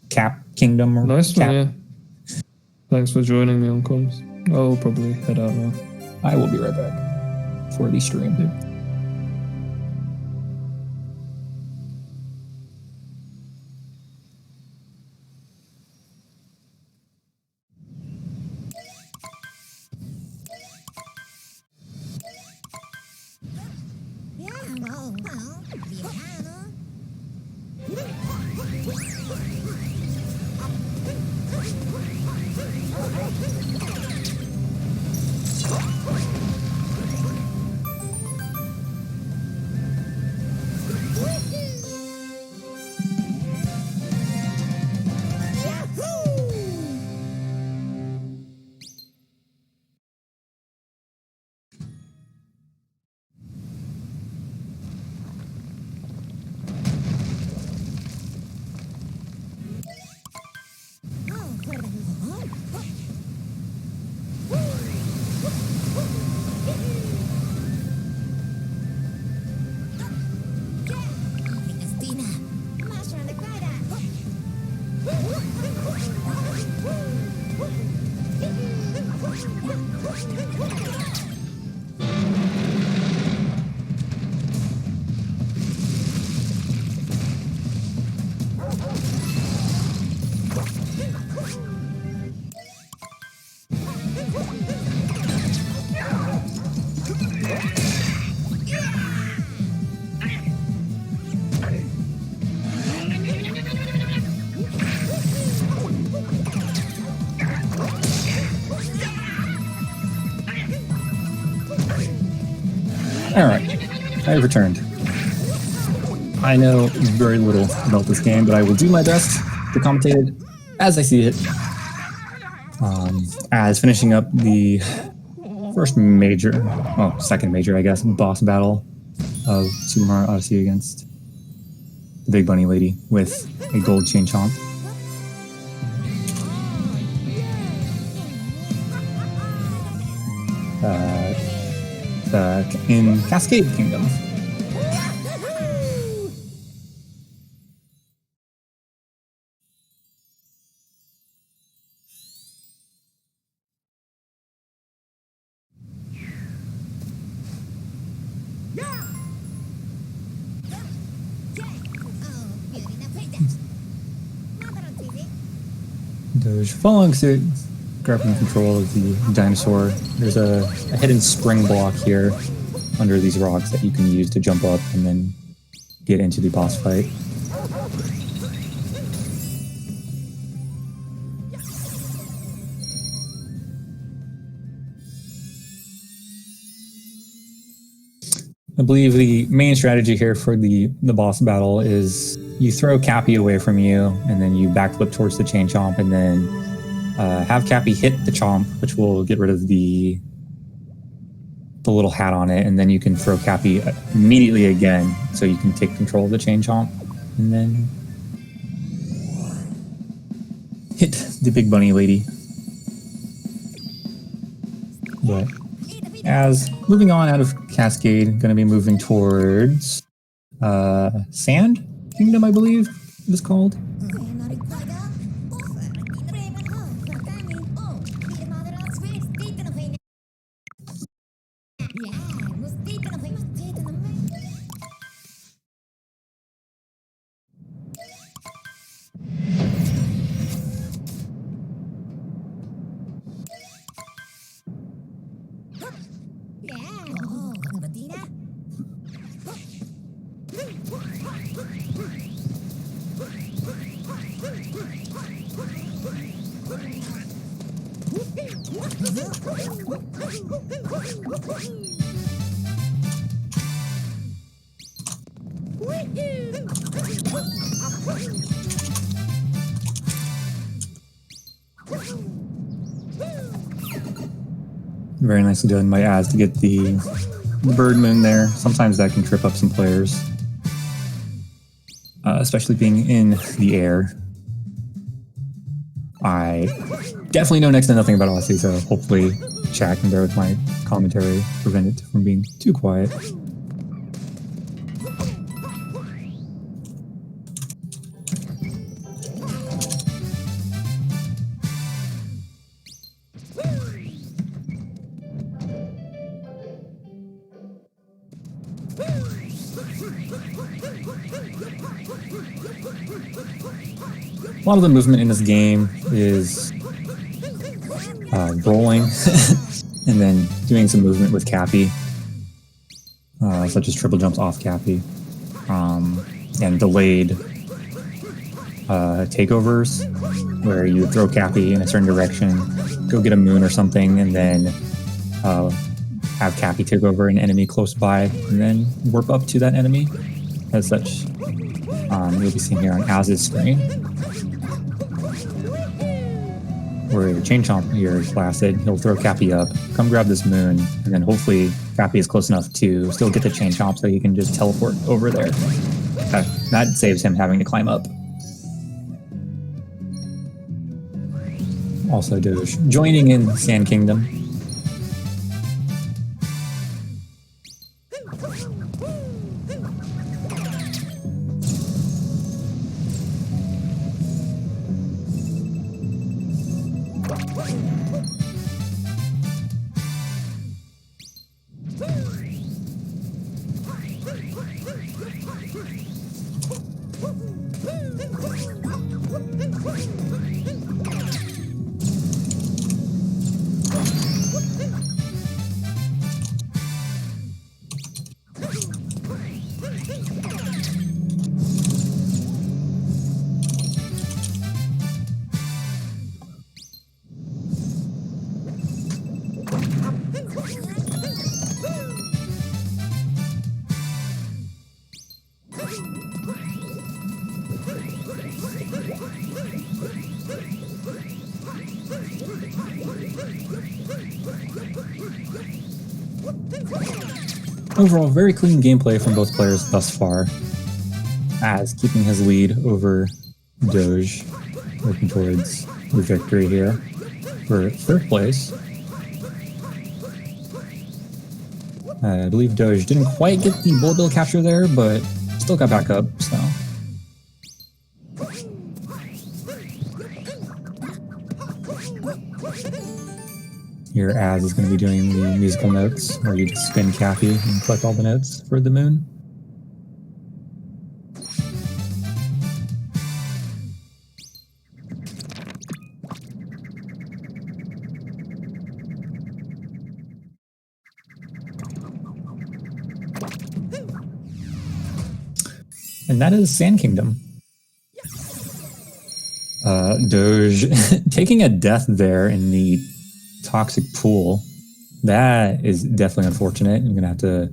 Cap Kingdom. Or nice Cap. one, yeah. Thanks for joining me on comms. I'll probably head out now. I will be right back for the stream. Yeah. Alright, I have returned. I know very little about this game, but I will do my best to commentate it as I see it. As finishing up the second major, I guess, boss battle of Super Mario Odyssey against the Big Bunny Lady with a gold chain chomp. In Cascade Kingdom. Doge following suit, grabbing control of the dinosaur. There's a hidden spring block here under these rocks that you can use to jump up and then get into the boss fight. I believe the main strategy here for the boss battle is you throw Cappy away from you, and then you backflip towards the chain chomp, and then have Cappy hit the chomp, which will get rid of the little hat on it, and then you can throw Cappy immediately again, so you can take control of the chain chomp, and then hit the Big Bunny Lady. But as moving on out of Cascade, going to be moving towards Sand Kingdom, I believe it is called. Very nicely done by Az to get the bird moon there. Sometimes that can trip up some players, especially being in the air. I definitely know next to nothing about Odyssey, so hopefully chat can bear with my commentary, prevent it from being too quiet. A lot of the movement in this game is rolling and then doing some movement with Cappy, such as triple jumps off Cappy, and delayed takeovers where you throw Cappy in a certain direction, go get a moon or something, and then have Cappy take over an enemy close by and then warp up to that enemy. As such, you'll be seeing here on Az's screen, where your chain chomp here is blasted, he'll throw Cappy up, come grab this moon, and then hopefully Cappy is close enough to still get the chain chomp so he can just teleport over there. That saves him having to climb up. Also Doge joining in Sand Kingdom. Overall, very clean gameplay from both players thus far, Az keeping his lead over Doge, working towards the victory here for third place. I believe Doge didn't quite get the bullet bill capture there, but still got back up, so. Here, Az is going to be doing the musical notes, where you just spin Cappy and collect all the notes for the moon. And that is Sand Kingdom. Doge taking a death there in the toxic pool. That is definitely unfortunate. I'm gonna have to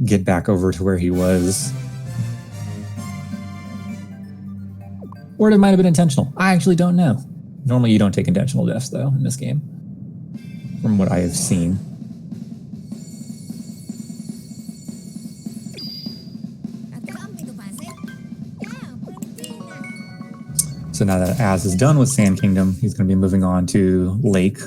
get back over to where he was. Or it might have been intentional. I actually don't know. Normally you don't take intentional deaths though in this game, from what I have seen. So now that Az is done with Sand Kingdom, he's going to be moving on to Lake.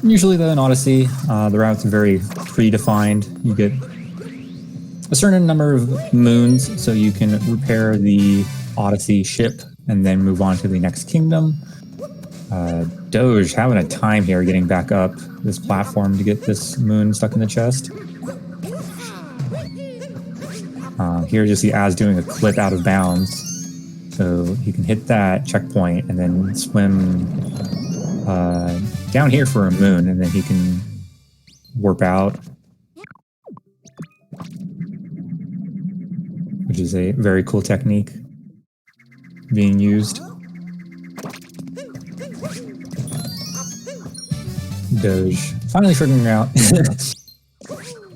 Usually though in Odyssey, the route's very predefined. You get a certain number of moons so you can repair the Odyssey ship and then move on to the next kingdom. Doge having a time here getting back up this platform to get this moon stuck in the chest. Here you see Az doing a clip out of bounds. So he can hit that checkpoint and then swim down here for a moon, and then he can warp out, which is a very cool technique being used. Doge finally figuring out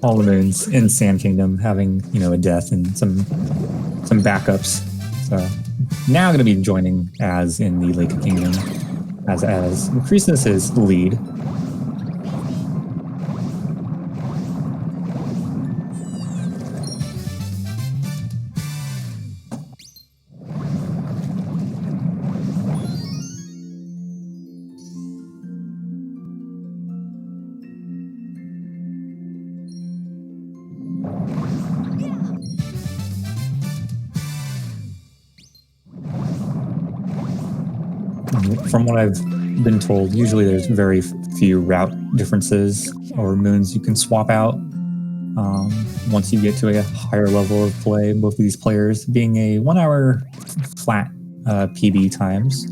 all the moons in Sand Kingdom, having, you know, a death and some backups. So now going to be joining Az in the Lake Kingdom as increases his lead. From what I've been told, usually there's very few route differences or moons you can swap out. Once you get to a higher level of play, both of these players being a 1 hour flat PB times,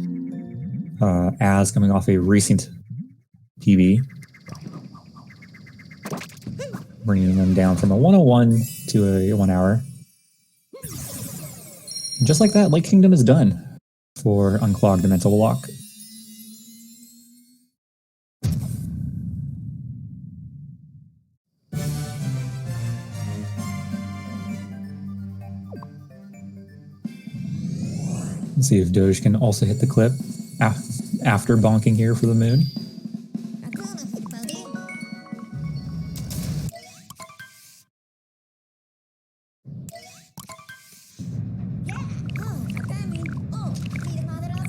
Az coming off a recent PB, bringing them down from a 101 to a 1 hour. And just like that, Lake Kingdom is done for Unclogged Mental Block. Let's see if Doge can also hit the clip after bonking here for the moon.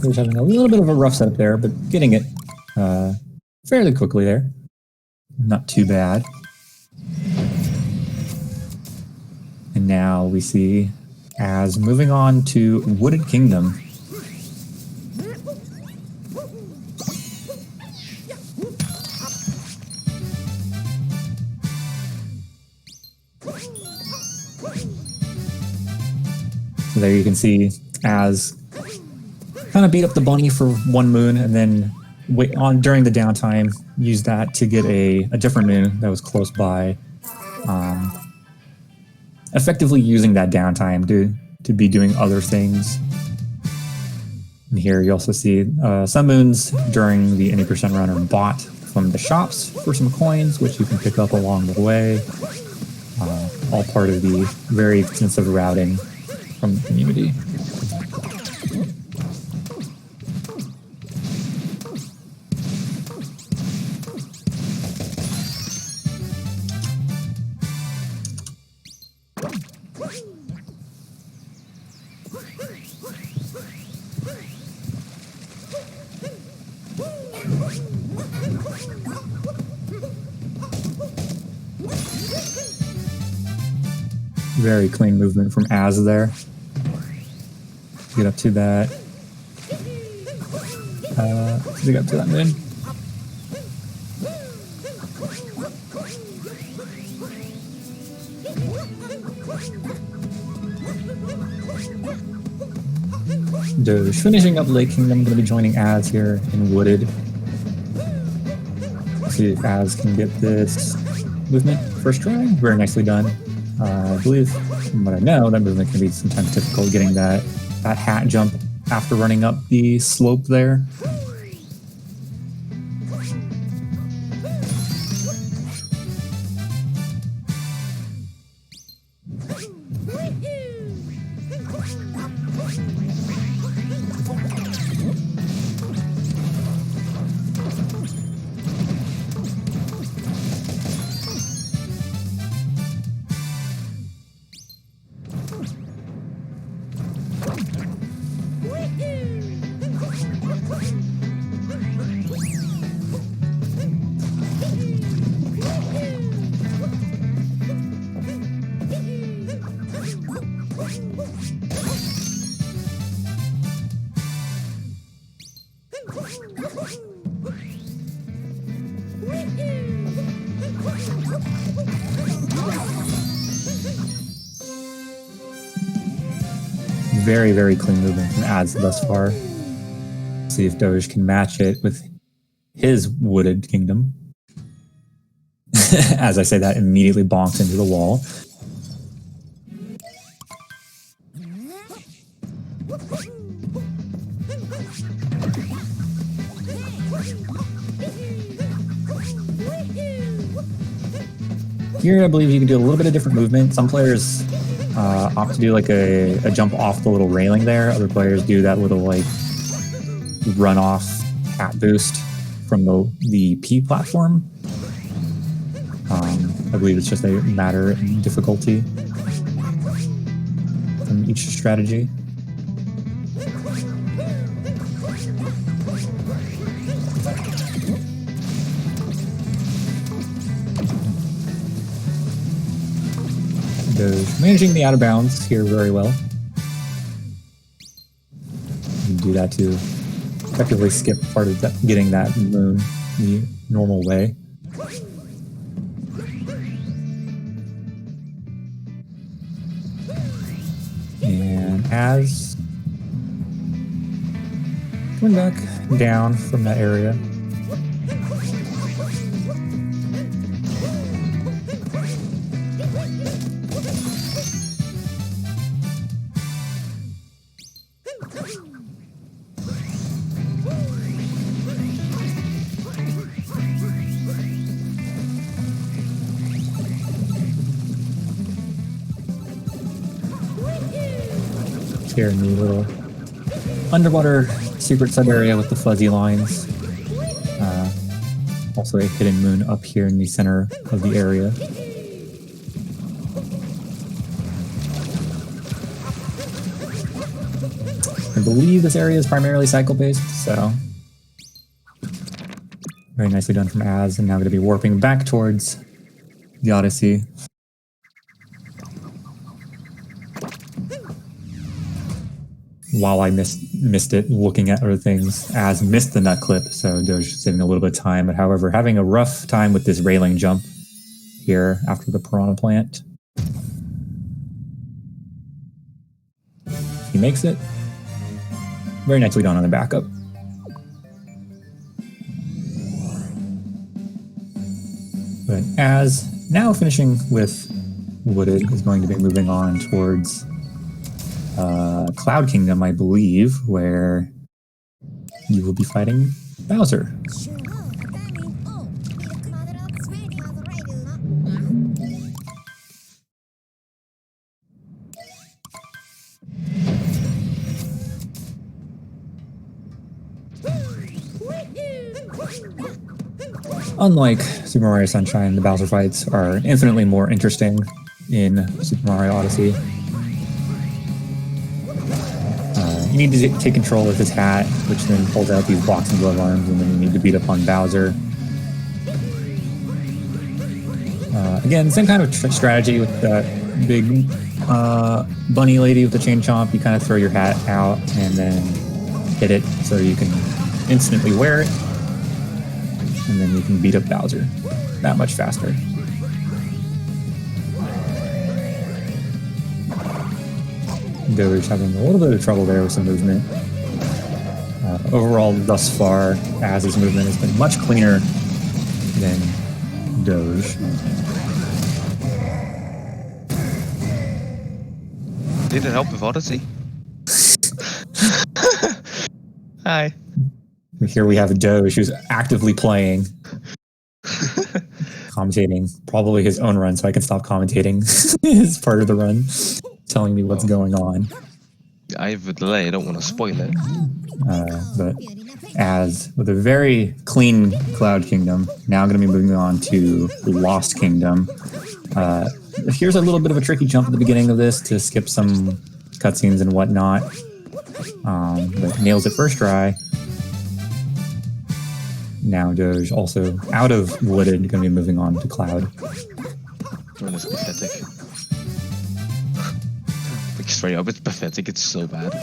Doge having a little bit of a rough setup there, but getting it fairly quickly there. Not too bad. And now we see Az moving on to Wooded Kingdom. So there you can see Az kind of beat up the bunny for one moon and then wait on during the downtime, use that to get a different moon that was close by. Effectively using that downtime to be doing other things. And here you also see some moons during the any percent run are bought from the shops for some coins, which you can pick up along the way. All part of the very extensive routing from the community. Very clean movement from Az there. Get up to that. Get up to that moon. Doge finishing up Lake Kingdom, going to be joining Az here in Wooded. Let's see if Az can get this movement first try. Very nicely done. I believe, from what I know, that movement can be sometimes difficult getting that hat jump after running up the slope there. Very, very clean movement from ads thus far. See if Doge can match it with his wooded kingdom. As I say that, immediately bonks into the wall. Here, I believe you can do a little bit of different movement. Some players opt to do like a jump off the little railing there. Other players do that little like run off hat boost from the P platform. I believe it's just a matter of difficulty from each strategy. Managing the out of bounds here very well. You can do that to effectively skip part of that, getting that moon the normal way. And as coming back down from that area. Here in the little underwater secret sub area with the fuzzy lines. Also a hidden moon up here in the center of the area. I believe this area is primarily cycle-based, so very nicely done from Az, and now going to be warping back towards the Odyssey. While I missed it, looking at other things, Az missed the nut clip, so Doge saving a little bit of time, but however, having a rough time with this railing jump here after the piranha plant. He makes it. Very nicely done on the backup. But Az, now finishing with Wooded, is going to be moving on towards Cloud Kingdom, I believe, where you will be fighting Bowser. Unlike Super Mario Sunshine, the Bowser fights are infinitely more interesting in Super Mario Odyssey. You need to take control of his hat, which then pulls out these boxing glove arms, and then you need to beat up on Bowser. Again, same kind of strategy with that big bunny lady with the chain chomp. You kind of throw your hat out and then hit it so you can instantly wear it, and then you can beat up Bowser that much faster. Doge having a little bit of trouble there with some movement. Overall, thus far, Az's movement has been much cleaner than Doge. Did it help with Odyssey? Hi. Here we have Doge, who's actively playing, commentating, probably his own run, so I can stop commentating as part of the run, telling me what's going on. I have a delay, I don't want to spoil it. But Az, with a very clean Cloud Kingdom, now going to be moving on to Lost Kingdom. Here's a little bit of a tricky jump at the beginning of this to skip some cutscenes and whatnot, but nails it first try. Now Doge, also out of Wooded, going to be moving on to Cloud. Oh, that's pathetic. Like, straight up, it's pathetic, it's so bad.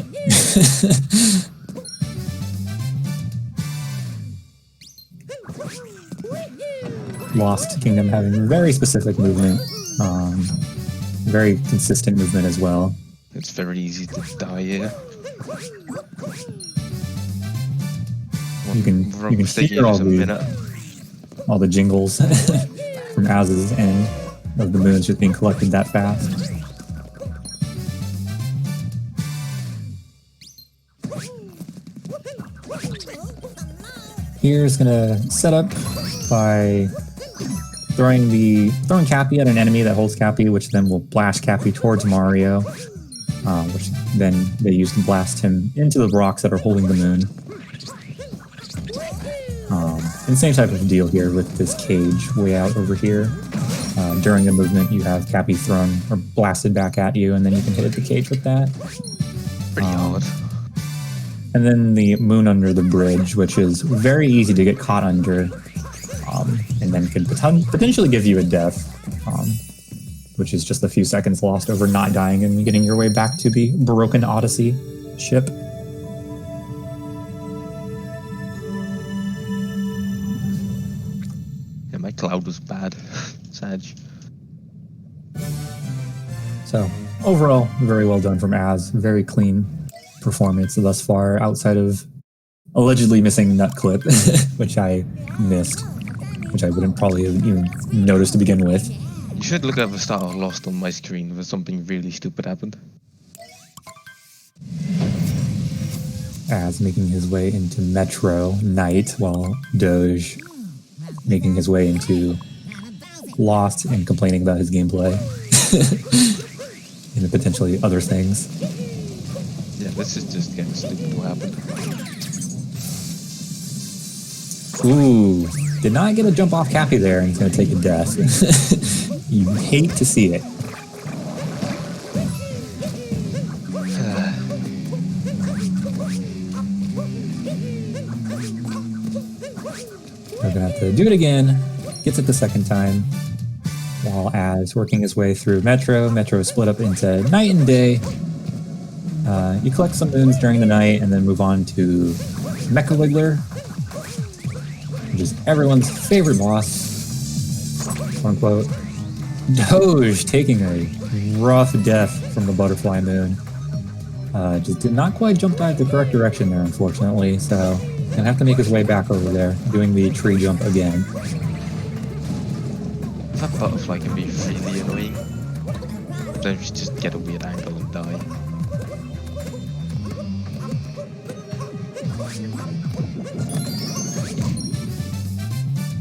Lost Kingdom having very specific movement, very consistent movement as well. It's very easy to die here. You can hear all the jingles from Az's end of the moons just being collected that fast. Here's gonna set up by throwing Cappy at an enemy that holds Cappy, which then will blast Cappy towards Mario, which then they use to blast him into the rocks that are holding the moon. And same type of deal here with this cage way out over here. During the movement, you have Cappy thrown or blasted back at you, and then you can hit the cage with that. Pretty hard. And then the moon under the bridge, which is very easy to get caught under, and then could potentially give you a death, which is just a few seconds lost over not dying and getting your way back to the broken Odyssey ship. Yeah, my cloud was bad. Sad. So, overall, very well done from Az. Very clean performance thus far, outside of allegedly missing Nut Clip, which I missed, which I wouldn't probably have even noticed to begin with. You should look at the start of Lost on my screen where something really stupid happened. Az making his way into Metro Night, while Doge making his way into Lost and complaining about his gameplay. And potentially other things. Yeah, this is just getting stupid what happened. Ooh, did not get a jump off Cappy there, and he's going to take a death. You hate to see it. We're going to have to do it again. Gets it the second time. While Az working his way through Metro. Metro is split up into night and day. You collect some moons during the night and then move on to Mecha Wiggler, which is everyone's favorite boss, quote unquote. Doge taking a rough death from the butterfly moon. Just did not quite jump back the correct direction there, unfortunately, so gonna have to make his way back over there, doing the tree jump again. That butterfly can be really annoying. Don't you just get a weird angle and die.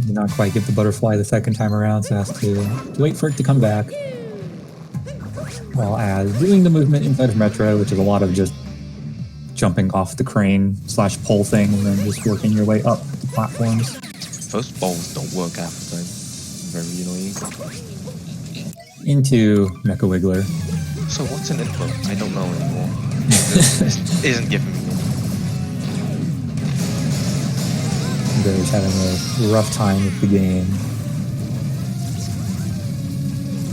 Did not quite get the butterfly the second time around, so has to wait for it to come back. While Az doing the movement inside of Metro, which is a lot of just jumping off the crane / pole thing and then just working your way up the platforms. Those balls don't work half the time. Very annoying. Into Mecha Wiggler. So what's an input? I don't know anymore. This isn't giving me one. Doge having a rough time with the game.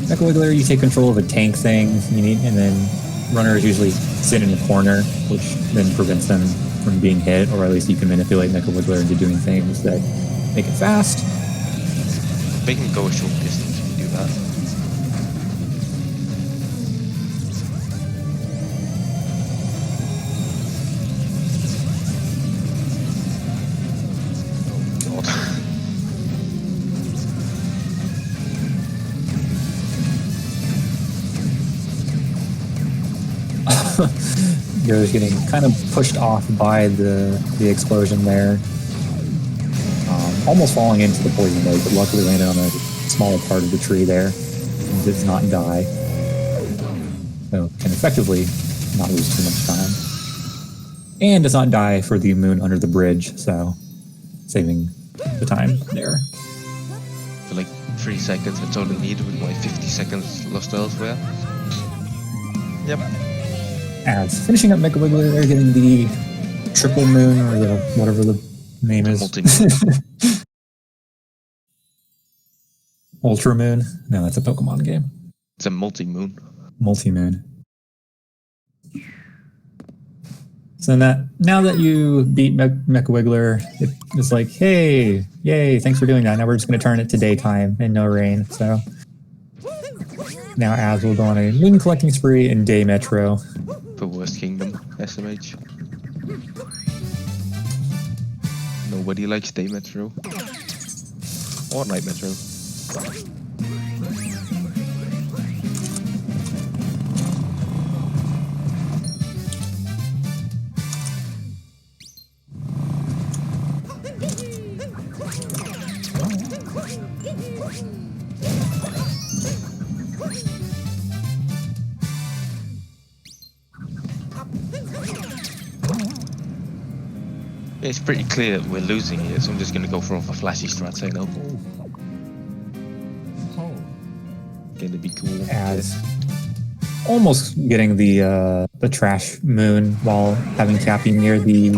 Mecha Wiggler, you take control of a tank thing, and then runners usually sit in a corner, which then prevents them from being hit, or at least you can manipulate Mecha Wiggler into doing things that make it fast. They can go a short distance if you do that. Goes getting kind of pushed off by the explosion there. Almost falling into the poison lake, but luckily landed on a smaller part of the tree there and does not die. So can effectively not lose too much time. And does not die for the moon under the bridge, so saving the time there. For like 3 seconds I totally needed with my 50 seconds lost elsewhere. Yep. As finishing up Mecha Wiggler, they're getting the triple moon, or the whatever the name is. Multi-moon. Ultra Moon? No, that's a Pokemon game. It's a multi-moon. Multi-moon. So now that you beat Mecha Wiggler, it's like, hey, yay, thanks for doing that. Now we're just going to turn it to daytime and no rain. So now Az will go on a moon collecting spree in Day Metro. For Worst Kingdom, SMH. Nobody likes Day Metro. Or Night Metro. It's pretty clear that we're losing here, so I'm just gonna go for a flashy strat, say no. Gonna be cool. Az almost getting the trash moon while having Cappy near the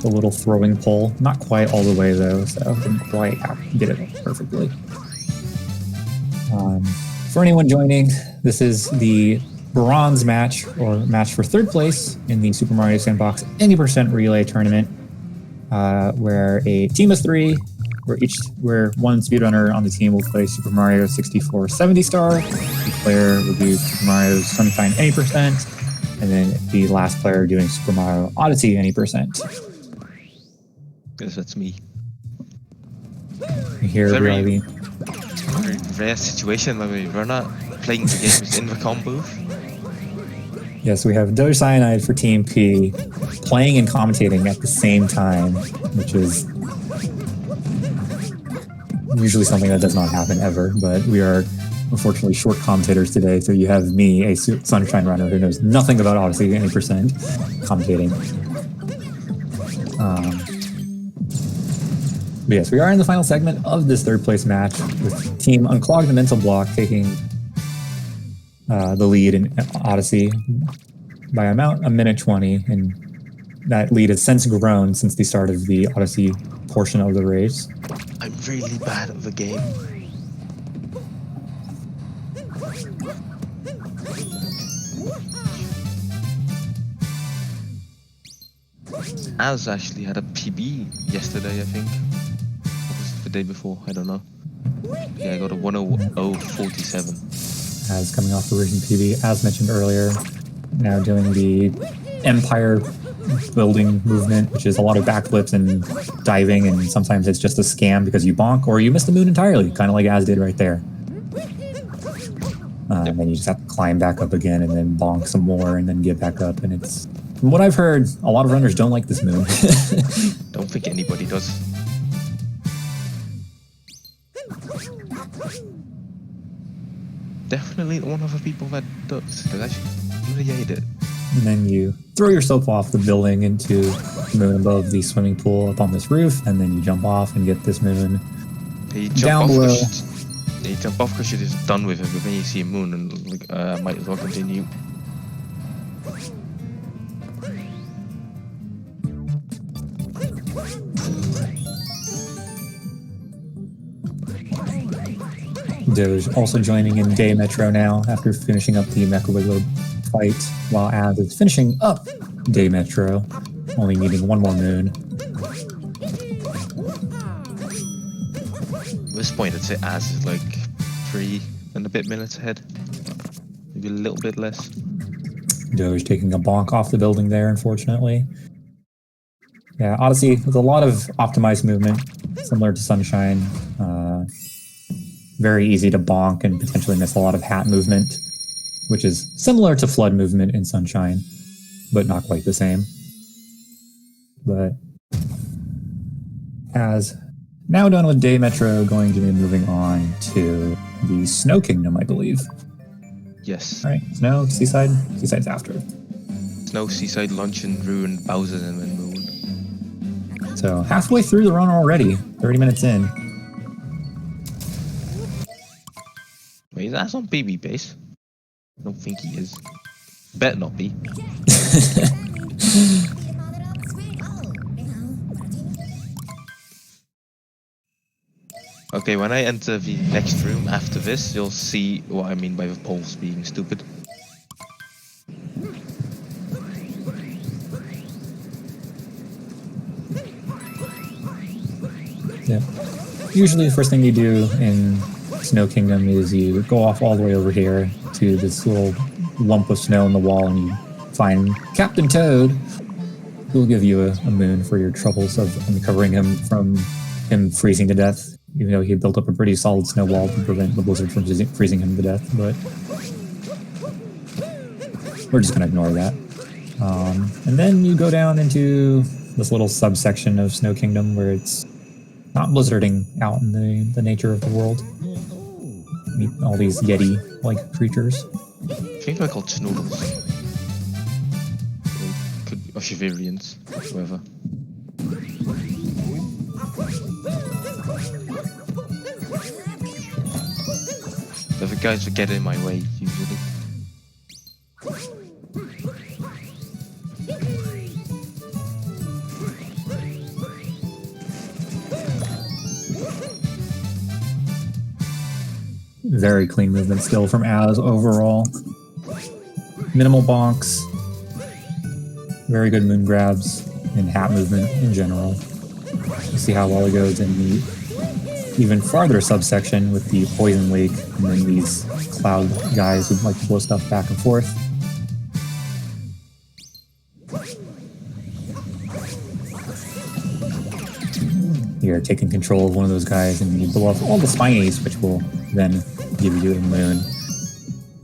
little throwing pole. Not quite all the way though, so didn't quite get it perfectly. For anyone joining, this is the bronze match, or match for third place in the Super Mario Sandbox any % relay tournament, where a team of 3, where one speedrunner on the team will play Super Mario 64 70 star, the player will do Super Mario Sunshine any %, and then the last player doing Super Mario Odyssey any %. Guess that's me. Here we are. Very rare situation when we're not playing the games in the com booth. Yes, we have Doge Cyanide for Team P playing and commentating at the same time, which is usually something that does not happen ever, but we are unfortunately short commentators today, so you have me, a Sunshine runner who knows nothing about Odyssey any %, commentating. But yes, we are in the final segment of this third place match with Team Unclog the Mental Block taking the lead in Odyssey by about a minute 20, and that lead has since grown since the start of the Odyssey portion of the race. I'm really bad at the game. Az actually had a PB yesterday, I think. Or was it the day before? I don't know. Yeah, I got a 100.47. Az coming off the Origin PB, as mentioned earlier, now doing the Empire building movement, which is a lot of backflips and diving, and sometimes it's just a scam because you bonk or you miss the moon entirely, kind of like Az did right there. And then you just have to climb back up again and then bonk some more and then get back up, and it's, from what I've heard, a lot of runners don't like this moon. Don't think anybody does. Definitely one of the people that does, because I really hate it. And then you throw yourself off the building into the moon above the swimming pool up on this roof, and then you jump off and get this moon You down below. You jump off because you're just done with it, but then you see a moon and like, I might as well continue. Doge also joining in Day Metro now after finishing up the Mecha Wiggler fight, while Az is finishing up Day Metro, only needing one more moon. At this point, I'd say Az is like 3 and a bit minutes ahead. Maybe a little bit less. Doge taking a bonk off the building there, unfortunately. Yeah, Odyssey with a lot of optimized movement, similar to Sunshine. Very easy to bonk and potentially miss a lot of hat movement, which is similar to flood movement in Sunshine, but not quite the same. But Az now done with Day Metro, going to be moving on to the Snow Kingdom, I believe. Yes. All right, Snow, Seaside? Seaside's after. Snow, Seaside, Luncheon, Ruin, Bowser, and then Moon. So halfway through the run already, 30 minutes in. Wait, that's on BB base. I don't think he is. Better not be. Okay, when I enter the next room after this, you'll see what I mean by the poles being stupid. Yeah. Usually the first thing you do in Snow Kingdom is you go off all the way over here to this little lump of snow in the wall and you find Captain Toad, who will give you a moon for your troubles of uncovering him from him freezing to death, even though he built up a pretty solid snow wall to prevent the blizzard from freezing him to death, but we're just going to ignore that. And then you go down into this little subsection of Snow Kingdom where it's not blizzarding out in the nature of the world. Meet all these Yeti-like creatures. I think they're called Snoodles. Or Shiverians, whatever. They're the guys that get in my way, usually. Very clean movement still from Az overall. Minimal bonks. Very good moon grabs and hat movement in general. You see how well it goes in the even farther subsection with the Poison Lake and then these cloud guys who like to blow stuff back and forth. You're taking control of one of those guys and you blow up all the Spinies, which will then give you a moon.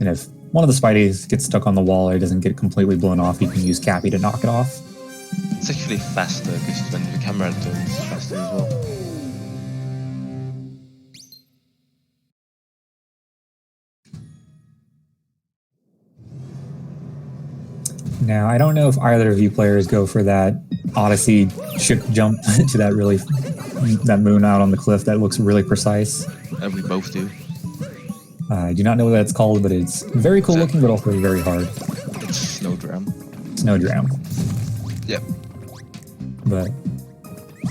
And if one of the Spideys gets stuck on the wall or doesn't get completely blown off, you can use Cappy to knock it off. It's actually faster because when the camera turns faster as well. Now, I don't know if either of you players go for that Odyssey ship jump to that moon out on the cliff that looks really precise. And we both do. I do not know what that's called, but it's very cool looking, but also very hard. It's Snowdram. Snowdram. Yep. But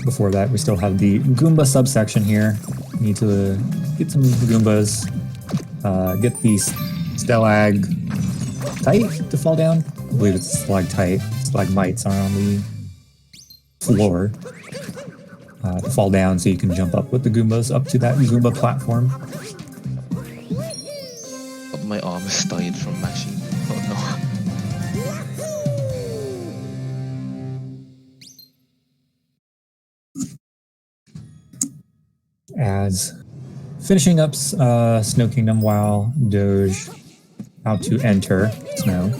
before that, we still have the Goomba subsection here. We need to get some Goombas, get the Stalagmite to fall down. I believe it's Stalactite. Stalagmites are on the floor to fall down so you can jump up with the Goombas up to that Goomba platform. But my arm is tired from mashing. Oh no. As finishing up Snow Kingdom while Doge about to enter Snow.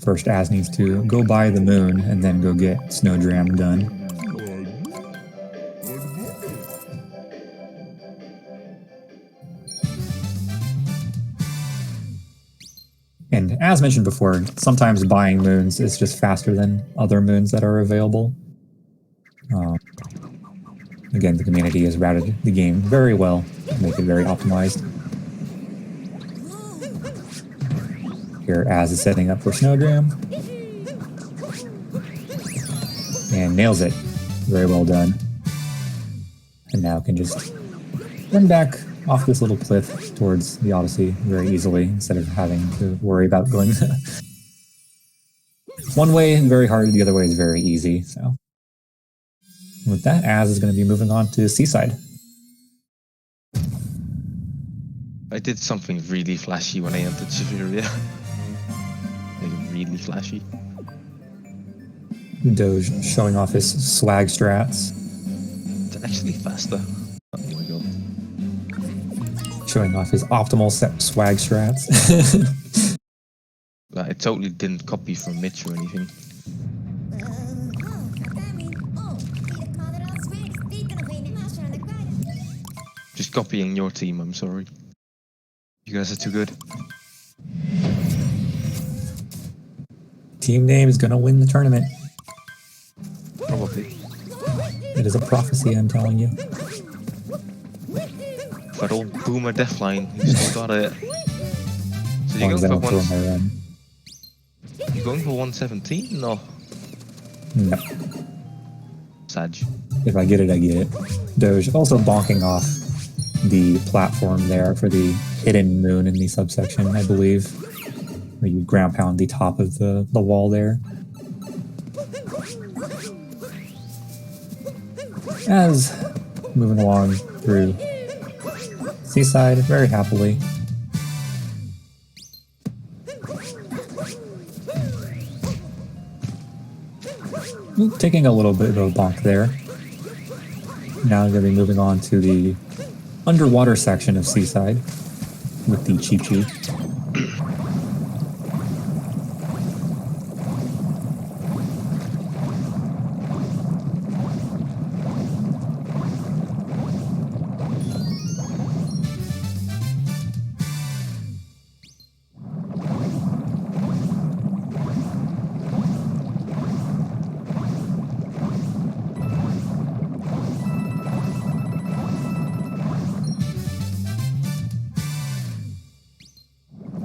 First, Az needs to go buy the moon and then go get Snowdram done. And as mentioned before, sometimes buying moons is just faster than other moons that are available. Again, the community has routed the game very well to make it very optimized. Here, Az is setting up for Snowdram. And nails it. Very well done. And now can just run back off this little cliff towards the Odyssey very easily instead of having to worry about going one way very hard, the other way is very easy. So with that, Az is going to be moving on to Seaside. I did something really flashy when I entered Siberia. Like really flashy. Doge showing off his swag strats. It's actually faster. Oh my god. Showing off his optimal set swag strats. I totally didn't copy from Mitch or anything. Just copying your team, I'm sorry. You guys are too good. Team name is gonna win the tournament. Probably. It is a prophecy, I'm telling you. That old boomer deathline, you still got it. So you're going for You're going for 117? No. No. Sag. If I get it, I get it. Doge also bonking off the platform there for the hidden moon in the subsection, I believe. where you ground pound the top of the wall there. As moving along through Seaside very happily. Taking a little bit of a bonk there. Now I'm going to be moving on to the underwater section of Seaside with the Cheep Cheep.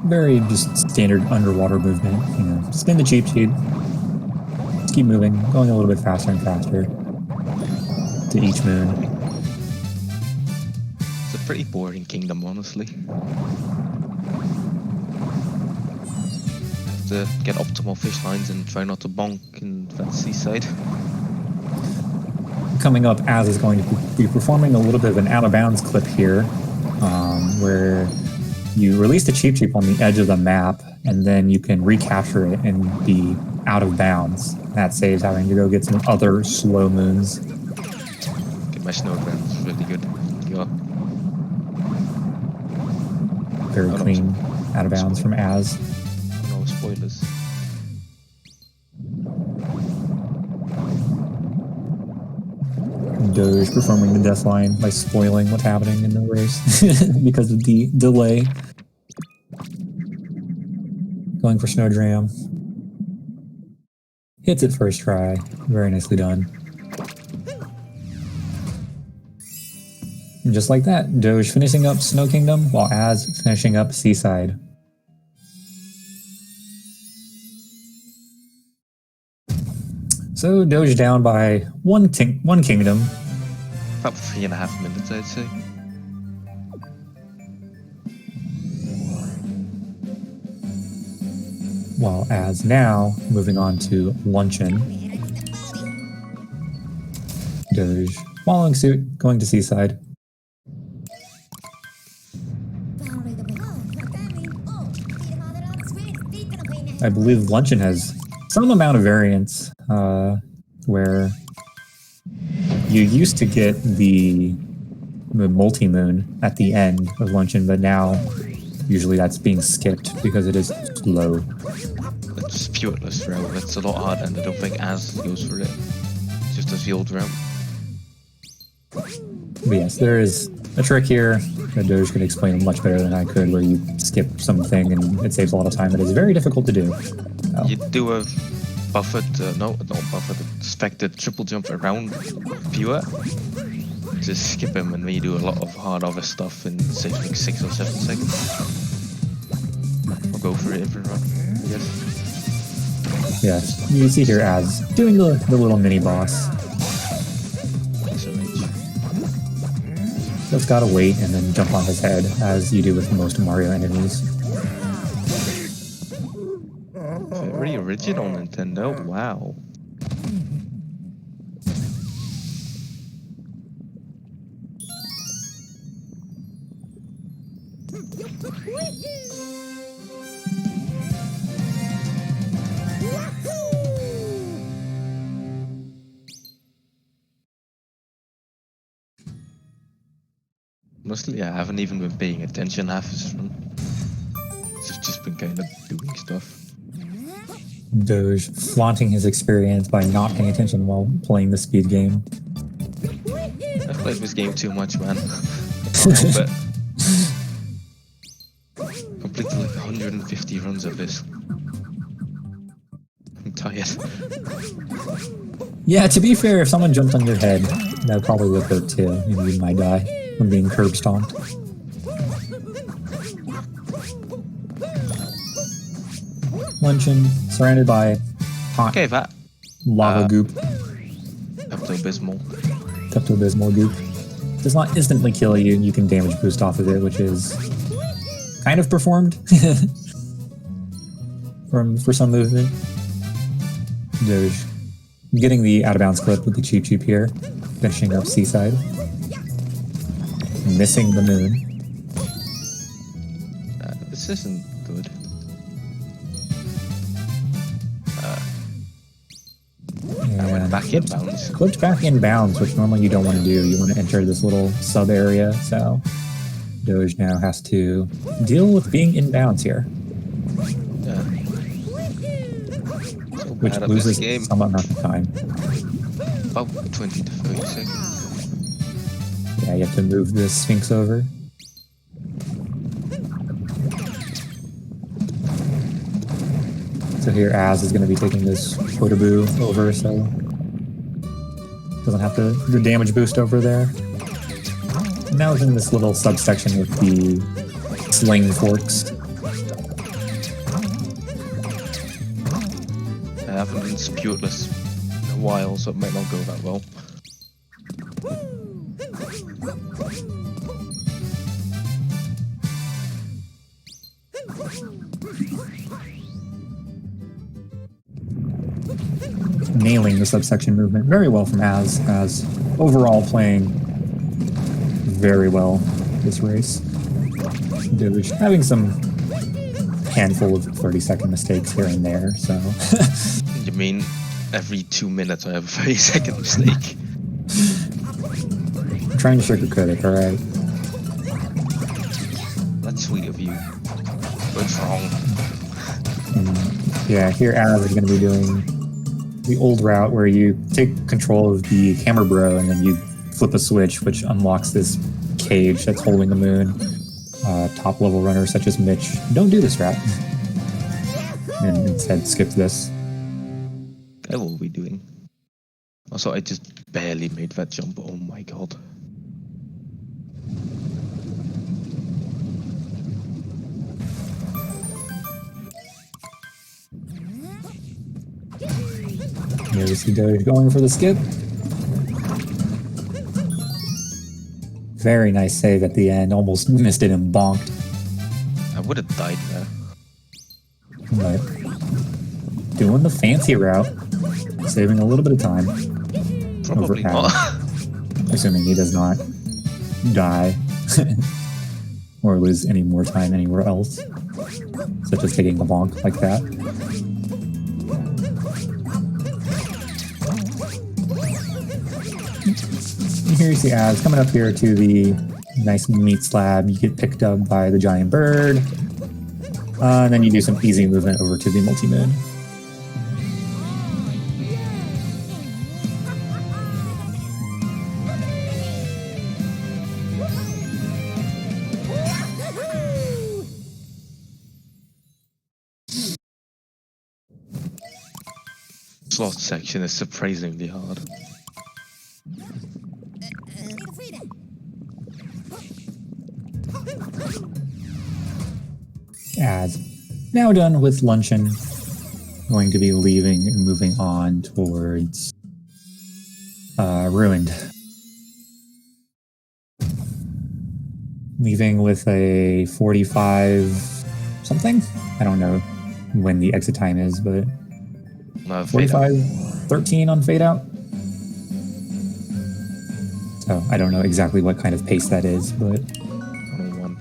Very just standard underwater movement, you know, spin the Cheep Cheep, just keep moving, going a little bit faster and faster to each moon. It's a pretty boring kingdom, honestly. Have to get optimal fish lines and try not to bonk in that Seaside. Coming up, Az is going to be performing a little bit of an out of bounds clip here, where you release the Cheep Cheep on the edge of the map, and then you can recapture it and be out of bounds. That saves having to go get some other slow moons. Get my snow grounds really good. Yeah. Very clean out of bounds from Az. No spoilers. Doge performing the death line by spoiling what's happening in the race because of the delay. Going for Snowdram. Hits it first try. Very nicely done. And just like that, Doge finishing up Snow Kingdom while Az finishing up Seaside. So Doge down by one kingdom. About 3.5 minutes, I'd say. While Az now moving on to Luncheon. Doge following suit, going to Seaside. I believe Luncheon has some amount of variance where you used to get the multi-moon at the end of Luncheon, but now usually that's being skipped because it is slow. It's spiritless route. It's a lot harder, and I don't think Az goes for it. It's just a field route. But yes, there is a trick here that Doge can explain much better than I could, where you skip something and it saves a lot of time. It is very difficult to do. So. You do a buffered, not buffered, expected triple jump around viewer. Just skip him, and then you do a lot of hard other stuff in say like 6 or 7 seconds. Or go for it every run. Yes. Yes, you see here Az doing the little mini boss. Just gotta wait and then jump on his head, as you do with most Mario enemies. Very original, Nintendo. Wow. Honestly, I haven't even been paying attention half this run. I've just been kind of doing stuff. Doge flaunting his experience by not paying attention while playing the speed game. I've played this game too much, man. But completed like 150 runs of this. I'm tired. Yeah, to be fair, if someone jumped on your head, that probably would hurt too. You might die from being curb stomped. Luncheon, surrounded by hot Okay, that lava goop. Pepto-Bismol. Pepto-Bismol goop. Does not instantly kill you, you can damage boost off of it, which is kind of performed. for some movement. Doge getting the out of bounds clip with the cheap here, finishing up Seaside, missing the moon. This isn't good. I went back in bounds. Clipped back in bounds, which normally you don't want to do. You want to enter this little sub area, so Doge now has to deal with being in bounds here. Yeah. Which loses some amount of time. About 20 to 30 seconds. Yeah, you have to move this Sphinx over. So here Az is going to be taking this Kodabu over, so doesn't have the damage boost over there. And now it's in this little subsection with the sling forks. I haven't been spiritless in a while, so it might not go that well. Nailing the subsection movement very well from Az overall playing very well this race. Doge having some handful of 30-second mistakes here and there, so... You mean every 2 minutes I have a 30-second mistake? I'm trying to sugarcoat it, alright? That's sweet of you. What's wrong? Yeah, here Az is going to be doing the old route where you take control of the camera bro and then you flip a switch which unlocks this cage that's holding the moon. Top level runners such as Mitch don't do this route and instead skip this. I will be doing. Also, I just barely made that jump. Oh my god. Here we see Doge going for the skip. Very nice save at the end. Almost missed it and bonked. I would have died there. But doing the fancy route. Saving a little bit of time. Probably over not. Assuming he does not die. Or lose any more time anywhere else. Such as taking a bonk like that. Here you see Az coming up here to the nice meat slab. You get picked up by the giant bird. And then you do some easy movement over to the multi-moon. Slot section is surprisingly hard. Az now done with luncheon, going to be leaving and moving on towards Ruined. Leaving with a 45 something? I don't know when the exit time is, but 45-13 on fade out. So I don't know exactly what kind of pace that is, but 21.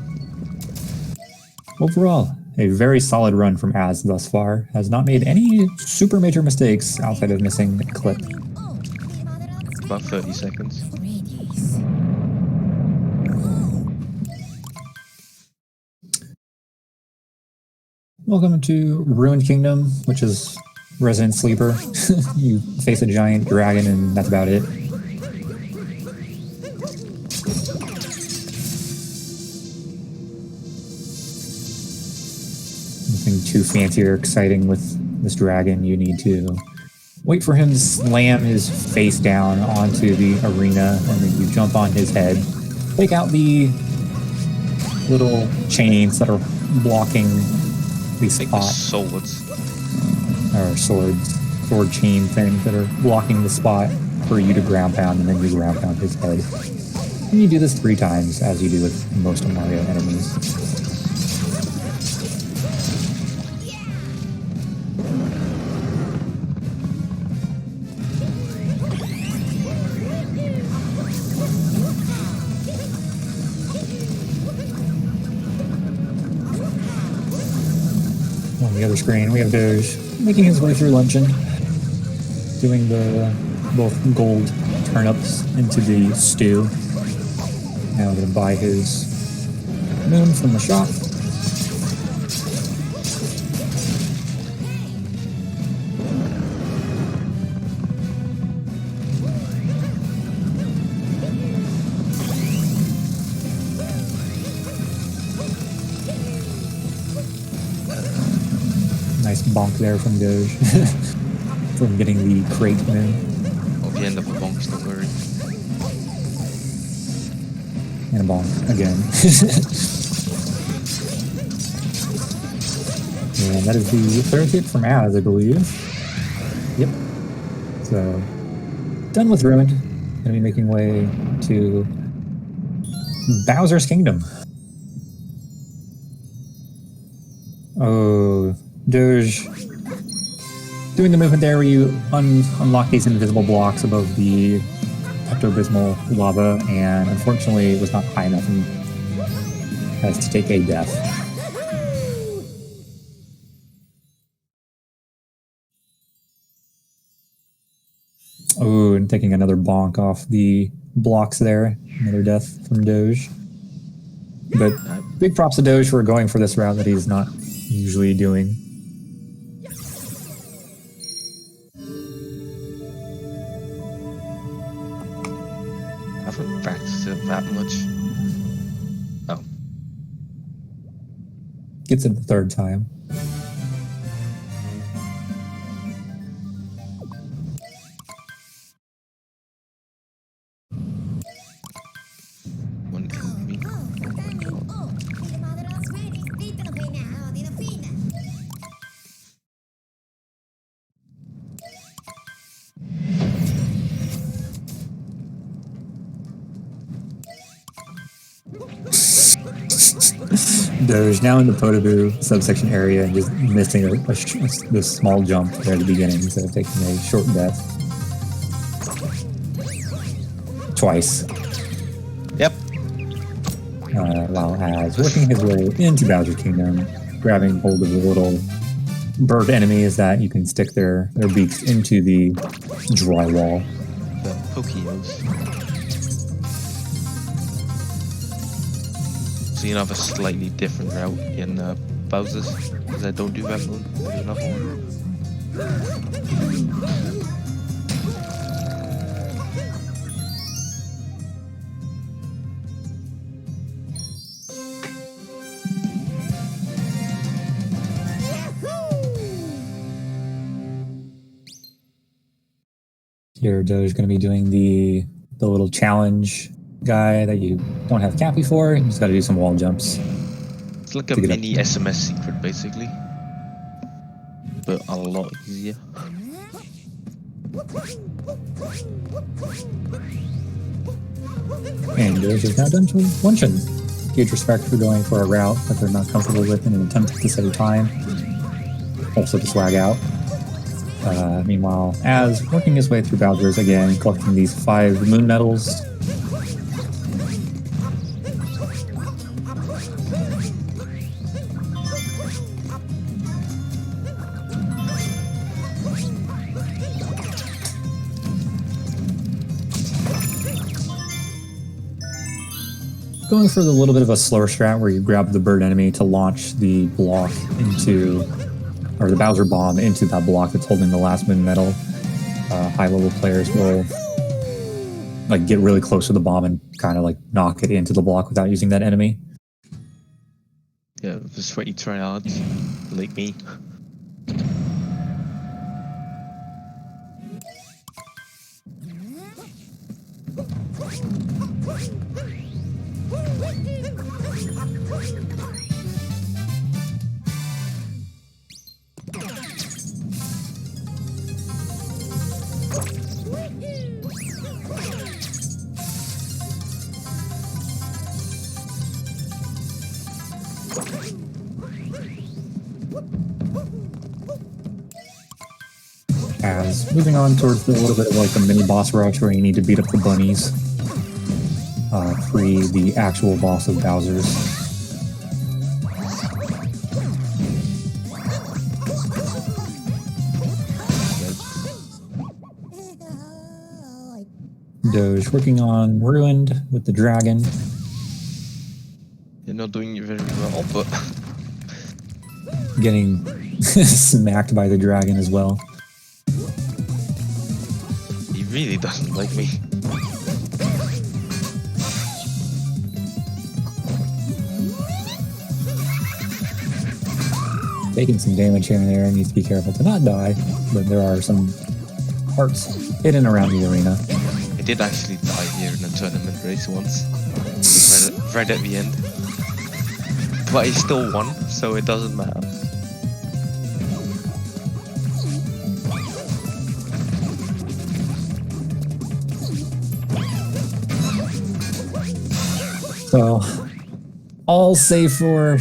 Overall, a very solid run from Az thus far. Has not made any super major mistakes outside of missing a clip. About 30 seconds. Welcome to Ruined Kingdom, which is Resident Sleeper. You face a giant dragon and that's about it. Nothing too fancy or exciting with this dragon. You need to wait for him to slam his face down onto the arena, and then you jump on his head. Take out the little chains that are blocking the spot. Swords. Or sword chain things that are blocking the spot for you to ground pound, and then you ground pound his head. And you do this 3 times, as you do with most of Mario enemies. the other screen, we have Doge making his way through luncheon, doing the both gold turnips into the stew. Now I'm going to buy his moon from the shop. Nice bonk there from Doge from getting the crate moon. Hope you end up with bonks, don't worry. And a bonk again. And that is the third hit from Az, I believe. Yep. So, done with Ruined. Gonna be making way to Bowser's Kingdom. Oh, Doge doing the movement there where you unlock these invisible blocks above the Pepto-Bismol lava, and unfortunately it was not high enough and has to take a death. Oh, and taking another bonk off the blocks there. Another death from Doge. But big props to Doge for going for this route that he's not usually doing. I haven't practiced it that much. Oh. Gets it the third time. One enemy. Doge now in the Potoboo subsection area and just missing this small jump there at the beginning instead of taking a short death. Twice. Yep. While Az working his way into Bowser's Kingdom, grabbing hold of the little bird enemies that you can stick their beaks into the drywall. The Pokeos. So you have a slightly different route in Bowser's, because I don't do that one. I do another one. Here, Doge going to be doing the little challenge guy that you don't have Cappy for. You just got to do some wall jumps. It's like a mini SMS secret, basically, but a lot easier. And Doge is now done to luncheon. Huge respect for going for a route that they're not comfortable with in an attempt to save time. Also to swag out. Meanwhile, Az working his way through Bowser's again, collecting these 5 moon medals. Going for the little bit of a slower strat where you grab the bird enemy to launch the block into, or the Bowser bomb into that block that's holding the last moon medal. High level players will like get really close to the bomb and kind of like knock it into the block without using that enemy. Yeah, the sweaty tryhards, like me. As moving on towards a little bit of like a mini boss rush where you need to beat up the bunnies, free the actual boss of Bowser's. Doge working on Ruined with the dragon. You're not doing very well, but Getting smacked by the dragon as well. he really doesn't like me. Taking some damage here and there, needs to be careful to not die, but there are some parts hidden around the arena. I did actually die here in a tournament race once, right at the end. But I still won, so it doesn't matter. So, all save for a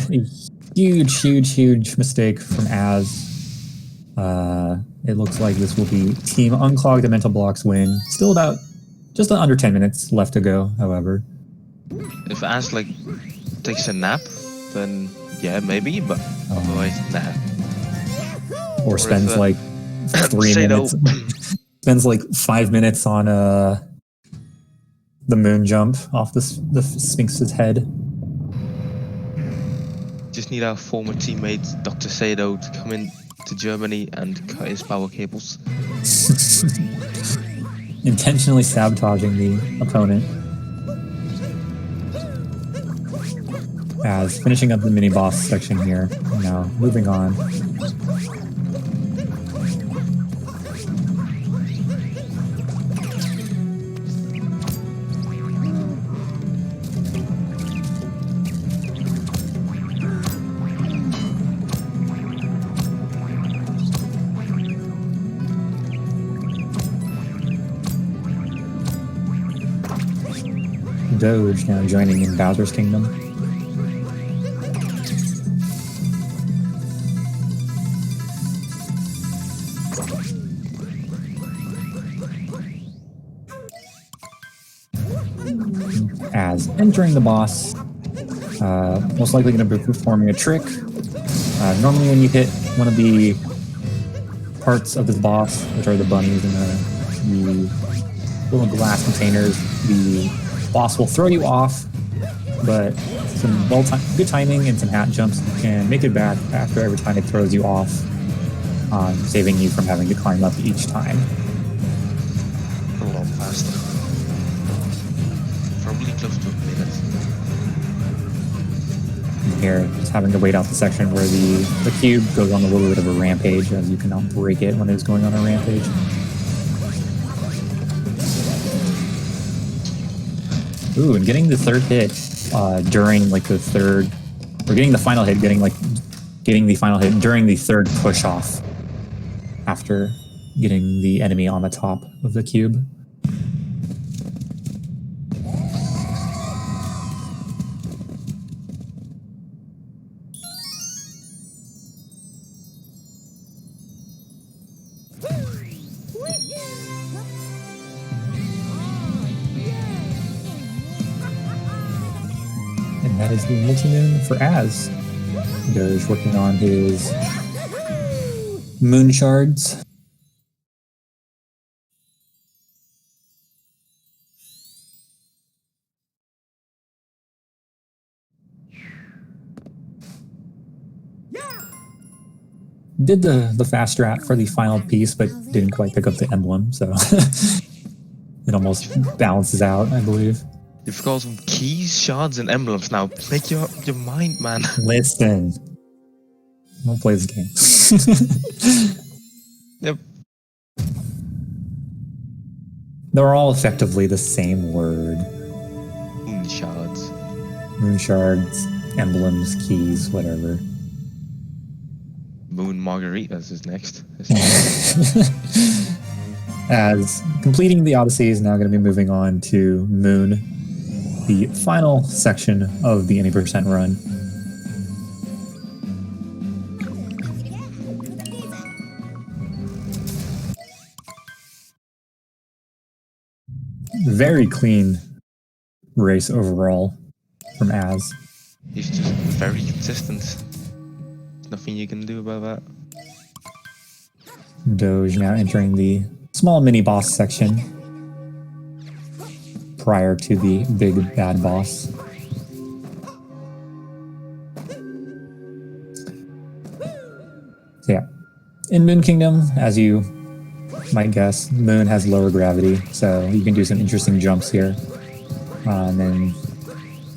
huge mistake from Az. It looks like this will be Team Unclog, the mental blocks win. Still about just under 10 minutes left to go, however. If Az like takes a nap, then yeah, maybe, but otherwise, nah. Or spends like 3 minutes. Spends like 5 minutes on the moon jump off the Sphinx's head. Just need our former teammate Dr. Sado to come in to Germany and cut his power cables. Intentionally sabotaging the opponent. As finishing up the mini boss section here. Now moving on. Doge now joining in Bowser's Kingdom. As entering the boss, most likely going to be performing a trick. Normally when you hit one of the parts of this boss, which are the bunnies and the little glass containers, the boss will throw you off, but some good timing and some hat jumps can make it back after every time it throws you off, saving you from having to climb up each time. A lot faster. Probably close to a minute. And here, just having to wait out the section where the cube goes on a little bit of a rampage, as you cannot break it when it's going on a rampage. Ooh, and getting the third hit during like the third, or getting the final hit, getting the final hit during the third push off after getting the enemy on the top of the cube. And that is the multi-moon for Az. Doge working on his moon shards. Did the fast strat for the final piece, but didn't quite pick up the emblem, so it almost balances out, I believe. You've got some keys, shards, and emblems now. Make your mind, man. Listen, I'll play this game. Yep. They're all effectively the same word. Moon shards. Moon shards, emblems, keys, whatever. Moon margaritas is next. As completing the Odyssey is now going to be moving on to Moon, the final section of the any percent run. Very clean race overall from Az. He's just very consistent. Nothing you can do about that. Doge now entering the small mini boss section. prior to the big bad boss. So yeah, in Moon Kingdom, as you might guess, Moon has lower gravity, so you can do some interesting jumps here. And then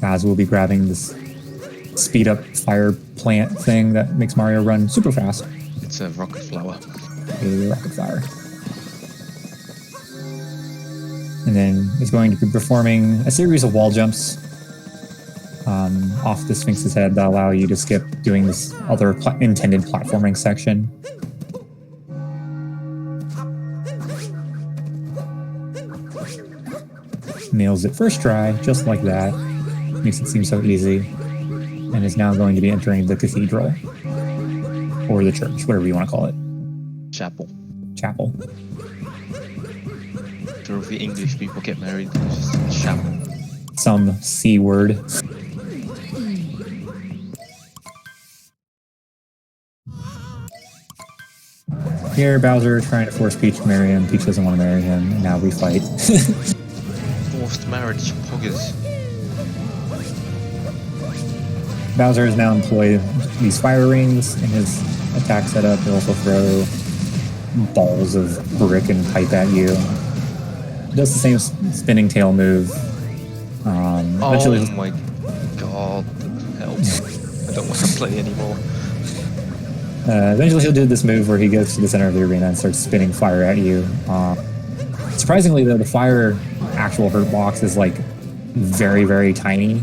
as we'll be grabbing this speed up fire plant thing that makes Mario run super fast. It's a rocket flower. A rocket flower. And then it's going to be performing a series of wall jumps off the Sphinx's head that allow you to skip doing this other intended platforming section. Nails it first try, just like that. Makes it seem so easy. And is now going to be entering the cathedral. Or the church, whatever you want to call it. Chapel. Chapel. Sure, if the English people get married, it's just chapel. Some C word. Here, Bowser is trying to force Peach to marry him. Peach doesn't want to marry him, and now we fight. Forced marriage, poggers. Bowser has now employed these fire rings in his attack setup. He'll also throw balls of brick and pipe at you. Does the same spinning tail move. Eventually, oh my god, help. I don't want to play anymore. Eventually he'll do this move where he goes to the center of the arena and starts spinning fire at you. Surprisingly though, the fire actual hurt box is like very, very tiny.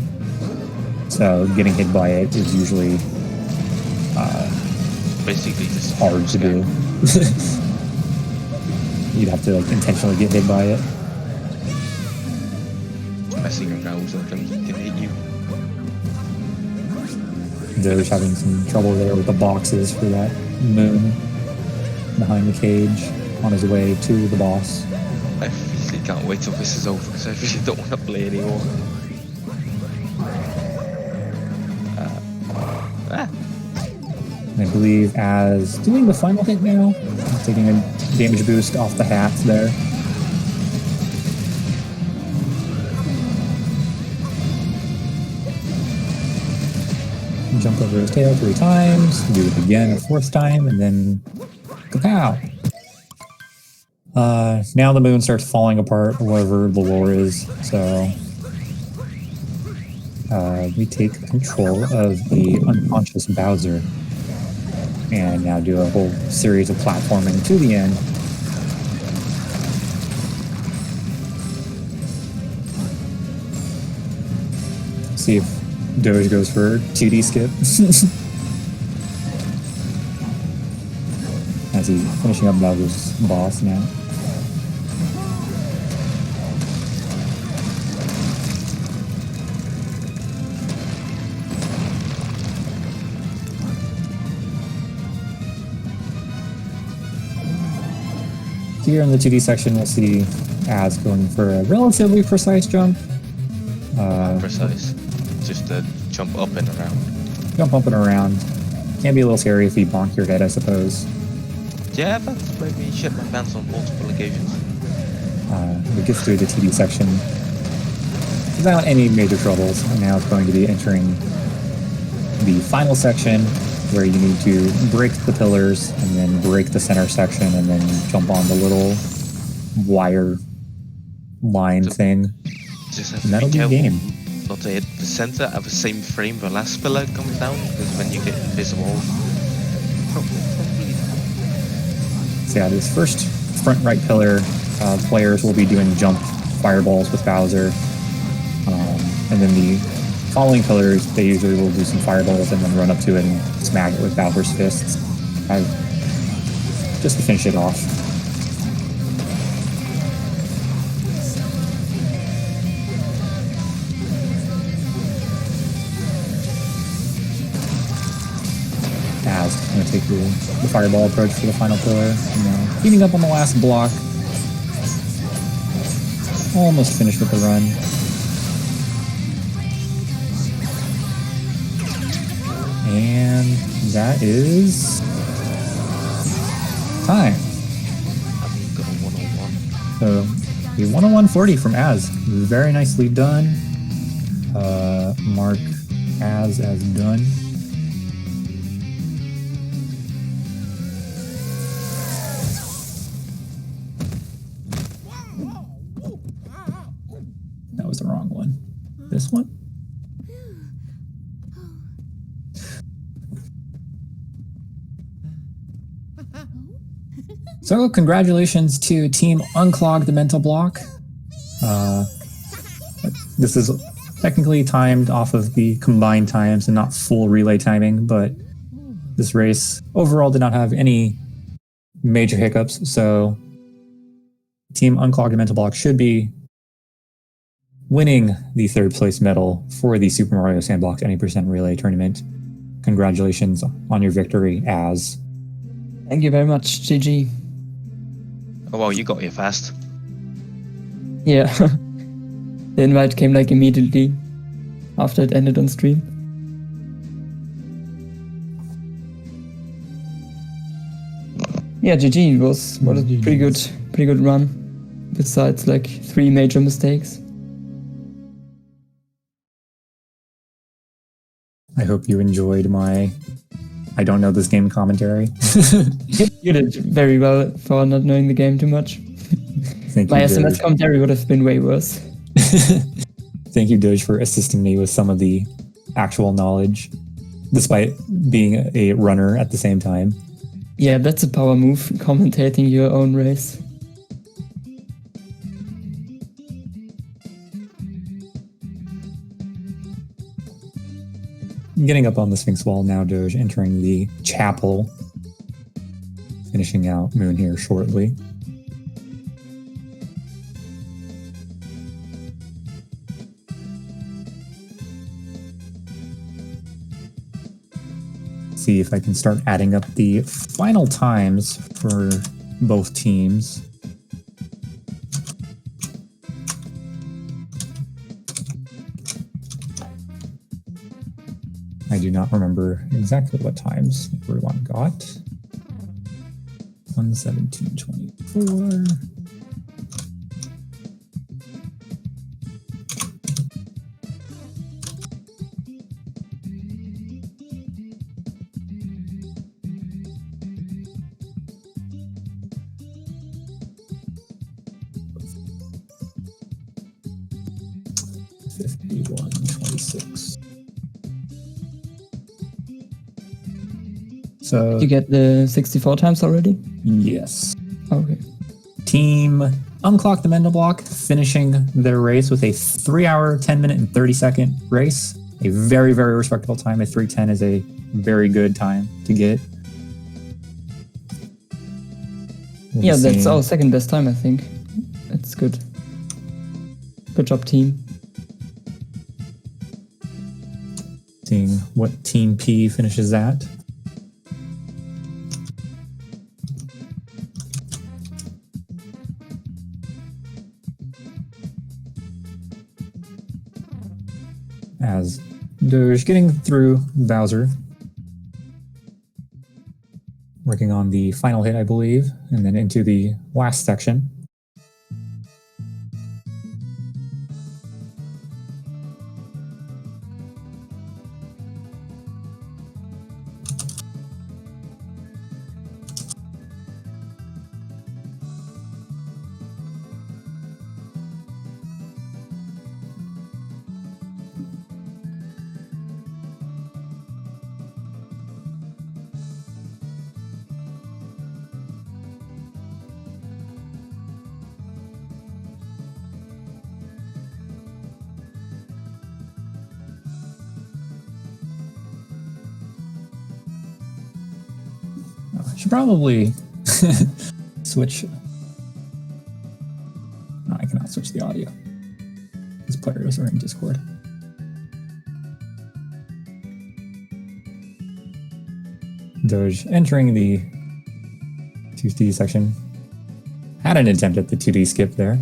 So getting hit by it is usually basically just hard to do. You'd have to like intentionally get hit by it. Messing around with them can hit you. Doge having some trouble there with the boxes for that moon behind the cage on his way to the boss. I really can't wait till this is over because I really don't want to play anymore. I believe as doing the final hit now, taking a damage boost off the hat there. Jump over his tail 3 times, do it again a 4th time, and then kapow! Now the moon starts falling apart, wherever the lore is, so we take control of the unconscious Bowser, and now do a whole series of platforming to the end. See if Doge goes for 2D skip. As he's finishing up Bowser's boss now. Here in the 2D section, we'll see Az going for a relatively precise jump. Precise. Just a jump up and around. Jump up and around. Can be a little scary if you bonk your head, I suppose. Yeah, that's made me shit my pants on multiple occasions. We get through the 2D section without any major troubles, and now it's going to be entering the final section where you need to break the pillars and then break the center section and then jump on the little wire line thing. Just have And to that'll be be careful game. not to hit the center at the same frame the last pillar comes down, because when you get invisible, probably. So yeah, this first front right pillar, players will be doing jump fireballs with Bowser. And then the following pillars, they usually will do some fireballs and then run up to it and smack it with Bowser's fists. Just to finish it off. Az going to take the fireball approach for the final pillar. Heating up on the last block. Almost finished with the run. And that is time. I'm gonna 101. So A 101.40 from Az. Very nicely done. Mark Az as done. That was the wrong one. This one? So, congratulations to Team Unclog the Mental Block. This is technically timed off of the combined times and not full relay timing, but this race overall did not have any major hiccups, so Team Unclog the Mental Block should be winning the third place medal for the Super Mario Sandbox 80% Relay Tournament. Congratulations on your victory, Az. Thank you very much, GG. Oh wow, you got here fast. Yeah. The invite came like immediately after it ended on stream. Yeah, GG was a pretty good run. Besides like 3 major mistakes. I hope you enjoyed my I don't know this game commentary. You did very well for not knowing the game too much. Thank you, My Doge. SMS commentary would have been way worse. Thank you, Doge, for assisting me with some of the actual knowledge, despite being a runner at the same time. Yeah, that's a power move, commentating your own race. Getting up on the Sphinx Wall now, Doge, entering the chapel. Finishing out Moon here shortly. See if I can start adding up the final times for both teams. I do not remember exactly what times everyone got. 1:17:24. So You get the 64 times already? yes. Okay. Team Unclock the Mental Block finishing their race with a 3 hour, 10 minute, and 30 second race. A very, very respectable time. A 3:10 is a very good time to get. We'll Yeah, be that's seeing- our second best time, I think. That's good. Good job, team. Seeing what Team P finishes at. As Doge getting through Bowser. Working on the final hit, I believe, and then into the last section. I should probably switch. No, I cannot switch the audio. These players are in Discord. Doge entering the 2D section. Had an attempt at the 2D skip there.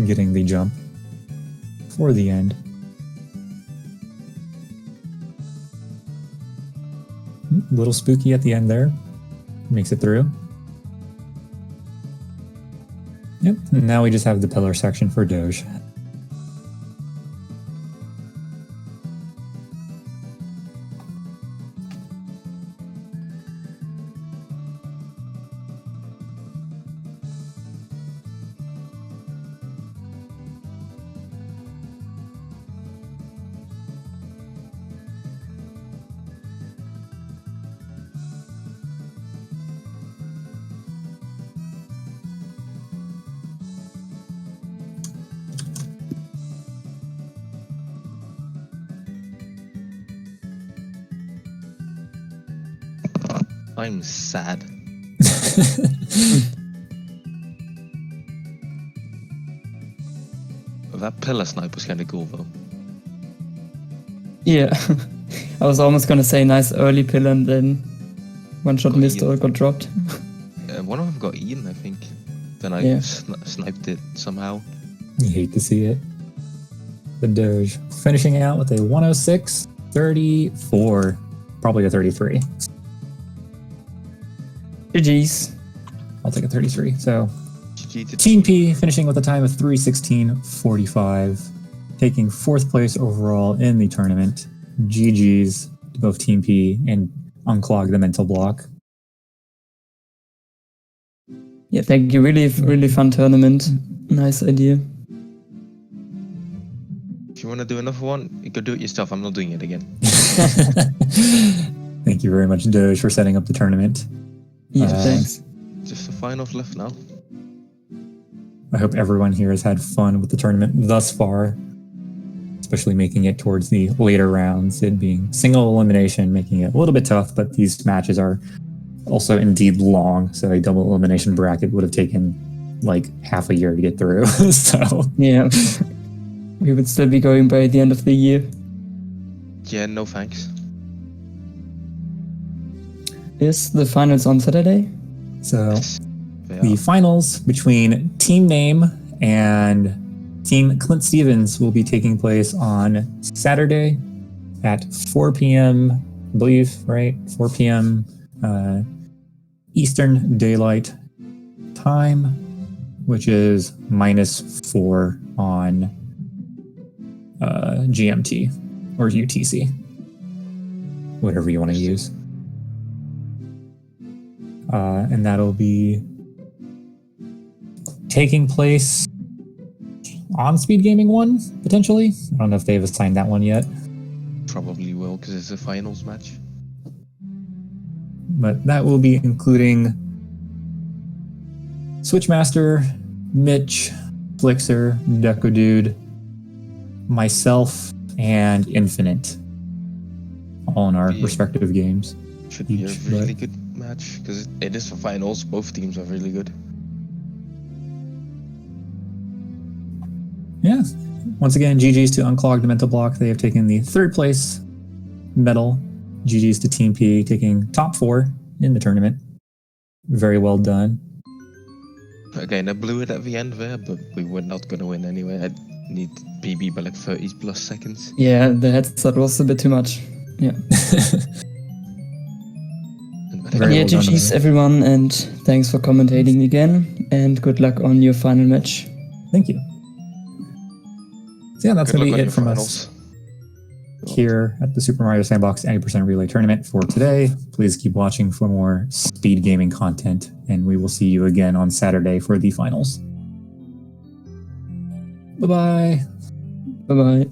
Getting the jump for the end. little spooky at the end there. Makes it through. Yep, and now we just have the pillar section for Doge. I'm sad. That pillar snipe was kind of cool though. Yeah. I was almost gonna say nice early pillar and then one shot missed or got dropped. One of them got eaten, I think. Then I sniped it somehow. You hate to see it. The Doge finishing out with a 106.34, probably a 33. GG's. I'll take a 33. So GG to Team P finishing with a time of 3:16.45, taking 4th place overall in the tournament. GG's to both Team P and Unclog the mental block. Yeah, thank you. Really fun tournament. Nice idea. If you want to do another one, you could do it yourself. I'm not doing it again. Thank you very much, Doge, for setting up the tournament. Yeah, thanks. Just the finals left now. I hope everyone here has had fun with the tournament thus far, especially making it towards the later rounds. It being single elimination, making it a little bit tough, but these matches are also indeed long, so a double elimination bracket would have taken like half a year to get through. So yeah, we would still be going by the end of the year. Yeah, no thanks. Is the finals on Saturday? So They the are. finals between Team Name and Team Clint Stevens will be taking place on Saturday at 4 p.m. I believe, right? 4 p.m. Eastern Daylight Time, which is -4 on GMT or UTC, whatever you want to use. And that'll be taking place on SpeedGaming 1, potentially. I don't know if they've assigned that one yet. Probably will, because it's a finals match. But that will be including Switchmaster, Mitch, Flixer, Deco Dude, myself, and Infinite. All in our Yeah. respective games. Should be a Each, really but- good match, because it is for finals. Both teams are really good. Yeah. Once again, GG's to Unclog the Mental Block. They have taken the 3rd place medal. GG's to Team P, taking top 4 in the tournament. Very well done. Again, I blew it at the end there, but we were not going to win anyway. I need PB by like 30 plus seconds. Yeah, the headset was a bit too much. Yeah. Very Yeah, well done, GG's man. everyone, and thanks for commentating again, and good luck on your final match. Thank you. So yeah, that's Good going luck to on be it your from finals. us here at the Super Mario Sandbox 80% Relay Tournament for today. Please keep watching for more Speed Gaming content, and we will see you again on Saturday for the finals. Bye-bye. Bye bye.